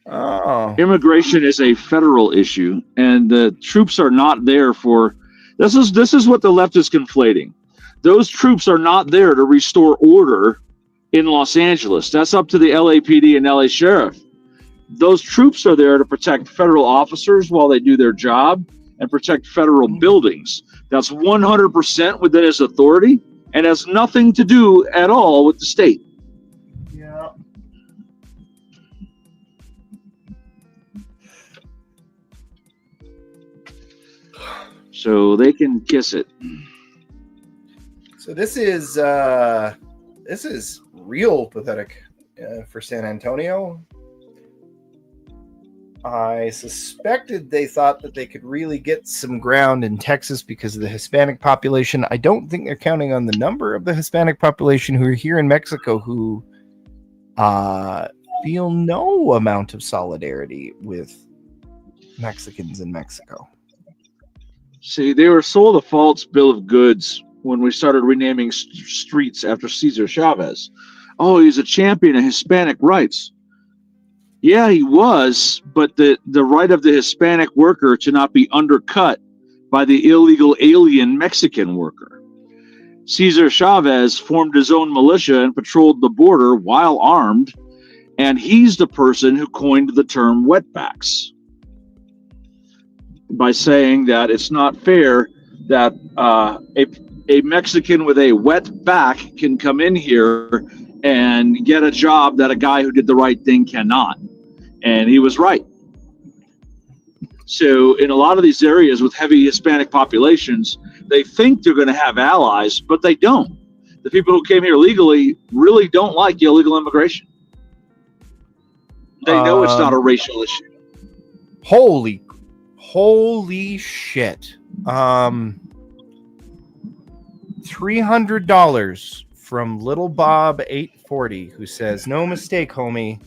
Oh. Immigration is a federal issue, and the troops are not there for. This is what the left is conflating. Those troops are not there to restore order in Los Angeles. That's up to the LAPD and LA Sheriff. Those troops are there to protect federal officers while they do their job and protect federal buildings. That's 100% within his authority and has nothing to do at all with the state. Yeah. So they can kiss it. So this is real pathetic for San Antonio. I suspected they thought that they could really get some ground in Texas because of the Hispanic population. I don't think they're counting on the number of the Hispanic population who are here in Mexico who feel no amount of solidarity with Mexicans in Mexico. See, they were sold a false bill of goods when we started renaming streets after Cesar Chavez. Oh, he's a champion of Hispanic rights. Yeah, he was, but the right of the Hispanic worker to not be undercut by the illegal alien Mexican worker. Cesar Chavez formed his own militia and patrolled the border while armed, and he's the person who coined the term wetbacks by saying that it's not fair that a Mexican with a wet back can come in here and get a job that a guy who did the right thing cannot. And he was right. So in a lot of these areas with heavy Hispanic populations, they think they're going to have allies, but they don't. The people who came here legally really don't like illegal immigration. They know it's not a racial issue. Holy shit. $300 from Little Bob 840 who says, no mistake, homie.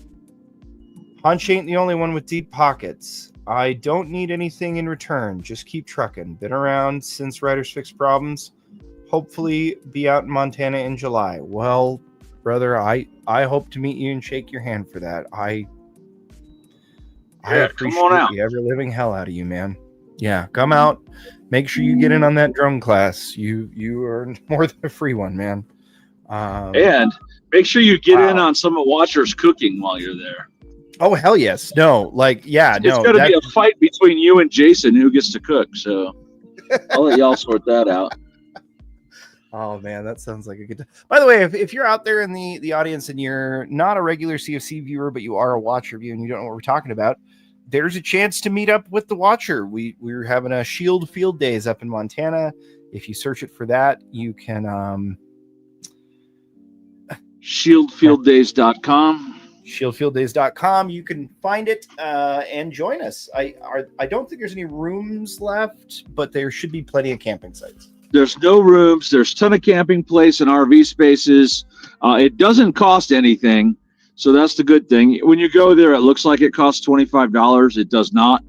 Hunch ain't the only one with deep pockets. I don't need anything in return. Just keep trucking. Been around since Writers Fix Problems. Hopefully be out in Montana in July. Well, brother, I hope to meet you and shake your hand for that. I appreciate the ever-living hell out of you, man. Yeah, come out. Make sure you get in on that drum class. You are more than a free one, man. And make sure you get in on some of Watcher's cooking while you're there. Oh, hell yes. No, it's going to be a fight between you and Jason who gets to cook, so I'll let y'all sort that out. Oh, man, that sounds like a good time. By the way, if you're out there in the audience and you're not a regular CFC viewer, but you are a Watcher viewer and you don't know what we're talking about, there's a chance to meet up with the Watcher. We're having a Shield Field Days up in Montana. If you search it for that, you can... ShieldFieldDays.com. ShieldFieldDays.com. You can find it and join us. I don't think there's any rooms left, but there should be plenty of camping sites. There's no rooms. There's a ton of camping place and RV spaces. It doesn't cost anything, so that's the good thing. When you go there, it looks like it costs $25. It does not.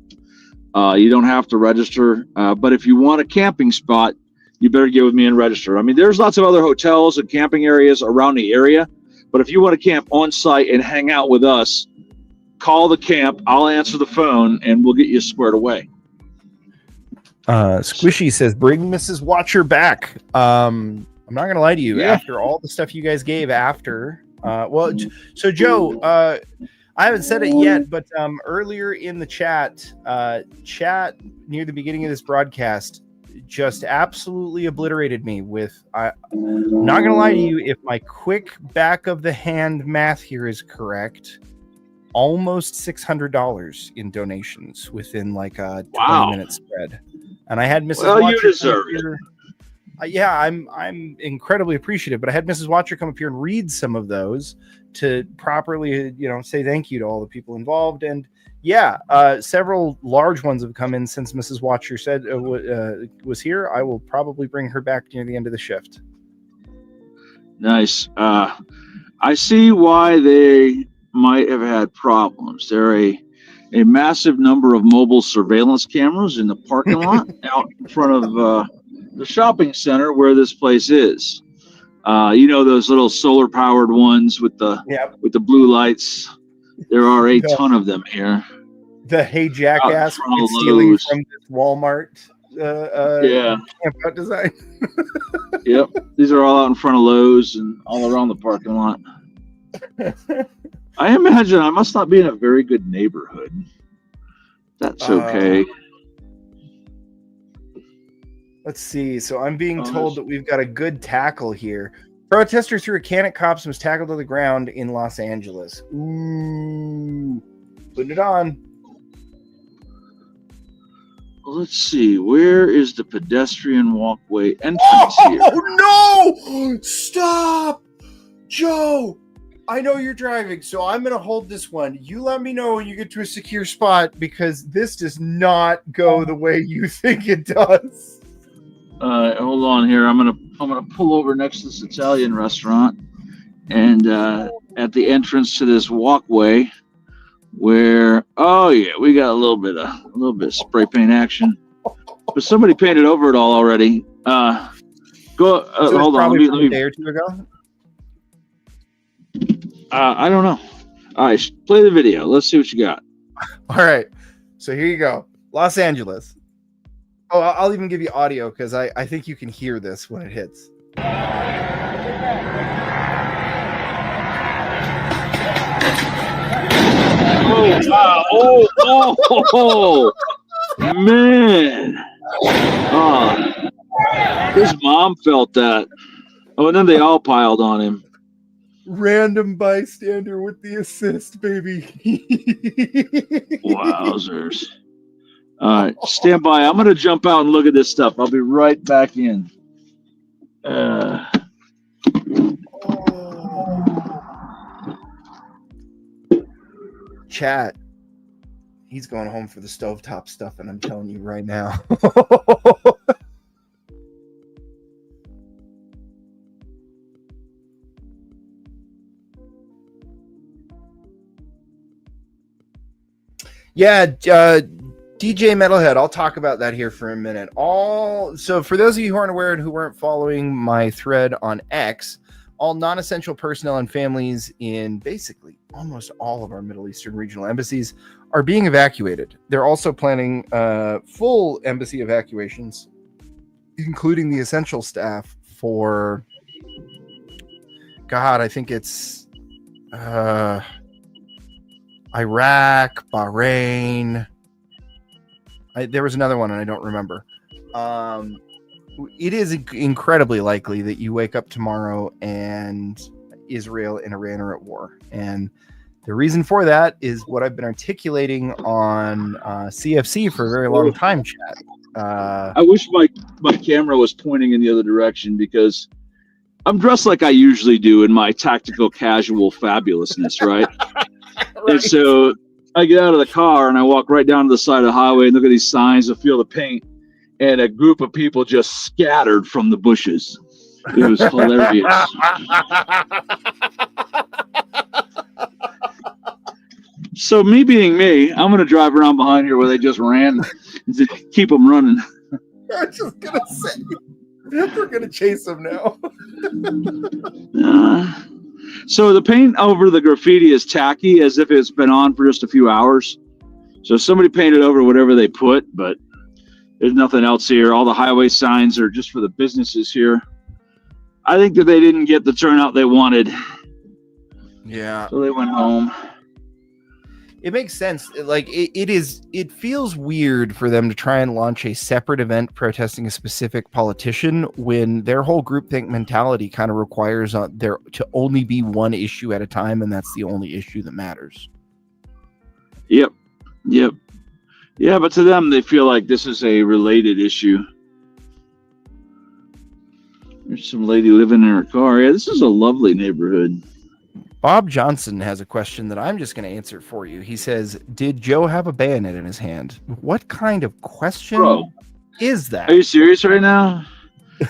You don't have to register. But if you want a camping spot, you better get with me and register. I mean, there's lots of other hotels and camping areas around the area. But if you want to camp on site and hang out with us, call the camp. I'll answer the phone, and we'll get you squared away. Squishy says, bring Mrs. Watcher back. I'm not going to lie to you. Yeah. After all the stuff you guys gave after. So, Joe, I haven't said it yet, but earlier in the chat near the beginning of this broadcast just absolutely obliterated me with. I'm not gonna lie to you, if my quick back of the hand math here is correct, almost $600 in donations within like a 20-minute spread. And I had Mrs. Well, Watcher you deserve it. Yeah, I'm incredibly appreciative, but I had Mrs. Watcher come up here and read some of those to properly, say thank you to all the people involved. And yeah, several large ones have come in since Mrs. Watcher said was here. I will probably bring her back near the end of the shift. Nice. I see why they might have had problems. There are a massive number of mobile surveillance cameras in the parking lot out in front of the shopping center where this place is. Those little solar powered ones with the blue lights. There are a ton of them here. The hey jackass stealing from this Walmart camp-out design. Yep, these are all out in front of Lowe's and all around the parking lot. I imagine I must not be in a very good neighborhood. That's okay. Let's see. So I'm being told that we've got a good tackle here. Protester threw a can at cops and was tackled to the ground in Los Angeles. Ooh. Putting it on. Let's see. Where is the pedestrian walkway entrance here? Oh, no! Stop! Joe! I know you're driving, so I'm going to hold this one. You let me know when you get to a secure spot, because this does not go the way you think it does. Hold on here. I'm gonna pull over next to this Italian restaurant, and at the entrance to this walkway, where we got a little bit of spray paint action, but somebody painted over it all already. So hold on. Let me, a day or two ago. I don't know. All right, play the video. Let's see what you got. All right. So here you go. Los Angeles. Oh, I'll even give you audio because I think you can hear this when it hits. Oh, wow. Oh, man. His mom felt that. Oh, and then they all piled on him. Random bystander with the assist, baby. Wowzers. All right, stand by. I'm going to jump out and look at this stuff. I'll be right back in. Chat. He's going home for the stovetop stuff, and I'm telling you right now. Yeah, DJ Metalhead, I'll talk about that here for a minute. So for those of you who aren't aware and who weren't following my thread on X, all non-essential personnel and families in basically almost all of our Middle Eastern regional embassies are being evacuated. They're also planning full embassy evacuations, including the essential staff for, I think it's Iraq, Bahrain. There was another one and I don't remember. It is incredibly likely that you wake up tomorrow and Israel and Iran are at war. And the reason for that is what I've been articulating on CFC for a very long time, chat. I wish my camera was pointing in the other direction, because I'm dressed like I usually do in my tactical casual fabulousness, right? And so I get out of the car and I walk right down to the side of the highway and look at these signs and feel the paint, and a group of people just scattered from the bushes. It was hilarious. So me being me, I'm going to drive around behind here where they just ran and keep them running. I was just going to say, we're going to chase them now. So the paint over the graffiti is tacky, as if it's been on for just a few hours. So somebody painted over whatever they put, but there's nothing else here. All the highway signs are just for the businesses here. I think that they didn't get the turnout they wanted. Yeah. So they went home. It makes sense. Like it feels weird for them to try and launch a separate event protesting a specific politician when their whole groupthink mentality kind of requires there to only be one issue at a time, and that's the only issue that matters. Yep. Yeah, but to them, they feel like this is a related issue. There's some lady living in her car. Yeah, this is a lovely neighborhood. Bob Johnson has a question that I'm just going to answer for you. He says, did Joe have a bayonet in his hand? What kind of question is that? Are you serious right now?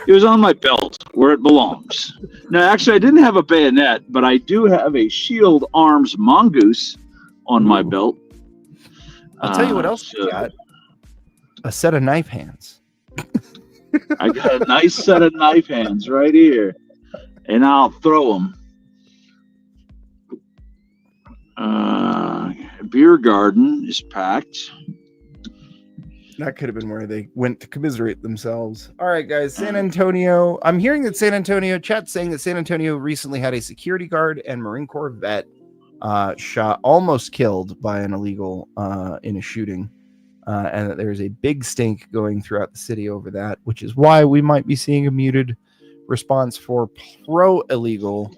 It was on my belt where it belongs. No, actually, I didn't have a bayonet, but I do have a Shield Arms Mongoose on my belt. I'll tell you what else you got. A set of knife hands. I got a nice set of knife hands right here, and I'll throw them. Beer garden is packed. That could have been where they went to commiserate themselves. All right, guys. San Antonio. I'm hearing that San Antonio, chat's saying that San Antonio recently had a security guard and Marine Corps vet shot, almost killed by an illegal in a shooting. And that there's a big stink going throughout the city over that, which is why we might be seeing a muted response for pro-illegal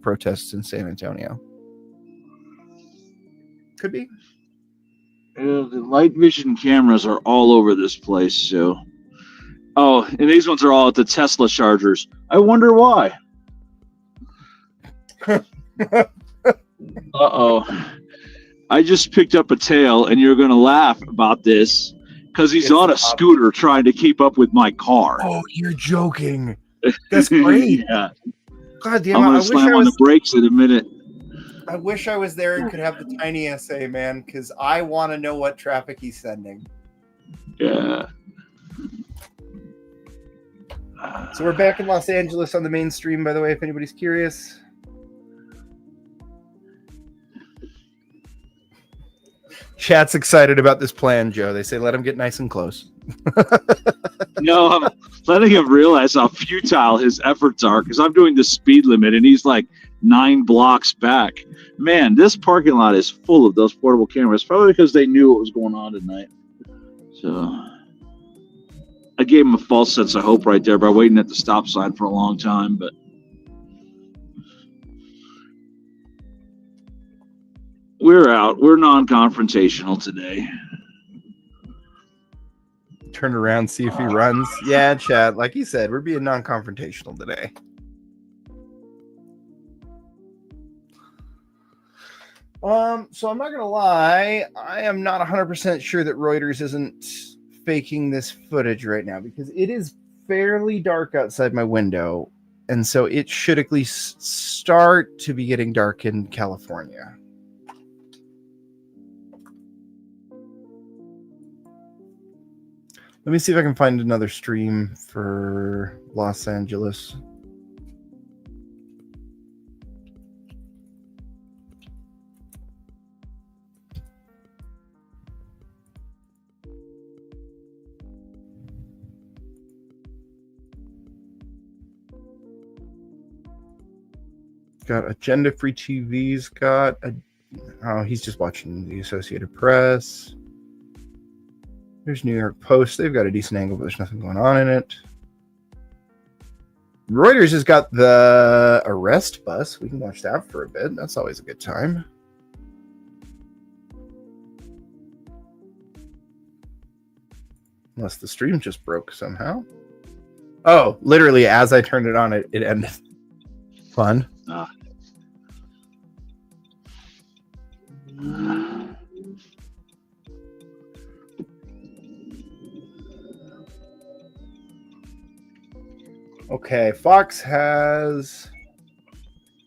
protests in San Antonio. Could be. The light vision cameras are all over this place. So, and these ones are all at the Tesla chargers. I wonder why. I just picked up a tail, and you're going to laugh about this because he's on a scooter trying to keep up with my car. Oh, you're joking. That's great. Yeah. God damn it. I'm going to slam on the brakes in a minute. I wish I was there and could have the tiny essay, man, because I want to know what traffic he's sending. Yeah. So we're back in Los Angeles on the main stream, by the way, if anybody's curious. Chat's excited about this plan, Joe. They say let him get nice and close. No, I'm letting him realize how futile his efforts are because I'm doing the speed limit and he's like 9 blocks back. Man, this parking lot is full of those portable cameras, probably because they knew what was going on tonight. So I gave him a false sense of hope right there by waiting at the stop sign for a long time, but we're out. We're non-confrontational today. Turn around, see if he runs. Yeah, chat. Like he said, we're being non-confrontational today. So I'm not gonna lie, I am not 100% sure that Reuters isn't faking this footage right now because it is fairly dark outside my window, and so it should at least start to be getting dark in California. Let me see if I can find another stream for Los Angeles. Got Agenda Free TV's got a, oh, he's just watching the Associated Press. There's New York Post. They've got a decent angle, but there's nothing going on in it. Reuters has got the arrest bus. We can watch that for a bit. That's always a good time. Unless the stream just broke somehow. Oh, literally, as I turned it on, it ended. Fun. Okay, Fox has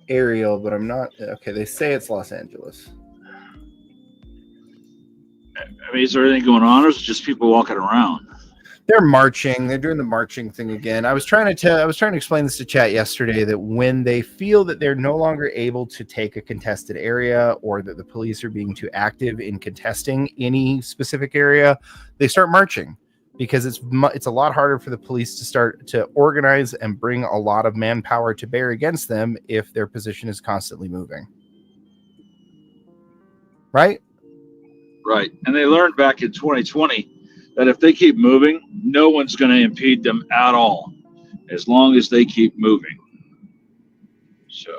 aerial, but I'm not. Okay, they say it's Los Angeles. I mean, is there anything going on, or is it just people walking around? They're marching. They're doing the marching thing again. I was trying to explain this to chat yesterday that when they feel that they're no longer able to take a contested area or that the police are being too active in contesting any specific area, they start marching because it's a lot harder for the police to start to organize and bring a lot of manpower to bear against them if their position is constantly moving. right? Right. And they learned back in 2020 that if they keep moving, no one's going to impede them at all, as long as they keep moving. So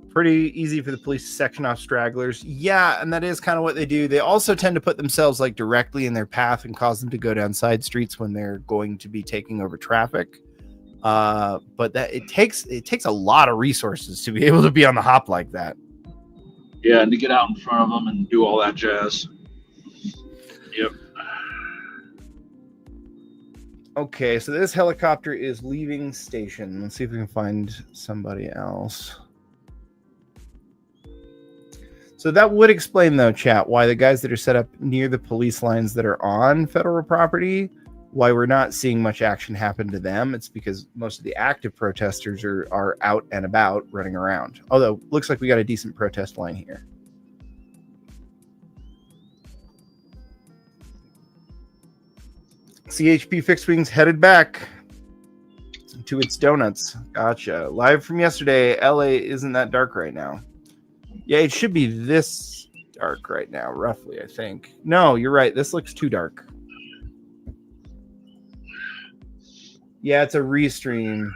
pretty easy for the police to section off stragglers. Yeah, and that is kind of what they do. They also tend to put themselves like directly in their path and cause them to go down side streets when they're going to be taking over traffic. But that it takes a lot of resources to be able to be on the hop like that. yeah, and to get out in front of them and do all that jazz. Yep. Okay, so this helicopter is leaving station. Let's see if we can find somebody else. So that would explain, though, chat, why the guys that are set up near the police lines that are on federal property, why we're not seeing much action happen to them. It's because most of the active protesters are out and about running around. Although, looks like we got a decent protest line here. CHP Fixed Wings headed back to its donuts. Gotcha. Live from yesterday, LA isn't that dark right now. Yeah, it should be this dark right now, roughly, I think. No, you're right. This looks too dark. Yeah, it's a restream.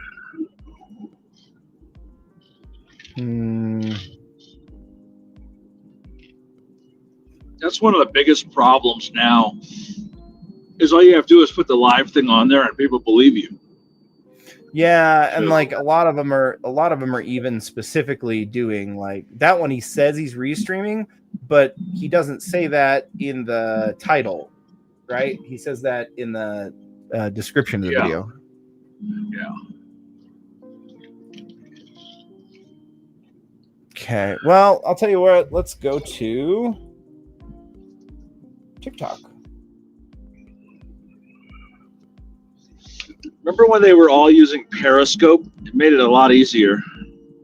That's one of the biggest problems now, is all you have to do is put the live thing on there and people believe you. Yeah, and like a lot of them are even specifically doing like that one. He says he's restreaming, but he doesn't say that in the title, right? He says that in the description of the video. Yeah. Okay. Well, I'll tell you what. Let's go to TikTok. Remember when they were all using Periscope? It made it a lot easier.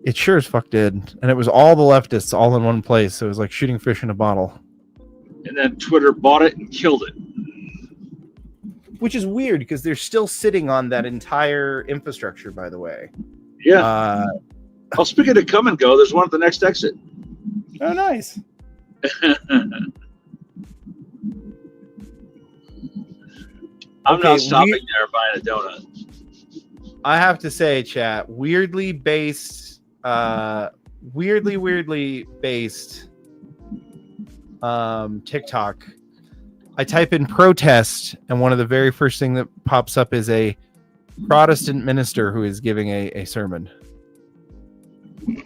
It sure as fuck did. And it was all the leftists all in one place. So it was like shooting fish in a bottle. And then Twitter bought it and killed it. Which is weird because they're still sitting on that entire infrastructure, by the way. Yeah. Well, speaking of come and go, there's one at the next exit. Oh, nice. I'm not stopping there buying a donut. I have to say, chat, weirdly based TikTok. I type in protest, and one of the very first thing that pops up is a Protestant minister who is giving a sermon.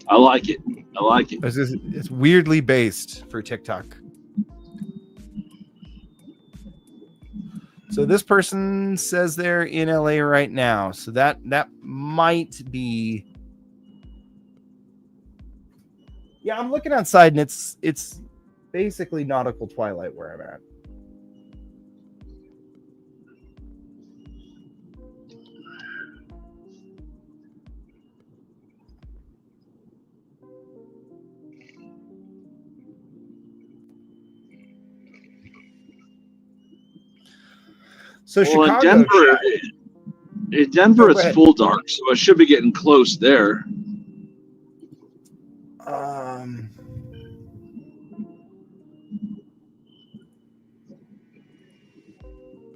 I like it. It's weirdly based for TikTok. So this person says they're in LA right now. So that might be. Yeah, I'm looking outside and it's basically nautical twilight where I'm at. So well, Chicago, in Denver, it's full dark, so it should be getting close there.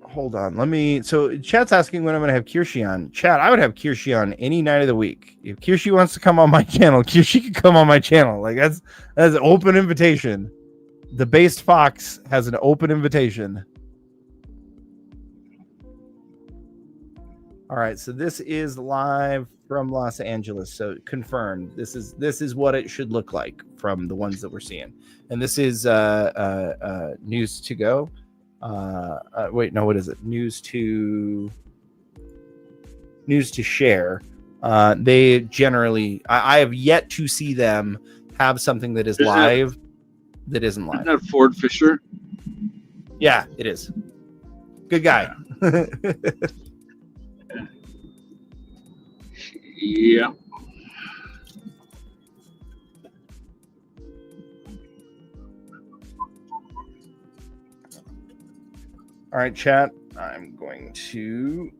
Hold on. So chat's asking when I'm going to have Kirshi on. Chat, I would have Kirshi on any night of the week. If Kirshi wants to come on my channel, Kirshi can come on my channel. Like that's an open invitation. The Based Fox has an open invitation. All right, so this is live from Los Angeles. So confirmed. This is what it should look like from the ones that we're seeing. And this is news to go. Wait, no, what is it? News to share. They generally, I have yet to see them have something that is live that isn't live. Isn't that Ford Fisher? Yeah, it is. Good guy. Yeah. All right, chat. I'm going to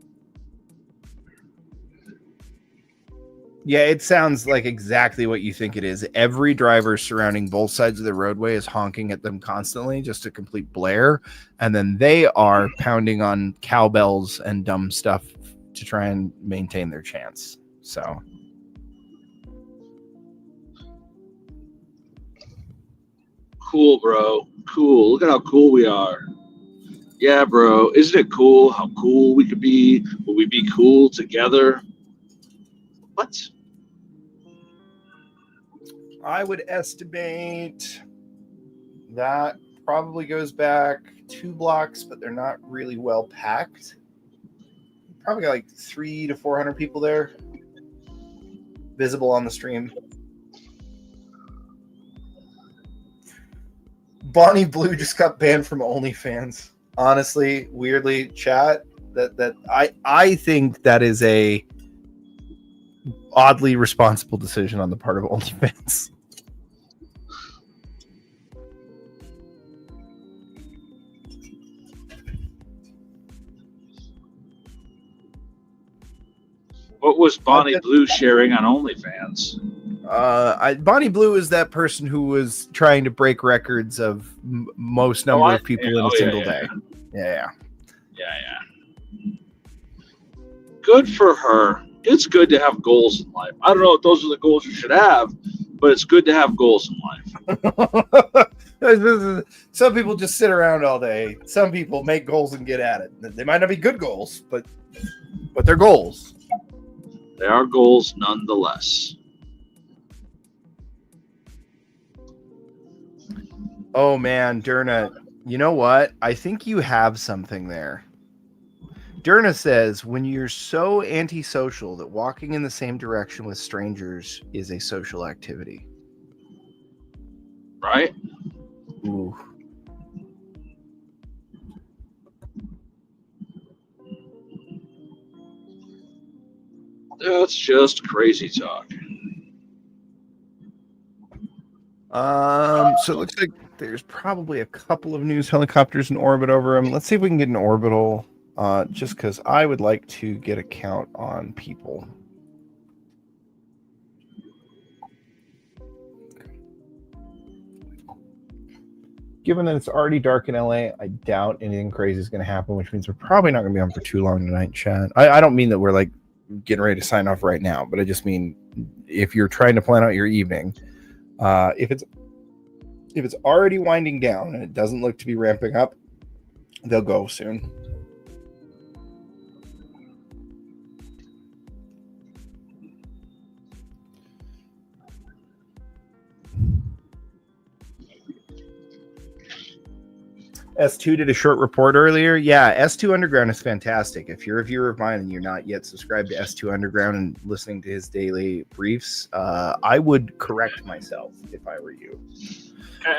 Yeah, it sounds like exactly what you think it is. Every driver surrounding both sides of the roadway is honking at them constantly, just a complete blare. And then they are pounding on cowbells and dumb stuff to try and maintain their chance. So Cool, bro. Cool. Look at how cool we are. Yeah, bro. Isn't it cool how cool we could be? Will we be cool together? What? I would estimate that probably goes back 2 blocks, but they're not really well packed. Probably got like 300 to 400 people there visible on the stream. Bonnie Blue just got banned from OnlyFans. Honestly, weirdly, chat, that I think that is a oddly responsible decision on the part of OnlyFans. What was Bonnie Blue sharing on OnlyFans? Bonnie Blue is that person who was trying to break records of most number of people in a single day. Yeah. Good for her. It's good to have goals in life. I don't know if those are the goals you should have, but it's good to have goals in life. Some people just sit around all day. Some people make goals and get at it. They might not be good goals, but they're goals. They are goals nonetheless. Oh man, Durna, you know what? I think you have something there. Durna says, when you're so antisocial that walking in the same direction with strangers is a social activity. Right? Ooh. That's just crazy talk. So it looks like there's probably a couple of news helicopters in orbit over them. Let's see if we can get an orbital, just because I would like to get a count on people. Given that it's already dark in LA, I doubt anything crazy is going to happen, which means we're probably not going to be on for too long tonight, chat. I don't mean that we're like getting ready to sign off right now, but I just mean if you're trying to plan out your evening, if it's already winding down and it doesn't look to be ramping up, they'll go soon. S2 did a short report earlier. Yeah, S2 Underground is fantastic. If you're a viewer of mine and you're not yet subscribed to S2 Underground and listening to his daily briefs, I would correct myself if I were you.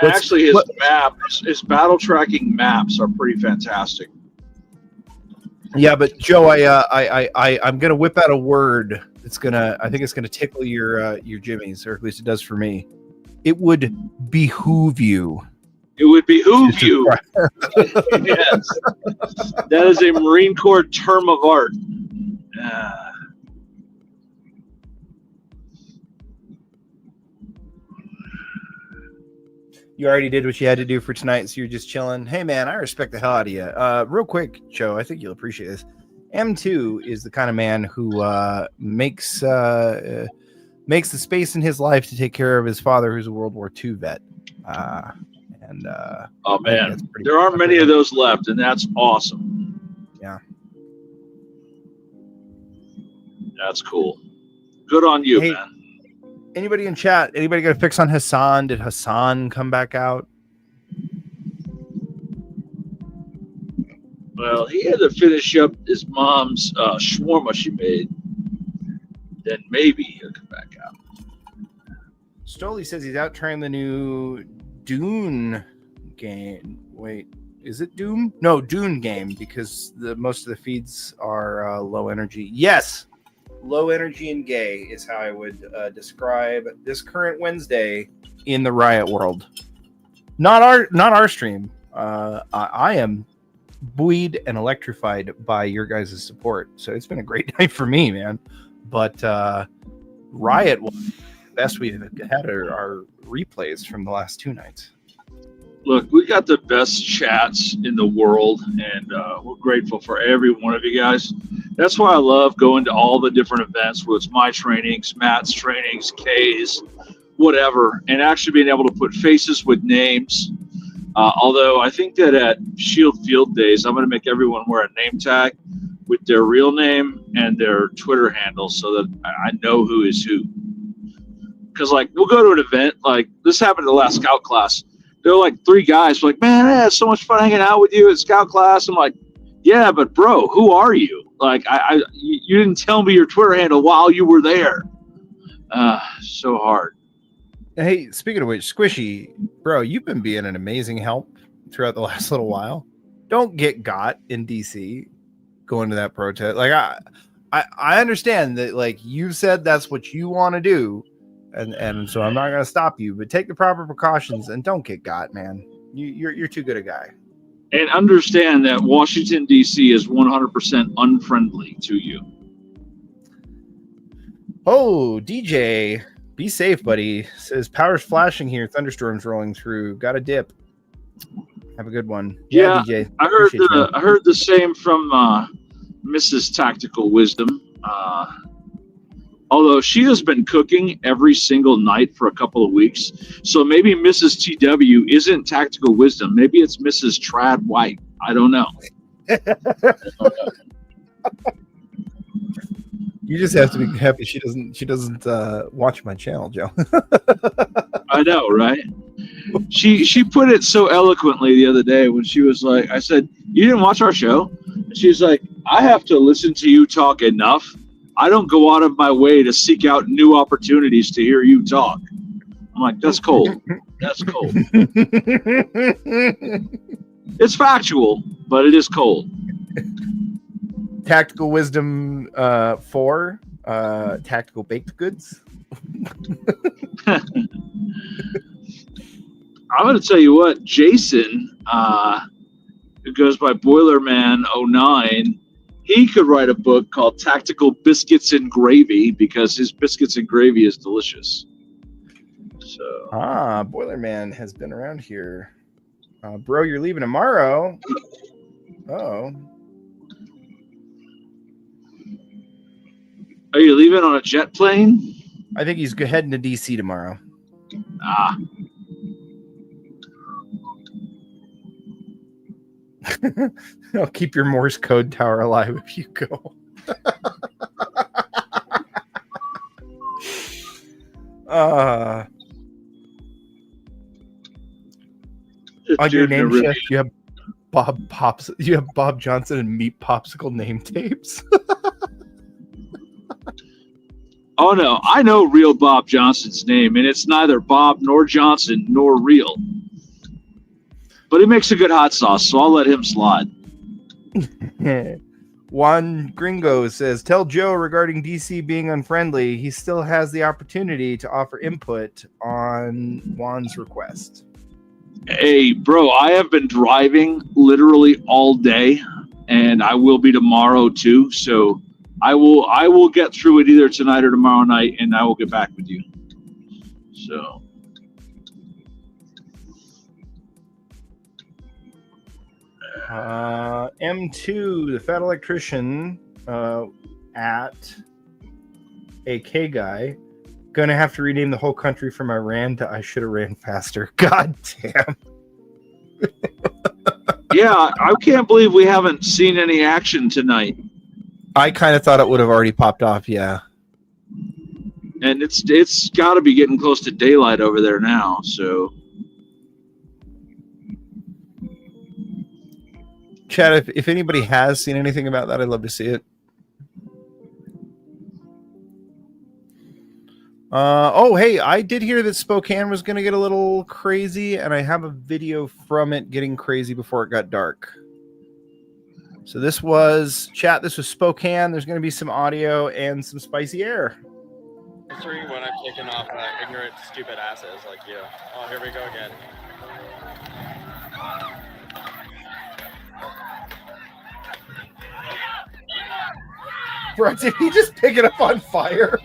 Actually, his maps, his battle tracking maps are pretty fantastic. Yeah, but Joe, I'm gonna whip out a word. I think it's gonna tickle your jimmies, or at least it does for me. It would behoove you. It would behoove you. Yes. That is a Marine Corps term of art. You already did what you had to do for tonight, so you're just chilling. Hey, man, I respect the hell out of you. Real quick, Joe, I think you'll appreciate this. M2 is the kind of man who makes the space in his life to take care of his father, who's a World War II vet. Oh man, there aren't many of those left, and that's awesome. Yeah, that's cool. Good on you, man. Anybody in chat? Anybody got a fix on Hassan? Did Hassan come back out? Well, he had to finish up his mom's shawarma she made. Then maybe he'll come back out. Stoli says he's out trying the new Dune game. Wait, is it Doom? No, Dune game, because most of the feeds are low energy. Yes, low energy and gay is how I would describe this current Wednesday in the Riot world. Not our stream. I am buoyed and electrified by your guys' support. So it's been a great night for me, man. But Riot was the best we've had our replays from the last 2 nights. Look, we got the best chats in the world, and we're grateful for every one of you guys. That's why I love going to all the different events, whether it's my trainings, Matt's trainings, Kay's, whatever, and actually being able to put faces with names. Although I think that at Shield Field Days, I'm going to make everyone wear a name tag with their real name and their Twitter handle so that I know who is who. Because, like, we'll go to an event, like this happened at the last Scout class. There were like 3 guys like, man, I had so much fun hanging out with you at Scout class. I'm like, yeah, but bro, who are you? Like, you didn't tell me your Twitter handle while you were there. So hard. Hey, speaking of which, Squishy, bro, you've been being an amazing help throughout the last little while. Don't get got in DC going to that protest. Like, I understand that, like, you said that's what you want to do. And so I'm not going to stop you, but take the proper precautions and don't get got, man. You're too good a guy. And understand that Washington, D.C. is 100% unfriendly to you. Oh, DJ, be safe, buddy. Says power's flashing here. Thunderstorms rolling through. Got a dip. Have a good one. Yeah, DJ. I heard the same from Mrs. Tactical Wisdom. Although she has been cooking every single night for a couple of weeks. So maybe Mrs. TW isn't Tactical Wisdom. Maybe it's Mrs. Trad White. I don't know. You just have to be happy she doesn't watch my channel, Joe. I know, right? She put it so eloquently the other day when she was like, I said, you didn't watch our show? And she's like, I have to listen to you talk enough. I don't go out of my way to seek out new opportunities to hear you talk. I'm like, that's cold. That's cold. It's factual, but it is cold. Tactical Wisdom 4, Tactical Baked Goods. I'm going to tell you what, Jason, who goes by Boilerman09, he could write a book called Tactical Biscuits and Gravy because his biscuits and gravy is delicious. So Boilerman has been around here. Bro, you're leaving tomorrow. Oh. Are you leaving on a jet plane? I think he's heading to DC tomorrow. I'll keep your Morse code tower alive if you go. On your name shift, you have Bob Johnson and Meat Popsicle name tapes. Oh no, I know real Bob Johnson's name, and it's neither Bob nor Johnson nor real. But he makes a good hot sauce, so I'll let him slide. Juan Gringo says, tell Joe regarding DC being unfriendly, he still has the opportunity to offer input on Juan's request. Hey, bro, I have been driving literally all day, and I will be tomorrow too. So I will get through it either tonight or tomorrow night, and I will get back with you. So. M2, the fat electrician at AK guy, gonna have to rename the whole country from Iran to I should have ran faster. God damn. Yeah, I can't believe we haven't seen any action tonight. I kind of thought it would have already popped off, yeah. And it's got to be getting close to daylight over there now, so. Chad, if anybody has seen anything about that, I'd love to see it. Oh, hey, I did hear that Spokane was going to get a little crazy, and I have a video from it getting crazy before it got dark. So this was, chat, this was Spokane. There's going to be some audio and some spicy air. When I'm kicking off ignorant, stupid asses like you. Oh, here we go again. Bro, did he just pick it up on fire?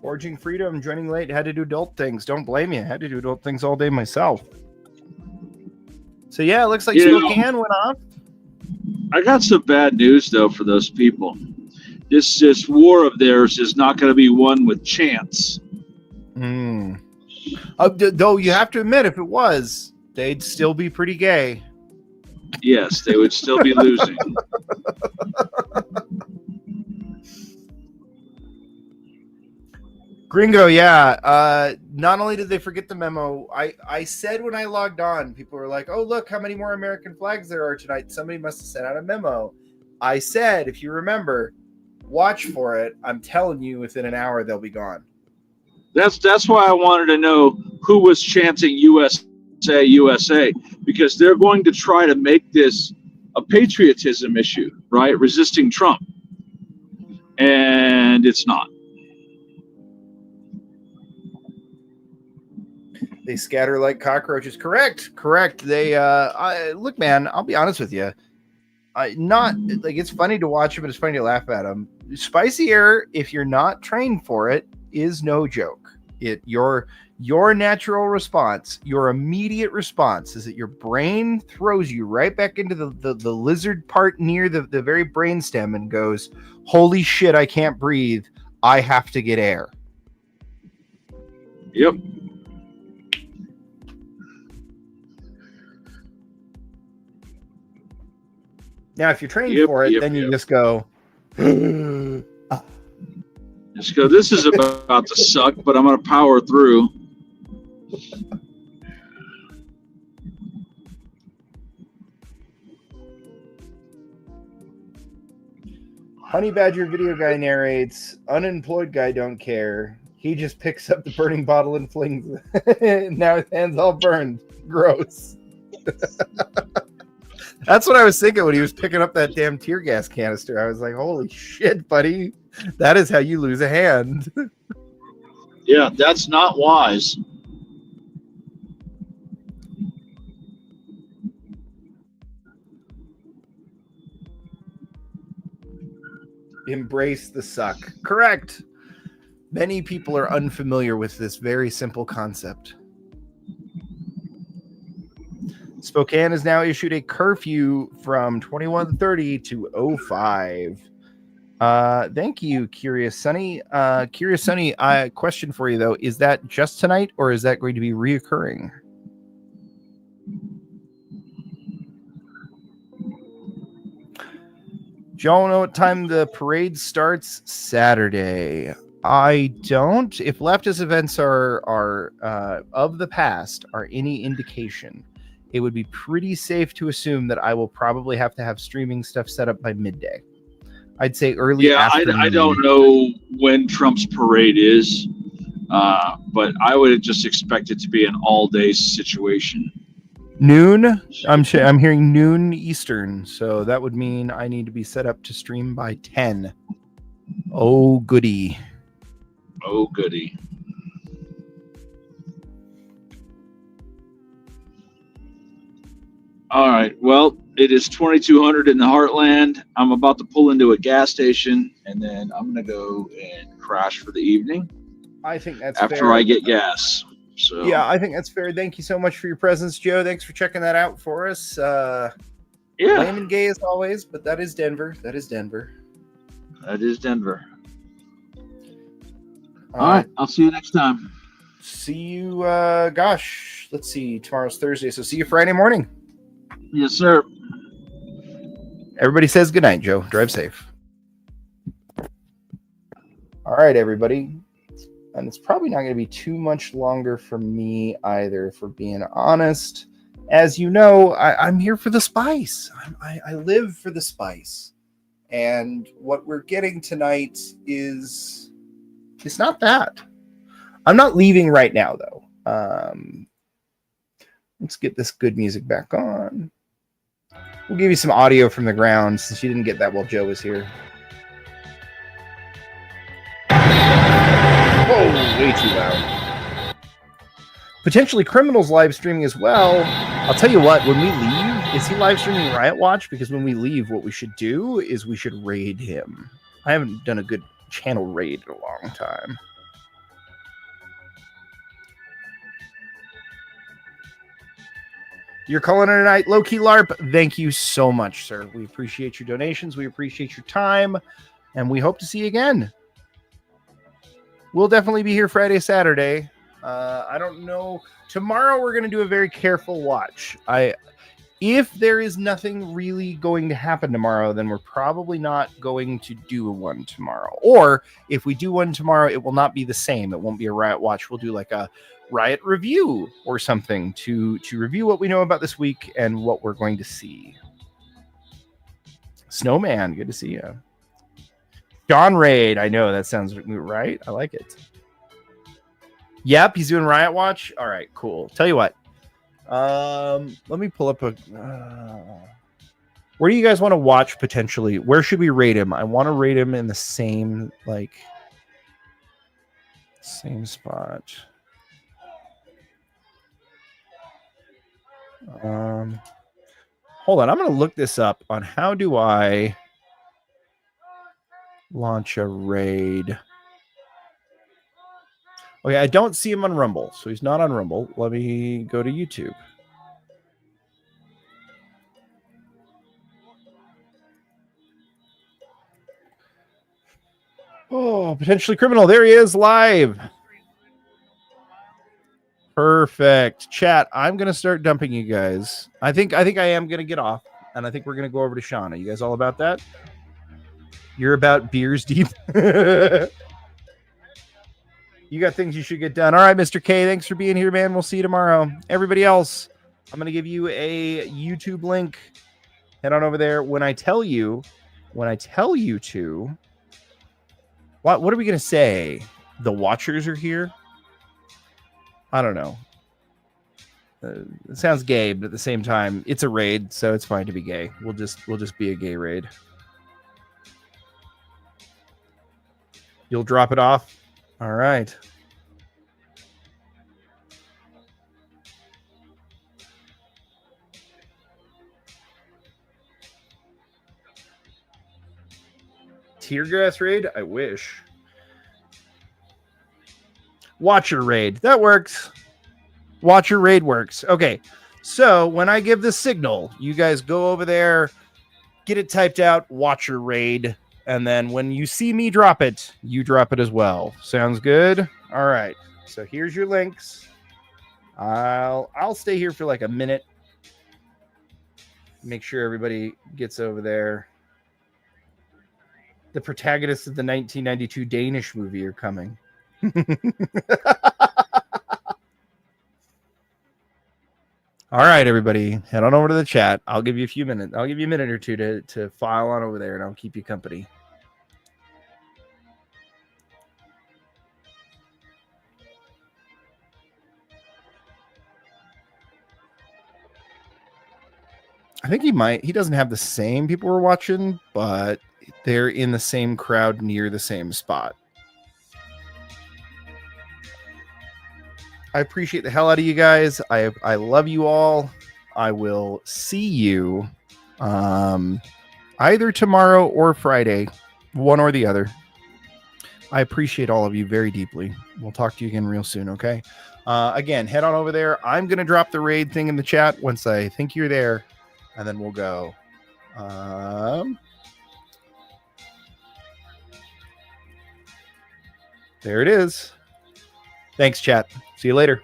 Forging Freedom, joining late, had to do adult things. Don't blame you. Had to do adult things all day myself. So yeah, it looks like Spokane went off. I got some bad news though for those people. This war of theirs is not going to be won with chance. Though you have to admit, if it was, they'd still be pretty gay. Yes, they would still be losing. Gringo, yeah. Not only did they forget the memo, I said when I logged on, people were like, oh, look how many more American flags there are tonight. Somebody must have sent out a memo. I said, if you remember, watch for it. I'm telling you, within an hour, they'll be gone. That's why I wanted to know who was chanting USA, USA, because they're going to try to make this a patriotism issue, right? Resisting Trump. And it's not. They scatter like cockroaches. Correct. They look, man, I'll be honest with you. Not like it's funny to watch them, but it's funny to laugh at them. Spicy air, if you're not trained for it, is no joke. Your natural response, your immediate response is that your brain throws you right back into the lizard part near the very brainstem and goes, holy shit, I can't breathe. I have to get air. Yep. Now, if you're trained for it, then you just go. Just go, this is about to suck, but I'm going to power through. Honey Badger video guy narrates, unemployed guy don't care. He just picks up the burning bottle and flings it. Now his hand's all burned. Gross. That's what I was thinking when he was picking up that damn tear gas canister. I was like, holy shit, buddy. That is how you lose a hand. Yeah, that's not wise. Embrace the suck. Correct. Many people are unfamiliar with this very simple concept. Spokane has now issued a curfew from 21:30 to 05. Thank you, Curious Sunny. Curious Sunny, question for you though: is that just tonight, or is that going to be reoccurring? Do y'all know what time the parade starts? Saturday. I don't. If leftist events are of the past are any indication, it would be pretty safe to assume that I will probably have to have streaming stuff set up by midday. I'd say early afternoon. I don't know when Trump's parade is, but I would just expect it to be an all-day situation. Noon? I'm hearing noon Eastern, so that would mean I need to be set up to stream by 10. Oh, goody. Oh, goody. All right. Well, it is 2200 in the Heartland. I'm about to pull into a gas station, and then I'm going to go and crash for the evening. I think that's after fair. I get gas. So yeah, I think that's fair. Thank you so much for your presence, Joe. Thanks for checking that out for us. Yeah. Lame and gay as always, but that is Denver. That is Denver. All right. I'll see you next time. See you, let's see. Tomorrow's Thursday, so see you Friday morning. Yes, sir. Everybody says goodnight, Joe. Drive safe. All right, everybody. And it's probably not going to be too much longer for me either, for being honest. As you know, I'm here for the spice. I live for the spice. And what we're getting tonight is it's not that. I'm not leaving right now, though. Let's get this good music back on. We'll give you some audio from the ground since you didn't get that while Joe was here. Whoa, way too loud. Potentially criminals live streaming as well. I'll tell you what, when we leave, is he live streaming Riot Watch? Because when we leave, what we should do is we should raid him. I haven't done a good channel raid in a long time. You're calling it a night. Low Key LARP, thank you so much, sir. We appreciate your donations. We appreciate your time. And we hope to see you again. We'll definitely be here Friday, Saturday. I don't know. Tomorrow we're going to do a very careful watch. If there is nothing really going to happen tomorrow, then we're probably not going to do one tomorrow. Or if we do one tomorrow, it will not be the same. It won't be a Riot watch. We'll do like a Riot review or something to review what we know about this week and what we're going to see. Snowman, good to see you. John Raid, I know that sounds right. I like it. Yep, he's doing Riot Watch. All right, cool. Tell you what. Let me pull up a. Where do you guys want to watch potentially? Where should we rate him? I want to rate him in the same same spot. Hold on, I'm gonna look this up on how do I launch a raid. Okay, I don't see him on Rumble, so he's not on Rumble. Let me go to YouTube. Oh, potentially criminal. There he is live. Perfect. Chat, I'm going to start dumping you guys. I think I am going to get off, and I think we're going to go over to Shauna. You guys all about that? You're about beers deep. You got things you should get done. All right, Mr. K, thanks for being here, man. We'll see you tomorrow. Everybody else, I'm going to give you a YouTube link. Head on over there. When I tell you to, what are we going to say? The watchers are here? I don't know. It sounds gay, but at the same time, it's a raid, so it's fine to be gay. We'll just be a gay raid. You'll drop it off? All right. Tear gas raid? I wish. Watcher raid. That works. Watcher raid works. Okay. So when I give the signal, you guys go over there, get it typed out, watcher raid. And then when you see me drop it, you drop it as well. Sounds good? All right. So here's your links. I'll stay here for like a minute. Make sure everybody gets over there. The protagonists of the 1992 Danish movie are coming. All right, everybody. Head on over to the chat. I'll give you a few minutes. I'll give you a minute or two to file on over there, and I'll keep you company. I think he doesn't have the same people we're watching, but they're in the same crowd near the same spot. I appreciate the hell out of you guys. I love you all. I will see you either tomorrow or Friday, one or the other. I appreciate all of you very deeply. We'll talk to you again real soon, okay? Again, head on over there. I'm going to drop the raid thing in the chat once I think you're there, and then we'll go. There it is. Thanks, chat. See you later.